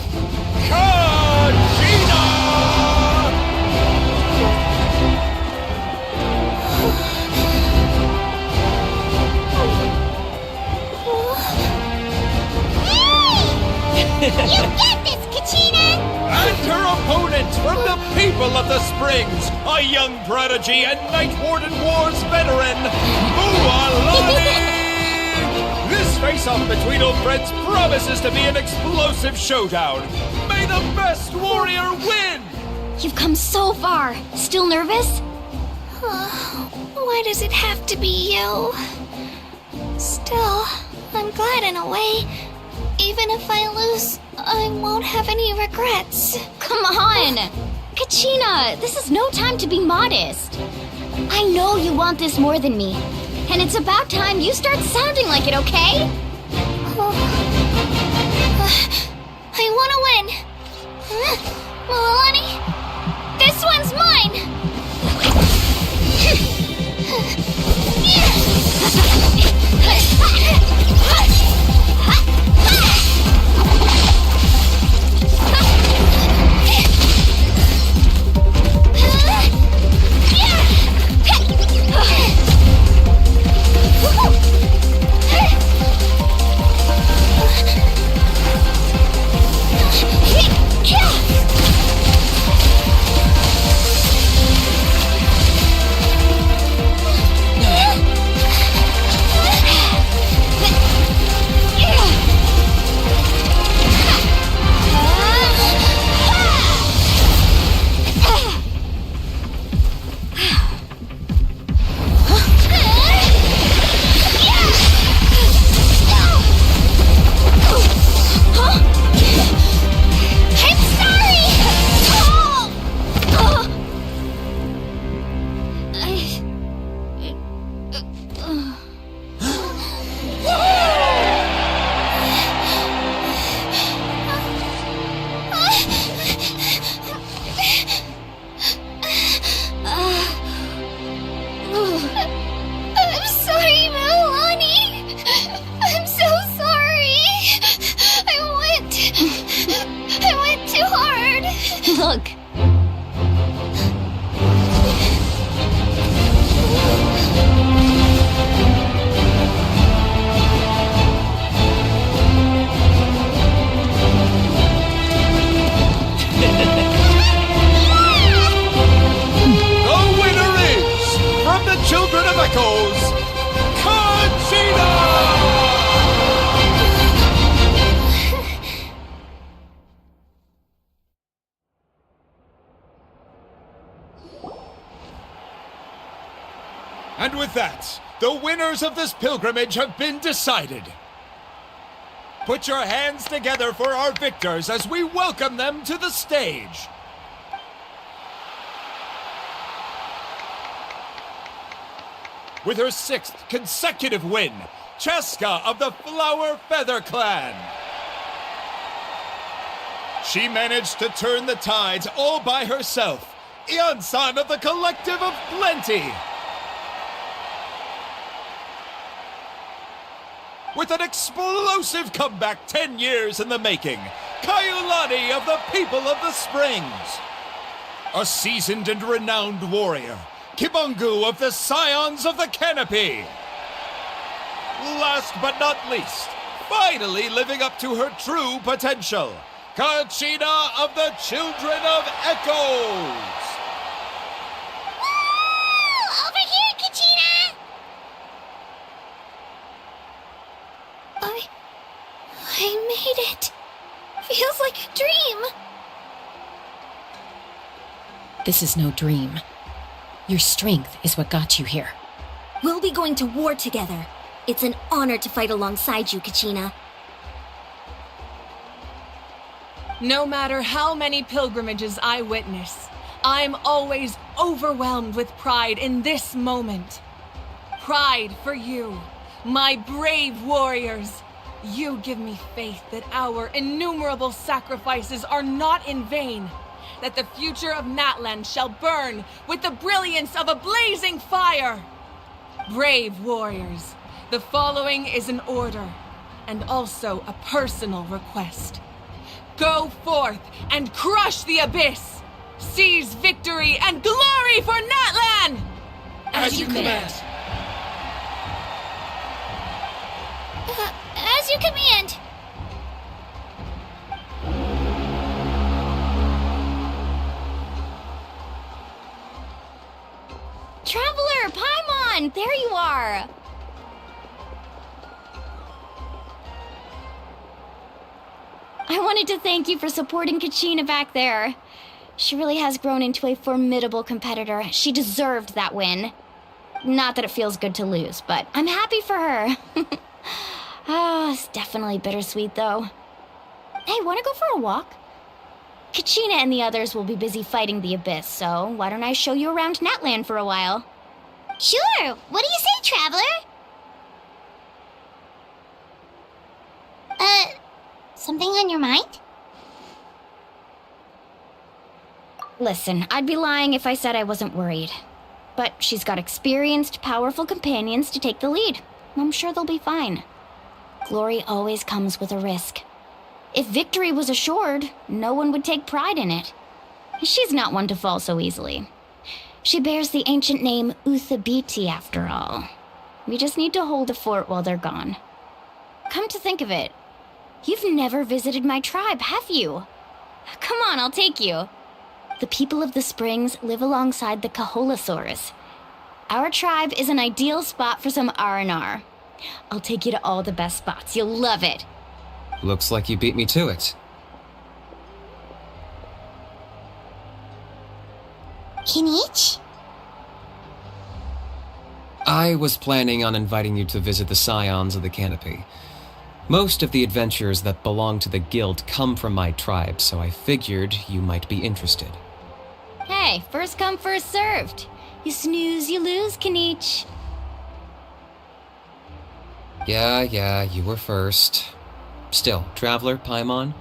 Kachina! You get this, Kachina! And her opponent from the people of the Springs, a young prodigy and Night Warden Wars veteran, Mualani! This face-off between old friends promises to be an explosive showdown. May the best warrior win! You've come so far. Still nervous? Why does it have to be you? Still, I'm glad in a way. Even if I lose, I won't have any regrets. Come on! Kachina, this is no time to be modest. I know you want this more than me, and it's about time you start sounding like it, okay? I want to win. Mualani, this one's mine! And with that, the winners of this pilgrimage have been decided. Put your hands together for our victors as we welcome them to the stage. With her 6th consecutive win, Cheska of the Flower Feather Clan. She managed to turn the tides all by herself. Ian-san of the Collective of Plenty. With an explosive comeback 10 years in the making, Kaiulani of the People of the Springs. A seasoned and renowned warrior, Kibungu of the Scions of the Canopy. Last but not least, finally living up to her true potential, Kachina of the Children of Echoes. Woo! Over here, Kachina! I made it. Feels like a dream. This is no dream. Your strength is what got you here. We'll be going to war together. It's an honor to fight alongside you, Kachina. No matter how many pilgrimages I witness, I'm always overwhelmed with pride in this moment. Pride for you, my brave warriors. You give me faith that our innumerable sacrifices are not in vain, that the future of Natlan shall burn with the brilliance of a blazing fire. Brave warriors, the following is an order, and also a personal request. Go forth and crush the abyss! Seize victory and glory for Natlan! As you command. As you command. Traveler, Paimon, there you are. I wanted to thank you for supporting Kachina back there. She really has grown into a formidable competitor. She deserved that win. Not that it feels good to lose, but I'm happy for her. It's definitely bittersweet, though. Hey, wanna go for a walk? Kachina and the others will be busy fighting the Abyss, so why don't I show you around Natlan for a while? Sure. What do you say, Traveler? Something on your mind? Listen, I'd be lying if I said I wasn't worried. But she's got experienced, powerful companions to take the lead. I'm sure they'll be fine. Glory always comes with a risk. If victory was assured, no one would take pride in it. She's not one to fall so easily. She bears the ancient name Uthabiti, after all. We just need to hold the fort while they're gone. Come to think of it, you've never visited my tribe, have you? Come on, I'll take you. The people of the Springs live alongside the Kaholasaurus. Our tribe is an ideal spot for some R&R. I'll take you to all the best spots. You'll love it. Looks like you beat me to it. Kinich? I was planning on inviting you to visit the Scions of the Canopy. Most of the adventurers that belong to the guild come from my tribe, so I figured you might be interested. Hey, first come, first served. You snooze, you lose, Kinich. Yeah, you were first. Still, Traveler, Paimon,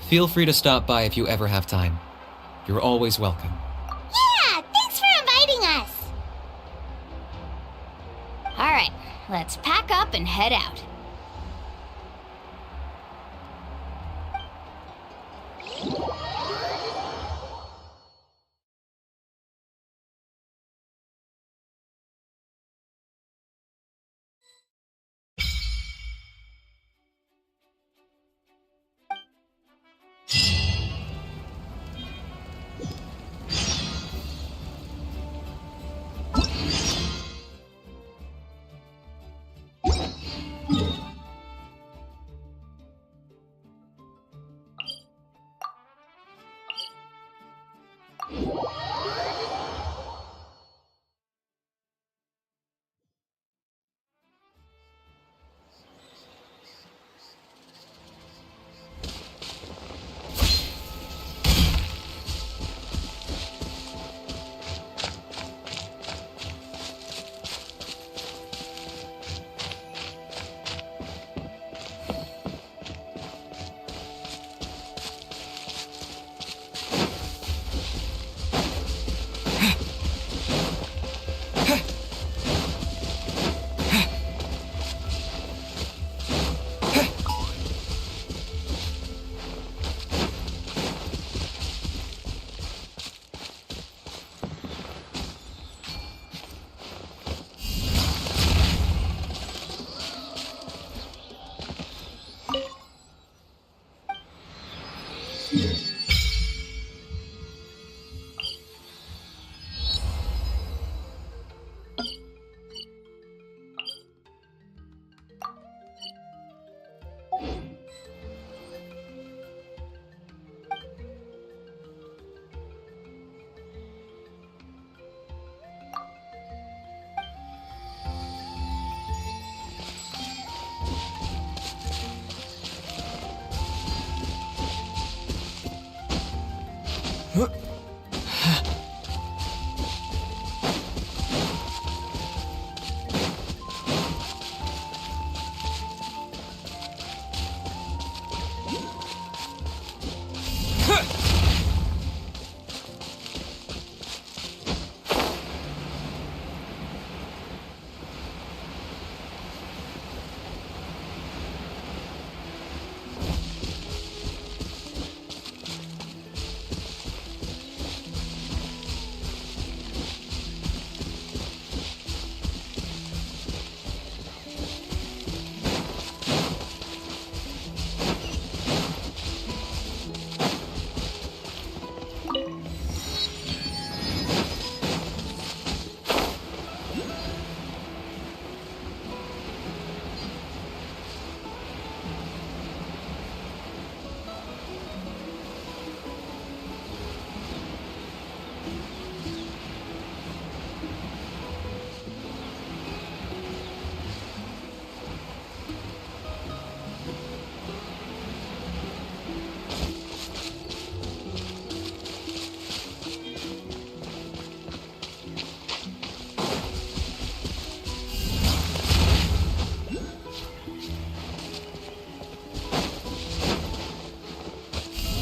feel free to stop by if you ever have time. You're always welcome. Yeah, thanks for inviting us. All right, let's pack up and head out.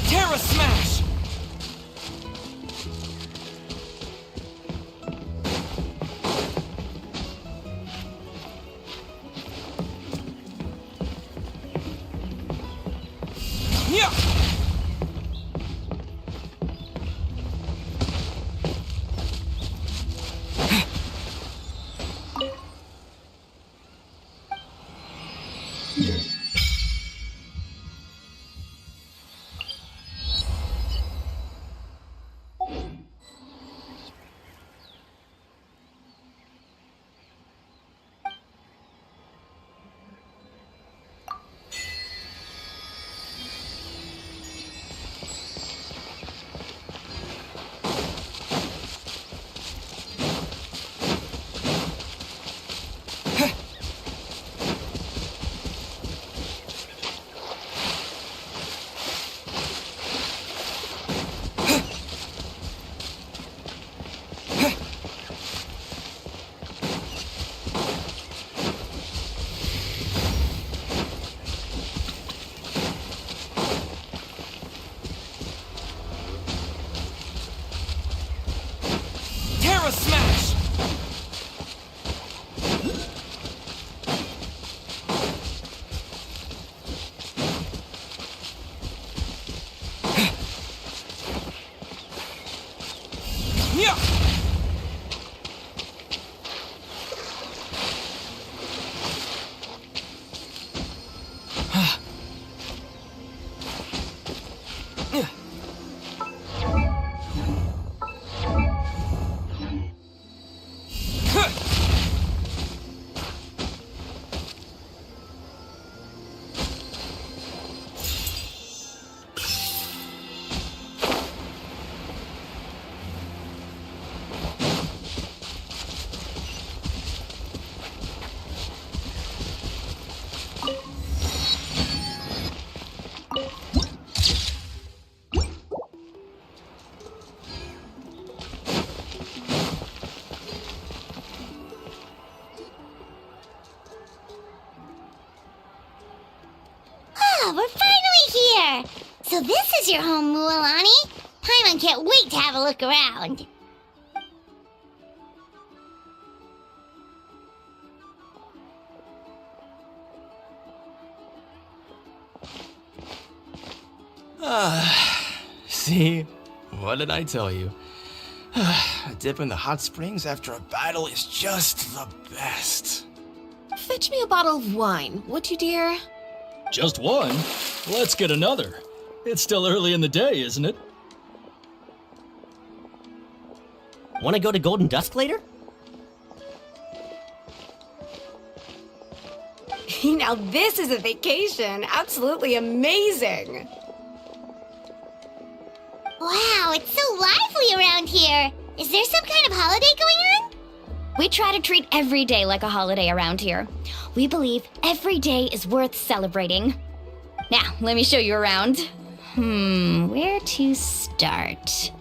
Terra Smash! Yeah! Terra Smash! Yeah! We're finally here! So this is your home, Mualani? Paimon can't wait to have a look around. See? What did I tell you? A dip in the hot springs after a battle is just the best. Fetch me a bottle of wine, would you, dear? Just one? Let's get another. It's still early in the day, isn't it? Want to go to Golden Dusk later? Now this is a vacation. Absolutely amazing. Wow, it's so lively around here. Is there some kind of holiday going on? We try to treat every day like a holiday around here. We believe every day is worth celebrating. Now, let me show you around. Where to start?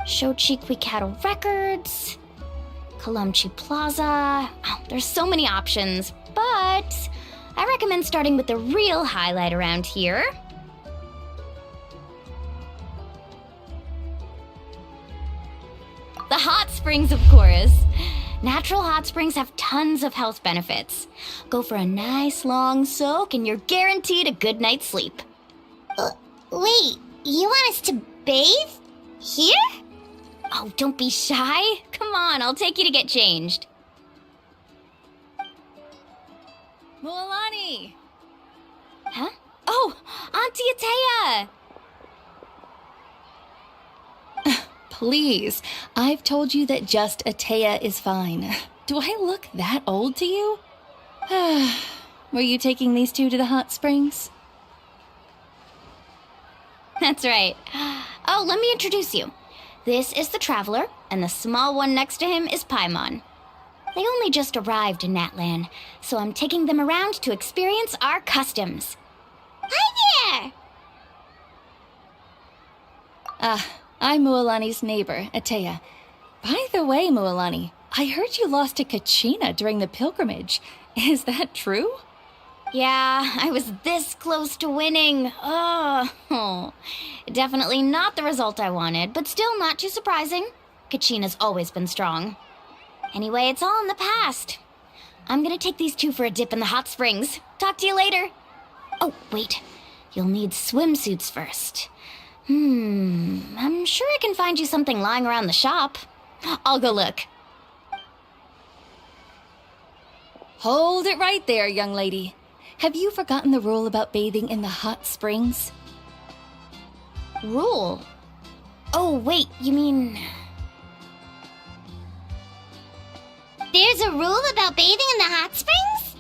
Shochiqui Cattle Records, Kalumchi Plaza. Oh, there's so many options, but I recommend starting with the real highlight around here. The hot springs, of course. Natural hot springs have tons of health benefits. Go for a nice long soak and you're guaranteed a good night's sleep. Wait, you want us to bathe? Here? Oh, don't be shy. Come on, I'll take you to get changed. Mualani! Huh? Oh, Auntie Atea! Please, I've told you that just Atea is fine. Do I look that old to you? Were you taking these two to the hot springs? That's right. Oh, let me introduce you. This is the Traveler, and the small one next to him is Paimon. They only just arrived in Natlan, so I'm taking them around to experience our customs. Hi there! I'm Mualani's neighbor, Atea. By the way, Mualani, I heard you lost to Kachina during the pilgrimage. Is that true? Yeah, I was this close to winning. Oh, definitely not the result I wanted, but still not too surprising. Kachina's always been strong. Anyway, it's all in the past. I'm gonna take these two for a dip in the hot springs. Talk to you later. Oh, wait. You'll need swimsuits first. I'm sure I can find you something lying around the shop. I'll go look. Hold it right there, young lady. Have you forgotten the rule about bathing in the hot springs? Rule? Oh, wait, you mean... There's a rule about bathing in the hot springs?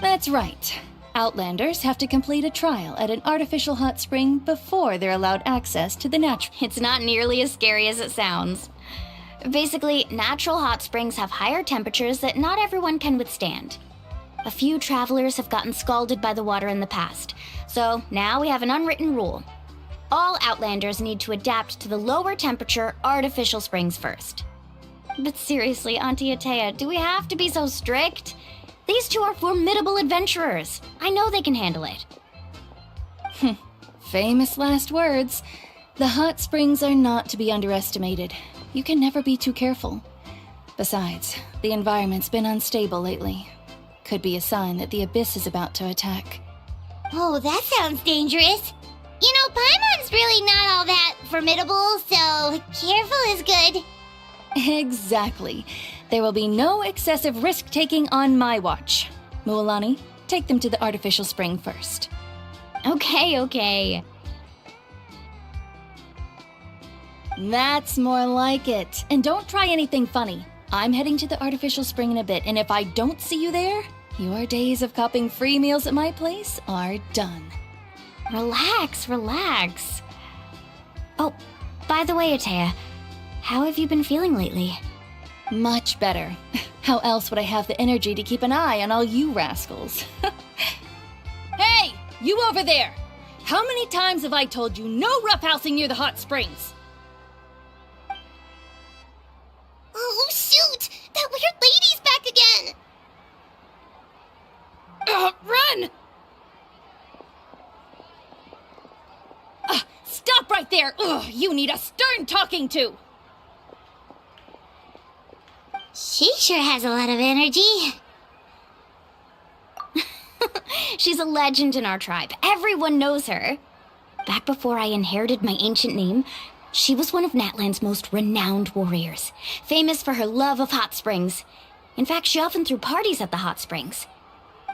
That's right. Outlanders have to complete a trial at an artificial hot spring before they're allowed access to the natural. It's not nearly as scary as it sounds. Basically, natural hot springs have higher temperatures that not everyone can withstand. A few travelers have gotten scalded by the water in the past, so now we have an unwritten rule. All Outlanders need to adapt to the lower temperature artificial springs first. But seriously, Auntie Atea, do we have to be so strict? These two are formidable adventurers. I know they can handle it. Famous last words. The hot springs are not to be underestimated. You can never be too careful. Besides, the environment's been unstable lately. Could be a sign that the Abyss is about to attack. Oh, that sounds dangerous. You know, Paimon's really not all that formidable, so careful is good. Exactly. There will be no excessive risk-taking on my watch. Mualani, take them to the artificial spring first. Okay. That's more like it. And don't try anything funny. I'm heading to the artificial spring in a bit, and if I don't see you there, your days of copping free meals at my place are done. Relax. Oh, by the way, Atea, how have you been feeling lately? Much better. How else would I have the energy to keep an eye on all you rascals? Hey, you over there! How many times have I told you no roughhousing near the hot springs? Oh, shoot! That weird lady's back again! Run! Stop right there! You need a stern talking to! She sure has a lot of energy. She's a legend in our tribe. Everyone knows her. Back before I inherited my ancient name, she was one of Natlan's most renowned warriors, famous for her love of hot springs. In fact, she often threw parties at the hot springs.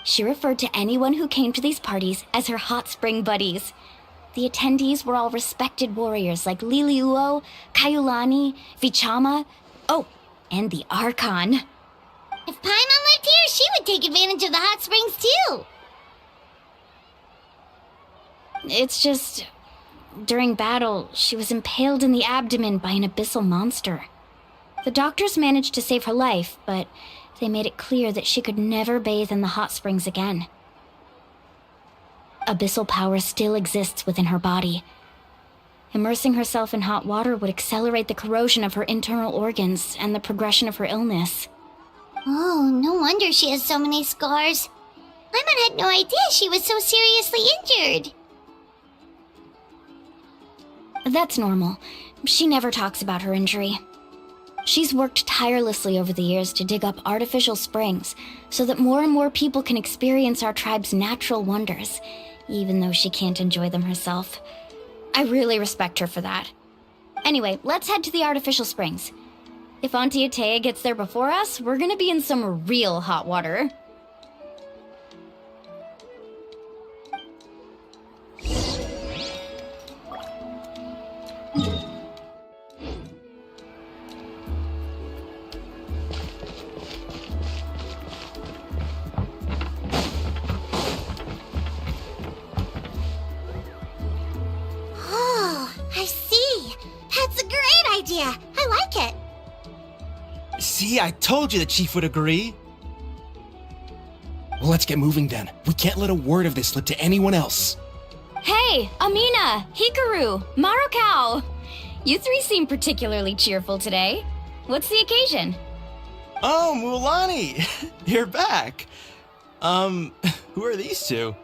She referred to anyone who came to these parties as her hot spring buddies. The attendees were all respected warriors like Liliuo, Kaiulani, Vichama, oh, and the Archon. If Paimon lived here, she would take advantage of the hot springs too. It's just, during battle, she was impaled in the abdomen by an abyssal monster. The doctors managed to save her life, but they made it clear that she could never bathe in the hot springs again. Abyssal power still exists within her body. Immersing herself in hot water would accelerate the corrosion of her internal organs and the progression of her illness. Oh, no wonder she has so many scars. Paimon had no idea she was so seriously injured. That's normal. She never talks about her injury. She's worked tirelessly over the years to dig up artificial springs so that more and more people can experience our tribe's natural wonders, even though she can't enjoy them herself. I really respect her for that. Anyway, let's head to the artificial springs. If Auntie Atea gets there before us, we're gonna be in some real hot water. Oh, I see. That's a great idea. I like it. See, I told you the chief would agree. Well, let's get moving then. We can't let a word of this slip to anyone else. Hey, Amina, Hikaru, Marukao. You three seem particularly cheerful today. What's the occasion? Oh, Mulani, you're back. Who are these two?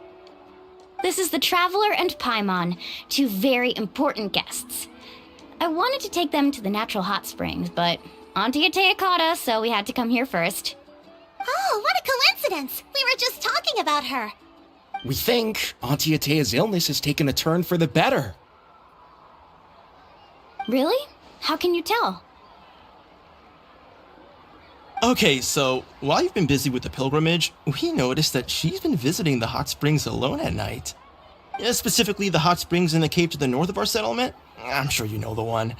This is the Traveler and Paimon, two very important guests. I wanted to take them to the natural hot springs, but Auntie Atea caught us, so we had to come here first. Oh, what a coincidence! We were just talking about her. We think Auntie Atea's illness has taken a turn for the better. Really? How can you tell? Okay, so while you've been busy with the pilgrimage, we noticed that she's been visiting the hot springs alone at night. Specifically, the hot springs in the cave to the north of our settlement. I'm sure you know the one.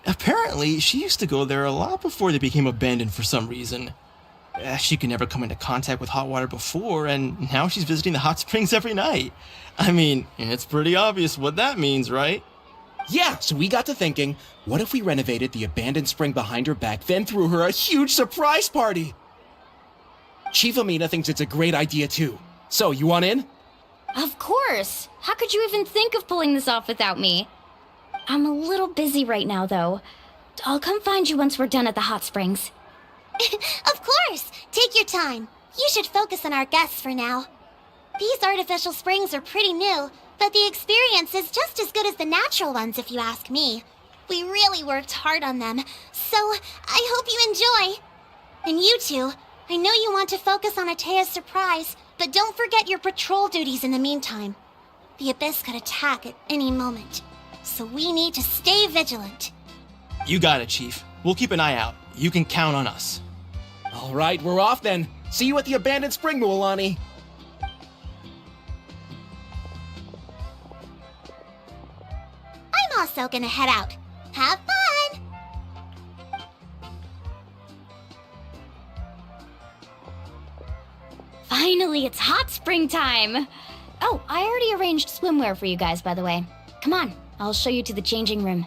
Apparently, she used to go there a lot before they became abandoned for some reason. She could never come into contact with hot water before, and now she's visiting the hot springs every night. I mean, it's pretty obvious what that means, right? Yeah, so we got to thinking, what if we renovated the abandoned spring behind her back, then threw her a huge surprise party? Chief Amina thinks it's a great idea too. So, you want in? Of course! How could you even think of pulling this off without me? I'm a little busy right now, though. I'll come find you once we're done at the hot springs. Of course! Take your time. You should focus on our guests for now. These artificial springs are pretty new, but the experience is just as good as the natural ones, if you ask me. We really worked hard on them, so I hope you enjoy. And you two, I know you want to focus on Atea's surprise, but don't forget your patrol duties in the meantime. The Abyss could attack at any moment, so we need to stay vigilant. You got it, Chief. We'll keep an eye out. You can count on us. All right, we're off then. See you at the abandoned spring, Mulani. I'm also gonna head out. Have fun! Finally, it's hot spring time! Oh, I already arranged swimwear for you guys, by the way. Come on, I'll show you to the changing room.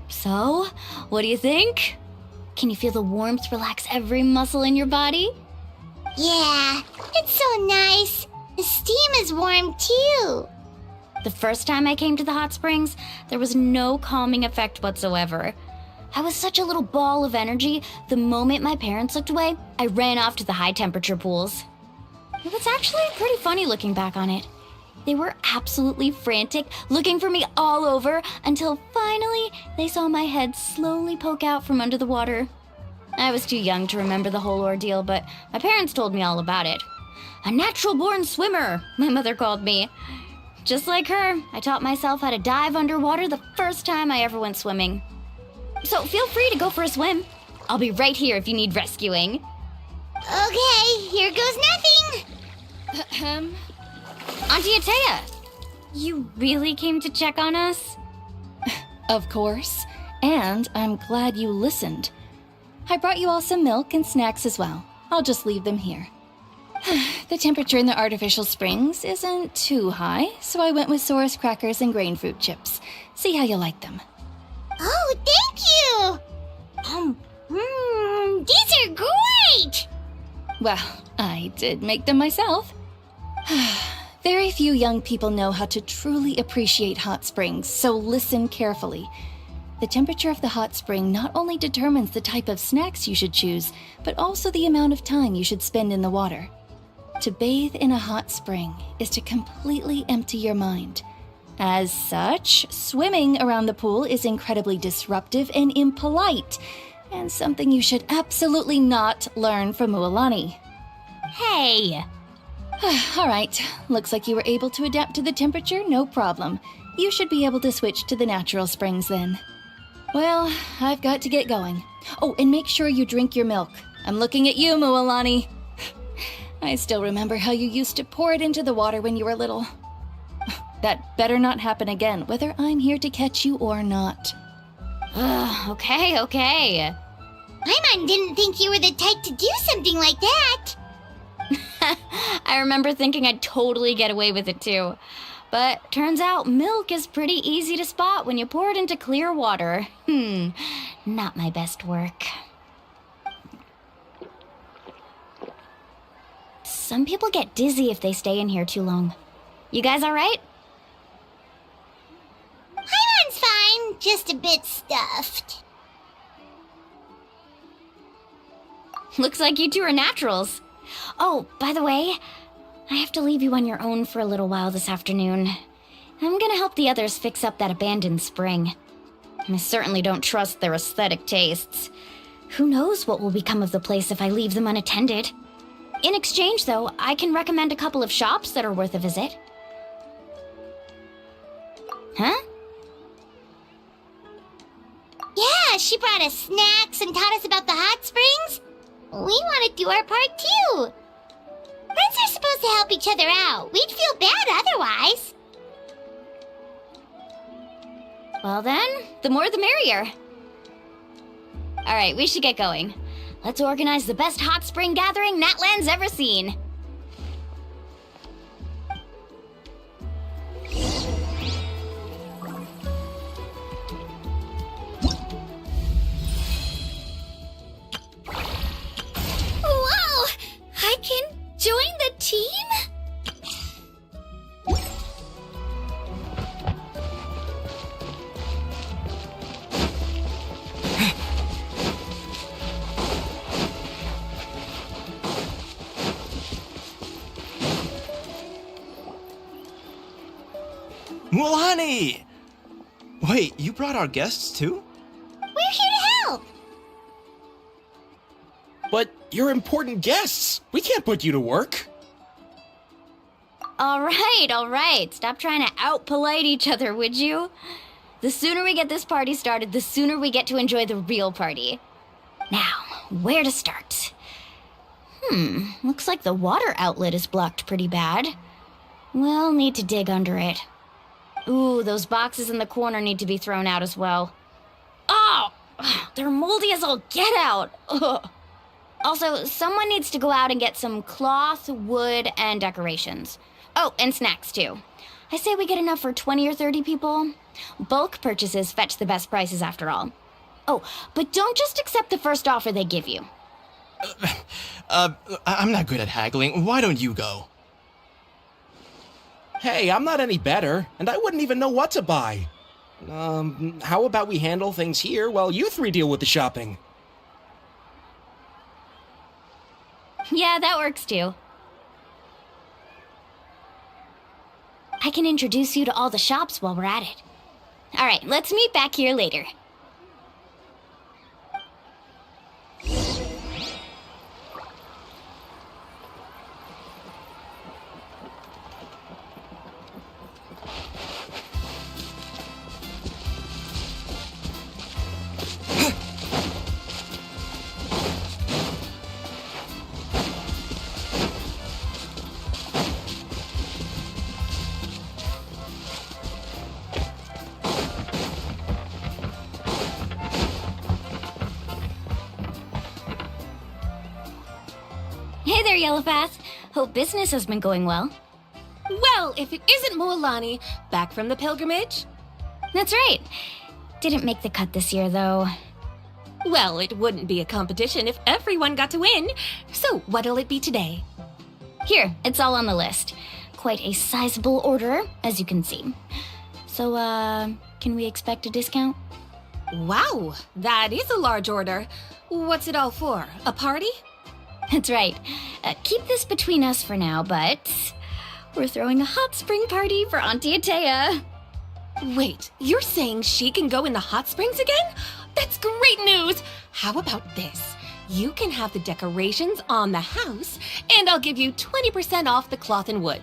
So, what do you think? Can you feel the warmth relax every muscle in your body? Yeah, it's so nice. The steam is warm too. The first time I came to the hot springs, there was no calming effect whatsoever. I was such a little ball of energy, the moment my parents looked away, I ran off to the high temperature pools. It was actually pretty funny looking back on it. They were absolutely frantic, looking for me all over, until finally they saw my head slowly poke out from under the water. I was too young to remember the whole ordeal, but my parents told me all about it. A natural-born swimmer, my mother called me. Just like her, I taught myself how to dive underwater the first time I ever went swimming. So feel free to go for a swim. I'll be right here if you need rescuing. Okay, here goes nothing. Auntie Atea, you really came to check on us? Of course. And I'm glad you listened. I brought you all some milk and snacks as well. I'll just leave them here. The temperature in the artificial springs isn't too high, so I went with Saurus crackers and grain fruit chips. See how you like them. Oh, thank you! These are great! Well, I did make them myself. Very few young people know how to truly appreciate hot springs, so listen carefully. The temperature of the hot spring not only determines the type of snacks you should choose, but also the amount of time you should spend in the water. To bathe in a hot spring is to completely empty your mind. As such, swimming around the pool is incredibly disruptive and impolite, and something you should absolutely not learn from Mualani. Hey! All right, looks like you were able to adapt to the temperature, no problem. You should be able to switch to the natural springs then. Well, I've got to get going. Oh, and make sure you drink your milk. I'm looking at you, Mualani. I still remember how you used to pour it into the water when you were little. That better not happen again, whether I'm here to catch you or not. Okay. Paimon didn't think you were the type to do something like that. I remember thinking I'd totally get away with it too. But turns out milk is pretty easy to spot when you pour it into clear water. Not my best work. Some people get dizzy if they stay in here too long. You guys alright? Paimon's fine, just a bit stuffed. Looks like you two are naturals. Oh, by the way, I have to leave you on your own for a little while this afternoon. I'm gonna help the others fix up that abandoned spring. I certainly don't trust their aesthetic tastes. Who knows what will become of the place if I leave them unattended? In exchange, though, I can recommend a couple of shops that are worth a visit. Huh? Yeah, she brought us snacks and taught us about the hot springs. We want to do our part too. Friends are supposed to help each other out. We'd feel bad otherwise. Well then, the more the merrier. Alright, we should get going. Let's organize the best hot spring gathering Natland's ever seen. Whoa! I can join the team? Mualani! Wait, you brought our guests too? We're here to help. But you're important guests. We can't put you to work. All right. Stop trying to out-polite each other, would you? The sooner we get this party started, the sooner we get to enjoy the real party. Now, where to start? Looks like the water outlet is blocked pretty bad. We'll need to dig under it. Ooh, those boxes in the corner need to be thrown out as well. Oh! They're moldy as all get out! Ugh. Also, someone needs to go out and get some cloth, wood, and decorations. Oh, and snacks too. I say we get enough for 20 or 30 people. Bulk purchases fetch the best prices after all. Oh, but don't just accept the first offer they give you. I'm not good at haggling. Why don't you go? Hey, I'm not any better, and I wouldn't even know what to buy. How about we handle things here while you three deal with the shopping? Yeah, that works too. I can introduce you to all the shops while we're at it. All right, let's meet back here later. Hey there, Yellowpath. Hope business has been going well. Well, if it isn't Mualani, back from the pilgrimage? That's right. Didn't make the cut this year, though. Well, it wouldn't be a competition if everyone got to win. So, what'll it be today? Here, it's all on the list. Quite a sizable order, as you can see. So, can we expect a discount? Wow, that is a large order. What's it all for? A party? That's right. Keep this between us for now, but we're throwing a hot spring party for Auntie Atea. Wait, you're saying she can go in the hot springs again? That's great news! How about this? You can have the decorations on the house, and I'll give you 20% off the cloth and wood.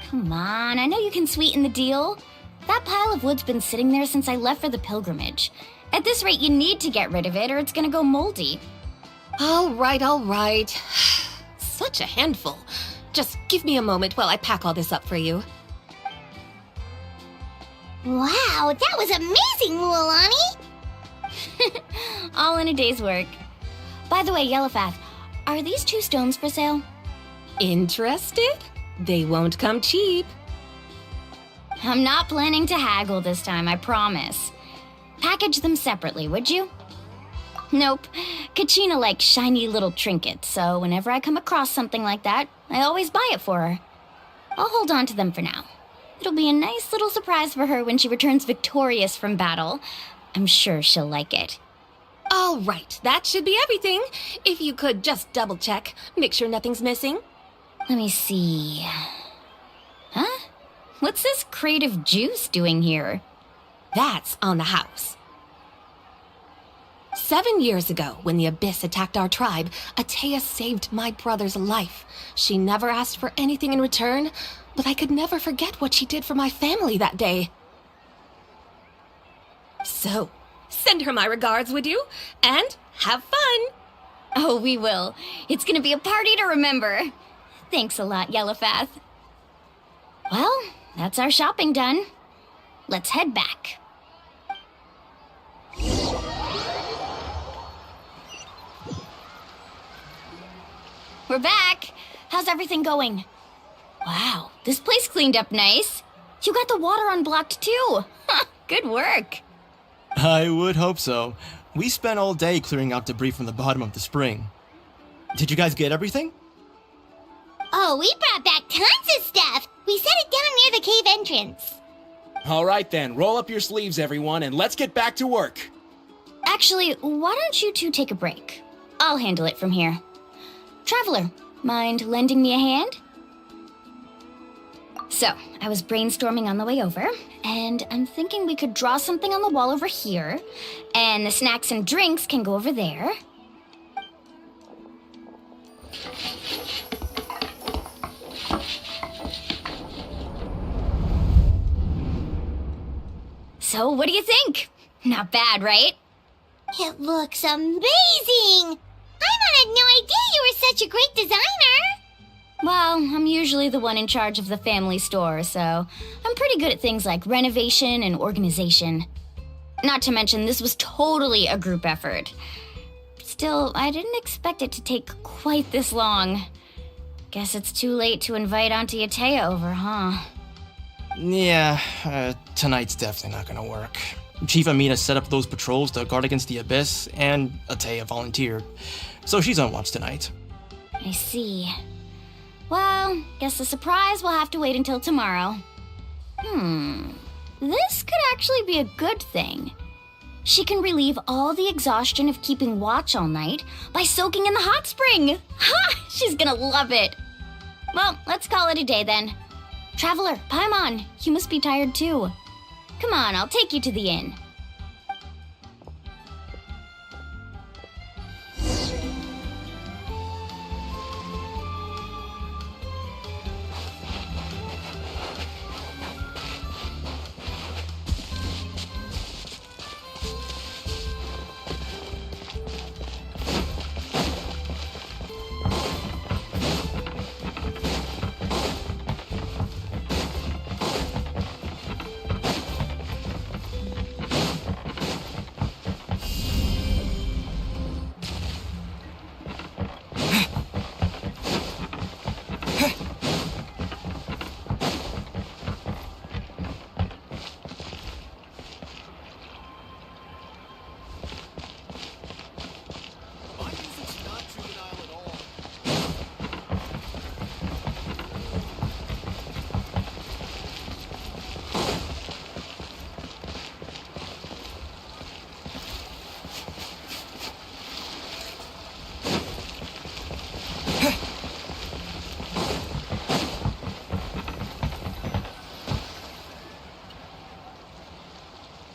Come on, I know you can sweeten the deal. That pile of wood's been sitting there since I left for the pilgrimage. At this rate, you need to get rid of it or it's gonna go moldy. All right. Such a handful. Just give me a moment while I pack all this up for you. Wow, that was amazing, Mualani! All in a day's work. By the way, Yellowpath, are these 2 stones for sale? Interested? They won't come cheap. I'm not planning to haggle this time, I promise. Package them separately, would you? Nope. Kachina likes shiny little trinkets, so whenever I come across something like that, I always buy it for her. I'll hold on to them for now. It'll be a nice little surprise for her when she returns victorious from battle. I'm sure she'll like it. All right, that should be everything. If you could just double check, make sure nothing's missing. Let me see. Huh? What's this crate of juice doing here? That's on the house. 7 years ago, when the Abyss attacked our tribe, Atea saved my brother's life. She never asked for anything in return, but I could never forget what she did for my family that day. So, send her my regards, would you? And have fun! Oh, we will. It's gonna be a party to remember. Thanks a lot, Yellowpath. Well, that's our shopping done. Let's head back. We're back. How's everything going? Wow, this place cleaned up nice. You got the water unblocked too. Good work. I would hope so. We spent all day clearing out debris from the bottom of the spring. Did you guys get everything? Oh, we brought back tons of stuff! We set it down near the cave entrance. All right then, roll up your sleeves, everyone, and let's get back to work. Actually, why don't you two take a break? I'll handle it from here. Traveler, mind lending me a hand? So, I was brainstorming on the way over, and I'm thinking we could draw something on the wall over here, and the snacks and drinks can go over there. So, what do you think? Not bad, right? It looks amazing! I had no idea you were such a great designer! Well, I'm usually the one in charge of the family store, so I'm pretty good at things like renovation and organization. Not to mention, this was totally a group effort. Still, I didn't expect it to take quite this long. Guess it's too late to invite Auntie Atea over, huh? Yeah, tonight's definitely not gonna work. Chief Amina set up those patrols to guard against the Abyss, and Atea volunteered. So she's on watch tonight. I see. Well, guess the surprise will have to wait until tomorrow. This could actually be a good thing. She can relieve all the exhaustion of keeping watch all night by soaking in the hot spring. Ha! She's gonna love it. Well, let's call it a day then. Traveler, Paimon, you must be tired too. Come on, I'll take you to the inn.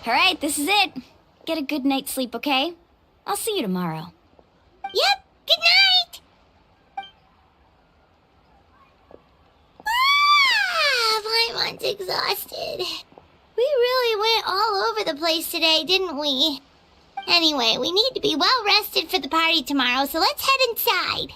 All right, this is it. Get a good night's sleep, okay? I'll see you tomorrow. Yep, good night! Paimon's exhausted. We really went all over the place today, didn't we? Anyway, we need to be well rested for the party tomorrow, so let's head inside.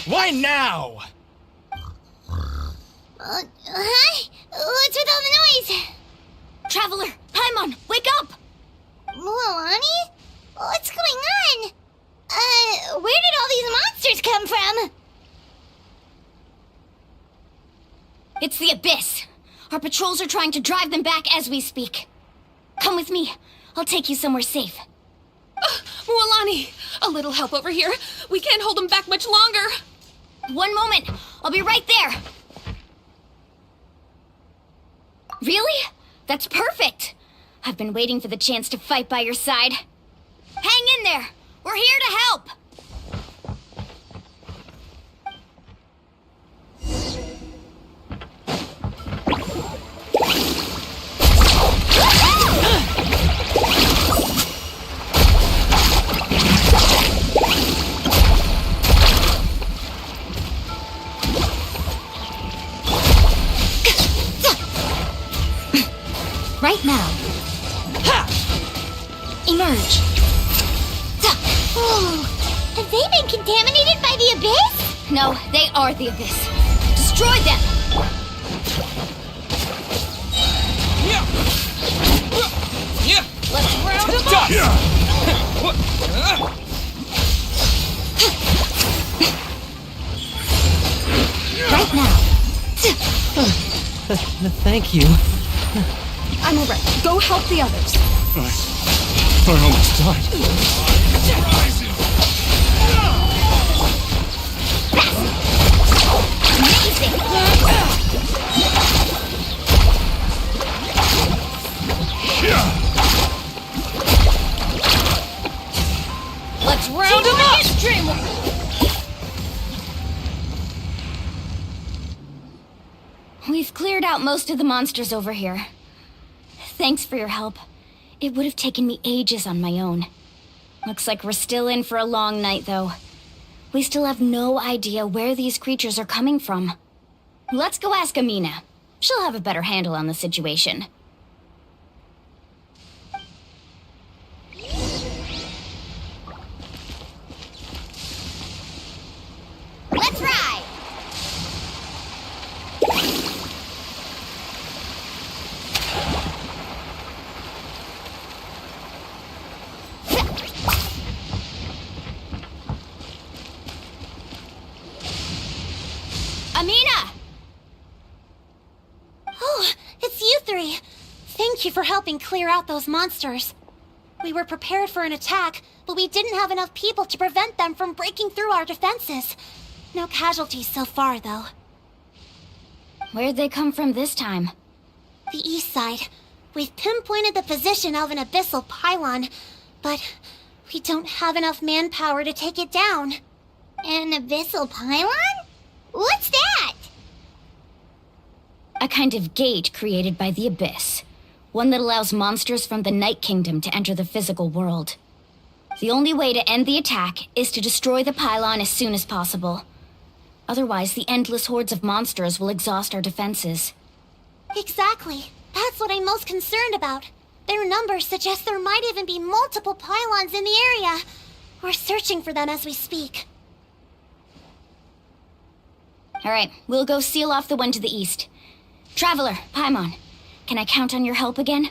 Why now? Hi? What's with all the noise? Traveler, Paimon, wake up! Mualani? What's going on? Where did all these monsters come from? It's the Abyss. Our patrols are trying to drive them back as we speak. Come with me. I'll take you somewhere safe. Mualani, a little help over here. We can't hold them back much longer. One moment. I'll be right there. Really? That's perfect. I've been waiting for the chance to fight by your side. Hang in there. We're here to help. Right now. Emerge. Oh, have they been contaminated by the Abyss? No, they are the Abyss. Destroy them! Let's round them up! Right now. Thank you. I'm alright. Go help the others. I almost died. Amazing! Let's round them up! We've cleared out most of the monsters over here. Thanks for your help. It would have taken me ages on my own. Looks like we're still in for a long night, though. We still have no idea where these creatures are coming from. Let's go ask Amina. She'll have a better handle on the situation. Let's ride! Amina! Oh, it's you three. Thank you for helping clear out those monsters. We were prepared for an attack, but we didn't have enough people to prevent them from breaking through our defenses. No casualties so far, though. Where'd they come from this time? The east side. We've pinpointed the position of an abyssal pylon, but we don't have enough manpower to take it down. An abyssal pylon? What's that? A kind of gate created by the Abyss. One that allows monsters from the Night Kingdom to enter the physical world. The only way to end the attack is to destroy the pylon as soon as possible. Otherwise, the endless hordes of monsters will exhaust our defenses. Exactly. That's what I'm most concerned about. Their numbers suggest there might even be multiple pylons in the area. We're searching for them as we speak. Alright, we'll go seal off the one to the east. Traveler, Paimon, can I count on your help again?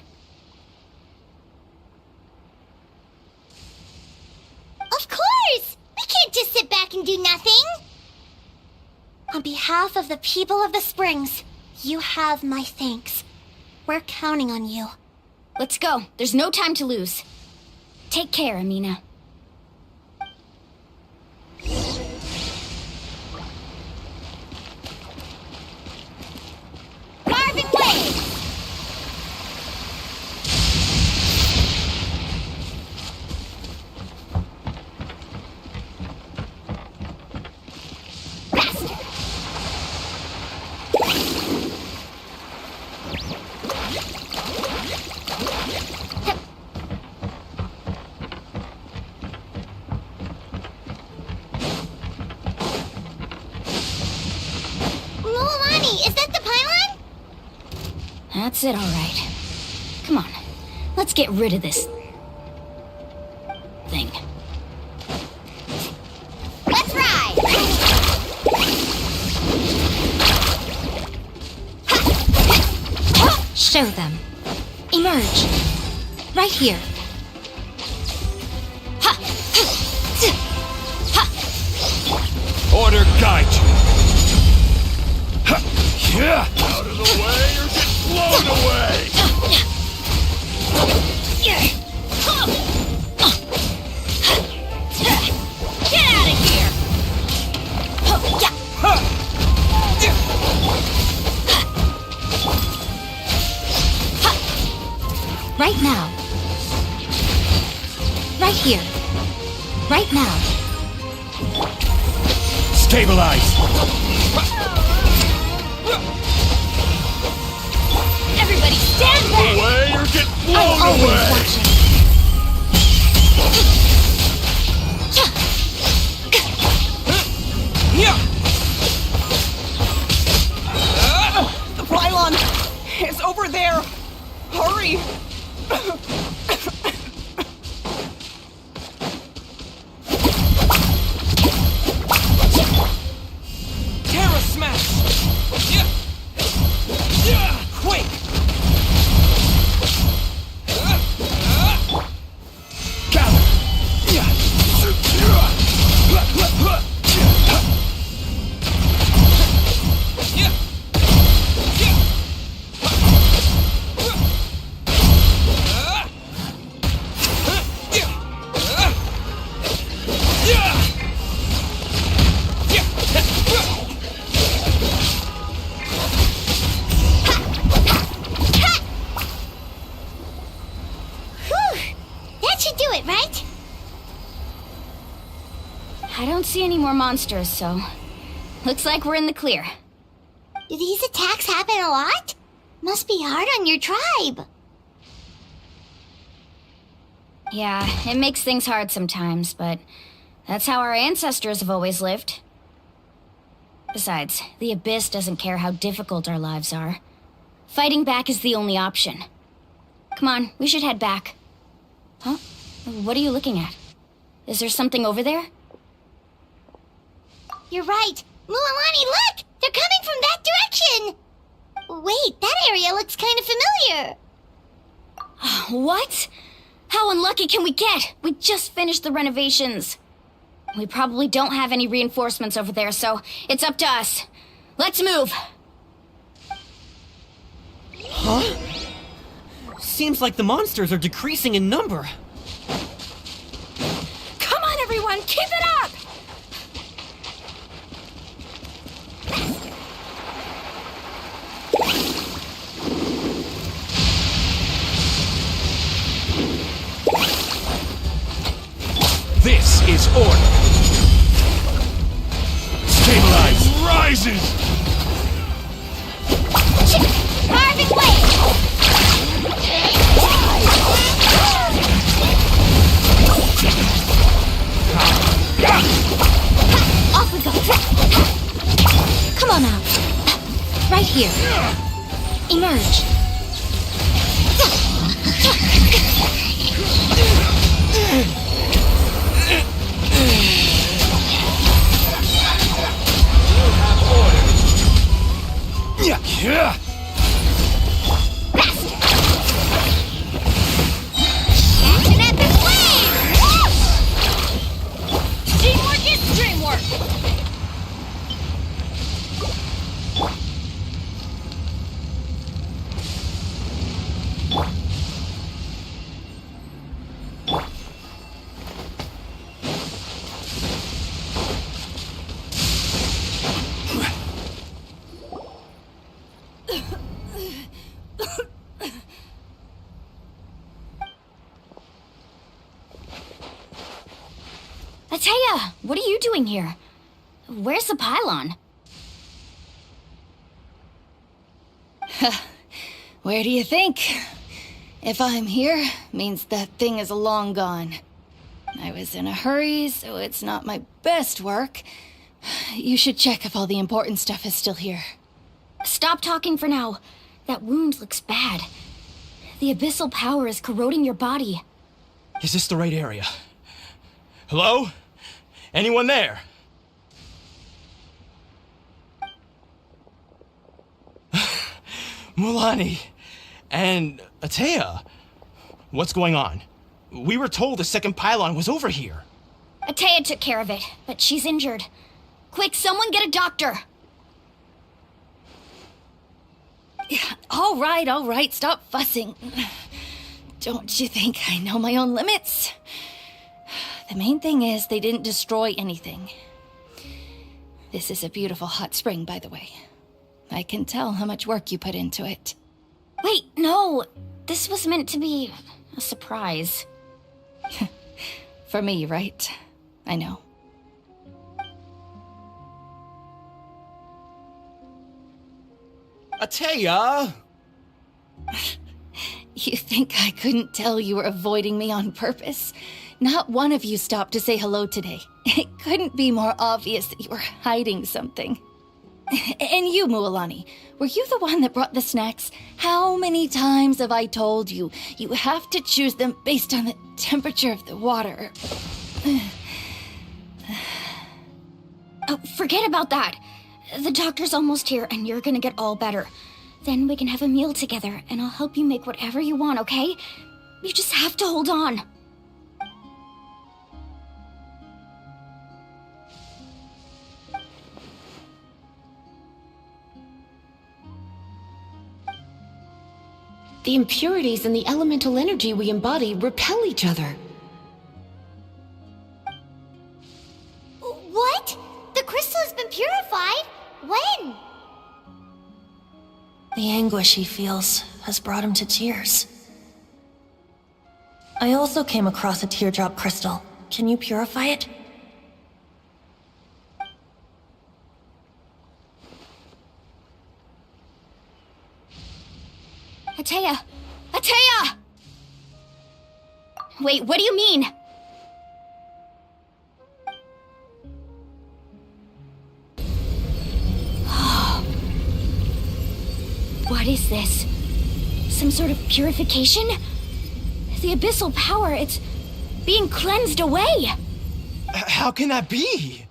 Of course! We can't just sit back and do nothing! On behalf of the people of the Springs, you have my thanks. We're counting on you. Let's go. There's no time to lose. Take care, Amina. Carving way! Is that the pylon? That's it, all right. Come on, let's get rid of this thing. Let's ride! Show them. Emerge. Right here. Order guide you. Out of the way or get blown away! Get out of here! Right now. Right here. Right now. Stabilize! Everybody stand back! Away or get blown I'm always away! watching. The pylon is over there. Hurry! Terra smash! Quick! I don't see any more monsters, so looks like we're in the clear. Do these attacks happen a lot? Must be hard on your tribe. Yeah, it makes things hard sometimes, but that's how our ancestors have always lived. Besides, the Abyss doesn't care how difficult our lives are. Fighting back is the only option. Come on, we should head back. Huh? What are you looking at? Is there something over there? You're right. Mualani, look! They're coming from that direction! Wait, that area looks kind of familiar. What? How unlucky can we get? We just finished the renovations. We probably don't have any reinforcements over there, so it's up to us. Let's move. Huh? Seems like the monsters are decreasing in number. Come on, everyone, keep it up! This is order. Stabilize. Rises. Carving way! Off we go. Come on now. Right here. Emerge. Yeah. An epic wave! Teamwork is dreamwork! Atea, what are you doing here? Where's the pylon? Where do you think? If I'm here, means that thing is long gone. I was in a hurry, so it's not my best work. You should check if all the important stuff is still here. Stop talking for now. That wound looks bad. The abyssal power is corroding your body. Is this the right area? Hello? Anyone there? Mulani and Atea. What's going on? We were told the second pylon was over here. Atea took care of it, but she's injured. Quick, someone get a doctor! All right, stop fussing. Don't you think I know my own limits? The main thing is they didn't destroy anything. This is a beautiful hot spring, by the way. I can tell how much work you put into it. Wait, no! This was meant to be a surprise. For me, right? I know. Atea! You think I couldn't tell you were avoiding me on purpose? Not one of you stopped to say hello today. It couldn't be more obvious that you were hiding something. And you, Mualani, were you the one that brought the snacks? How many times have I told you, you have to choose them based on the temperature of the water? Oh, forget about that. The doctor's almost here, and you're gonna get all better. Then we can have a meal together, and I'll help you make whatever you want, okay? You just have to hold on. The impurities in the elemental energy we embody repel each other. What? The crystal has been purified? When? The anguish he feels has brought him to tears. I also came across a teardrop crystal. Can you purify it? Atea! Atea! Wait, what do you mean? What is this? Some sort of purification? The abyssal power, it's being cleansed away! How can that be?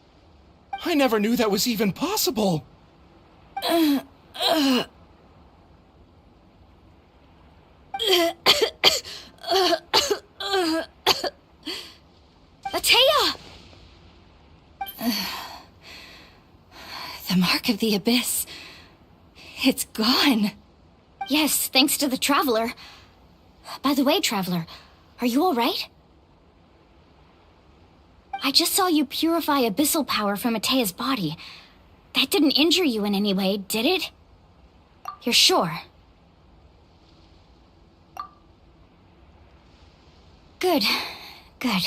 I never knew that was even possible. The mark of the abyss. It's gone. Yes, thanks to the Traveler. By the way, Traveler, are you alright? I just saw you purify abyssal power from Atea's body. That didn't injure you in any way, did it? You're sure? Good. Good.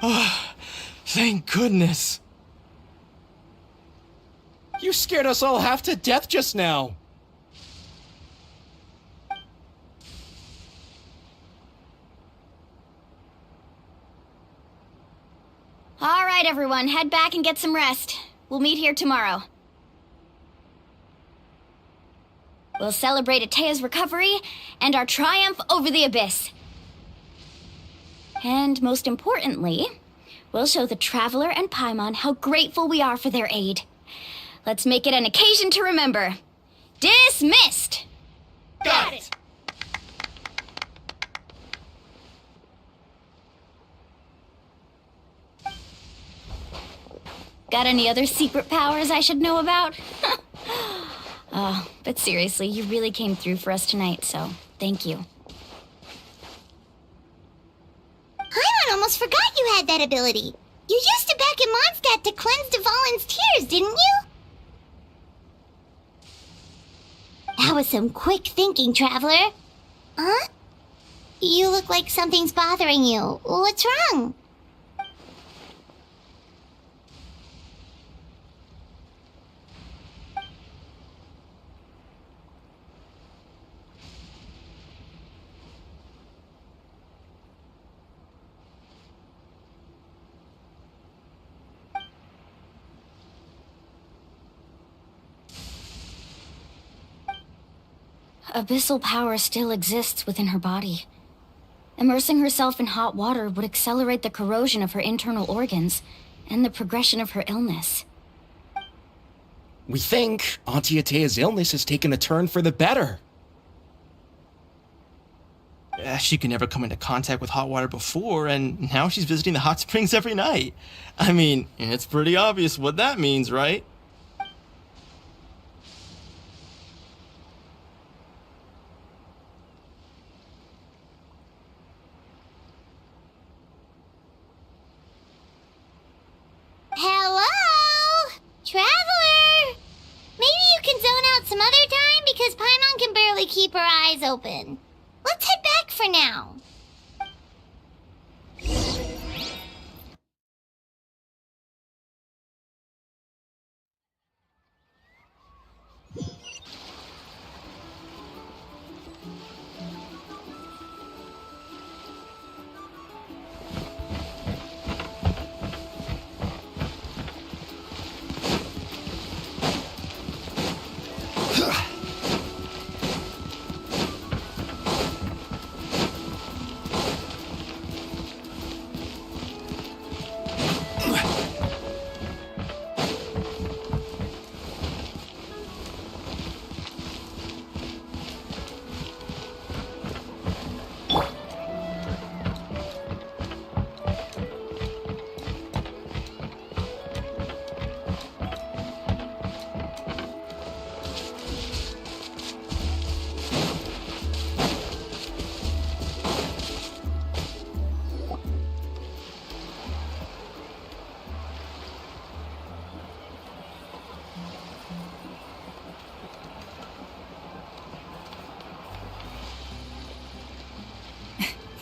Oh, thank goodness. You scared us all half to death just now. All right, everyone, head back and get some rest. We'll meet here tomorrow. We'll celebrate Atea's recovery and our triumph over the Abyss. And most importantly, we'll show the Traveler and Paimon how grateful we are for their aid. Let's make it an occasion to remember. Dismissed! Got it! Got any other secret powers I should know about? Oh, but seriously, you really came through for us tonight, so thank you. Paimon almost forgot you had that ability. You used it back in Mondstadt to cleanse Dvalin's tears, didn't you? That was some quick thinking, Traveler. Huh? You look like something's bothering you. What's wrong? Abyssal power still exists within her body. Immersing herself in hot water would accelerate the corrosion of her internal organs and the progression of her illness. We think Auntie Atea's illness has taken a turn for the better. She could never come into contact with hot water before, and now she's visiting the hot springs every night. I mean, it's pretty obvious what that means, right? Hello? Traveler? Maybe you can zone out some other time because Paimon can barely keep her eyes open. Let's head back for now.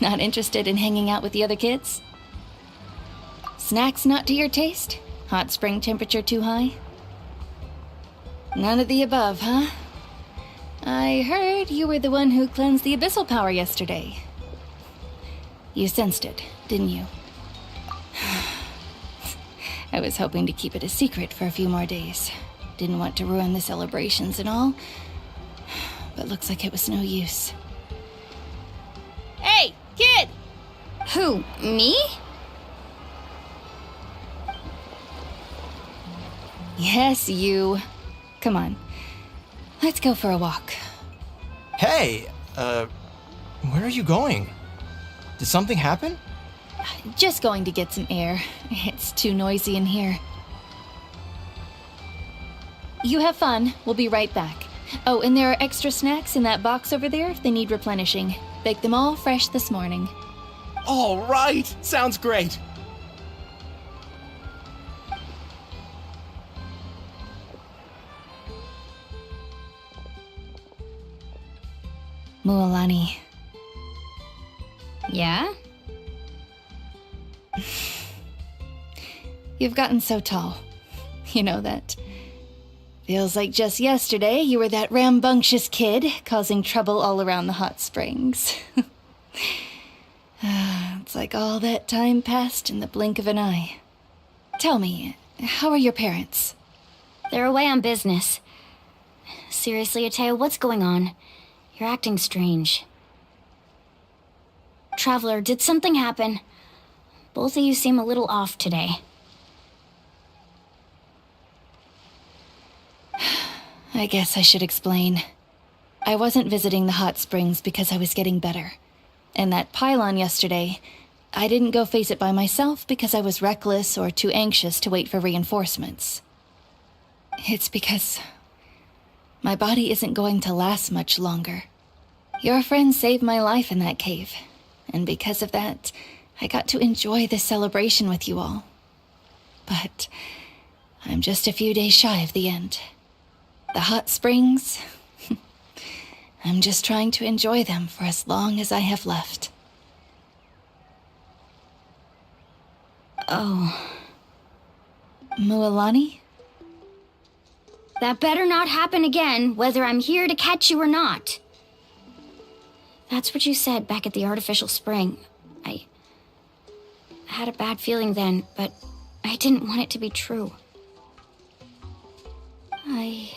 Not interested in hanging out with the other kids? Snacks not to your taste? Hot spring temperature too high? None of the above, huh? I heard you were the one who cleansed the abyssal power yesterday. You sensed it, didn't you? I was hoping to keep it a secret for a few more days. Didn't want to ruin the celebrations and all, but looks like it was no use. Hey, kid! Who, me? Yes, you. Come on. Let's go for a walk. Hey, where are you going? Did something happen? Just going to get some air. It's too noisy in here. You have fun. We'll be right back. Oh, and there are extra snacks in that box over there if they need replenishing. Baked them all fresh this morning. All right! Sounds great! Mualani. Yeah? You've gotten so tall. You know that. Feels like just yesterday you were that rambunctious kid causing trouble all around the hot springs. It's like all that time passed in the blink of an eye. Tell me, how are your parents? They're away on business. Seriously, Ateo, what's going on? You're acting strange. Traveler, did something happen? Both of you seem a little off today. I guess I should explain. I wasn't visiting the hot springs because I was getting better. And that pylon yesterday, I didn't go face it by myself because I was reckless or too anxious to wait for reinforcements. It's because my body isn't going to last much longer. Your friend saved my life in that cave, and because of that, I got to enjoy this celebration with you all. But I'm just a few days shy of the end. The hot springs, I'm just trying to enjoy them for as long as I have left. Oh. Mualani? That better not happen again, whether I'm here to catch you or not. That's what you said back at the artificial spring. I had a bad feeling then, but I didn't want it to be true. I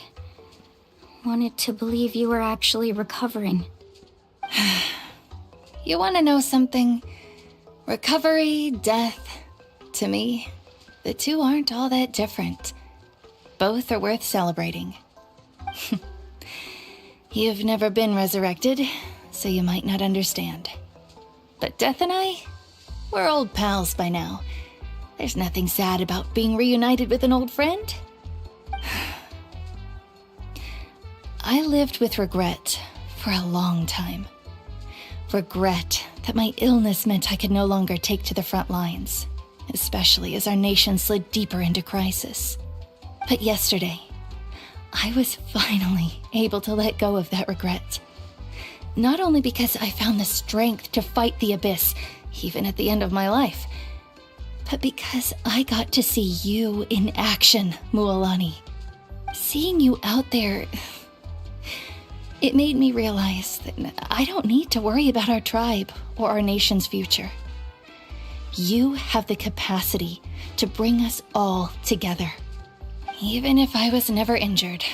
wanted to believe you were actually recovering. You want to know something? Recovery, death, to me, the two aren't all that different. Both are worth celebrating. You've never been resurrected, so you might not understand. But Death and I, we're old pals by now. There's nothing sad about being reunited with an old friend. I lived with regret for a long time. Regret that my illness meant I could no longer take to the front lines, especially as our nation slid deeper into crisis. But yesterday, I was finally able to let go of that regret. Not only because I found the strength to fight the abyss, even at the end of my life, but because I got to see you in action, Mualani. Seeing you out there, it made me realize that I don't need to worry about our tribe or our nation's future. You have the capacity to bring us all together. Even if I was never injured,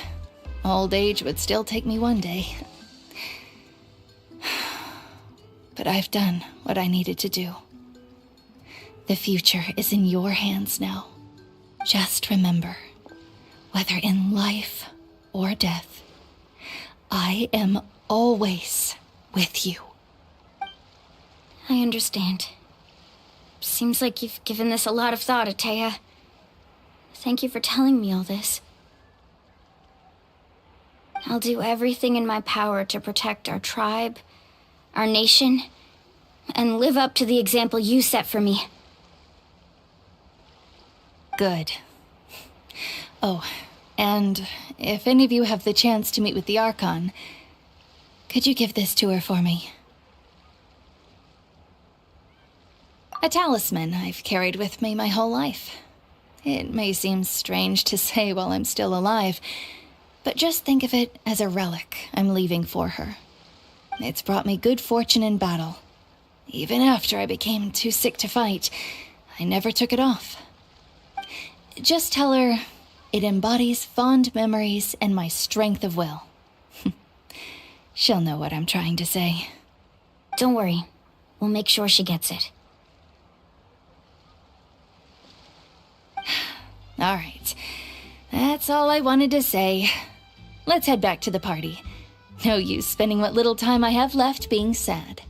old age would still take me one day. But I've done what I needed to do. The future is in your hands now. Just remember, whether in life or death, I am always with you. I understand. Seems like you've given this a lot of thought, Ataya. Thank you for telling me all this. I'll do everything in my power to protect our tribe, our nation, and live up to the example you set for me. Good. Oh, and if any of you have the chance to meet with the Archon, could you give this to her for me? A talisman I've carried with me my whole life. It may seem strange to say while I'm still alive, but just think of it as a relic I'm leaving for her. It's brought me good fortune in battle. Even after I became too sick to fight, I never took it off. Just tell her it embodies fond memories and my strength of will. She'll know what I'm trying to say. Don't worry. We'll make sure she gets it. All right. That's all I wanted to say. Let's head back to the party. No use spending what little time I have left being sad.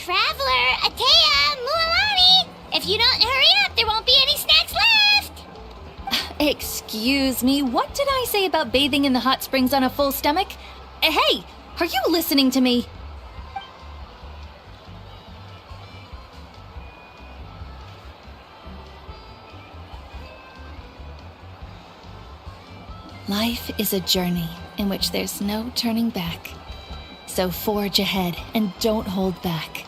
Traveler, Atea, Mualani! If you don't hurry up, there won't be any snacks left! Excuse me, what did I say about bathing in the hot springs on a full stomach? Hey, are you listening to me? Life is a journey in which there's no turning back. So forge ahead and don't hold back.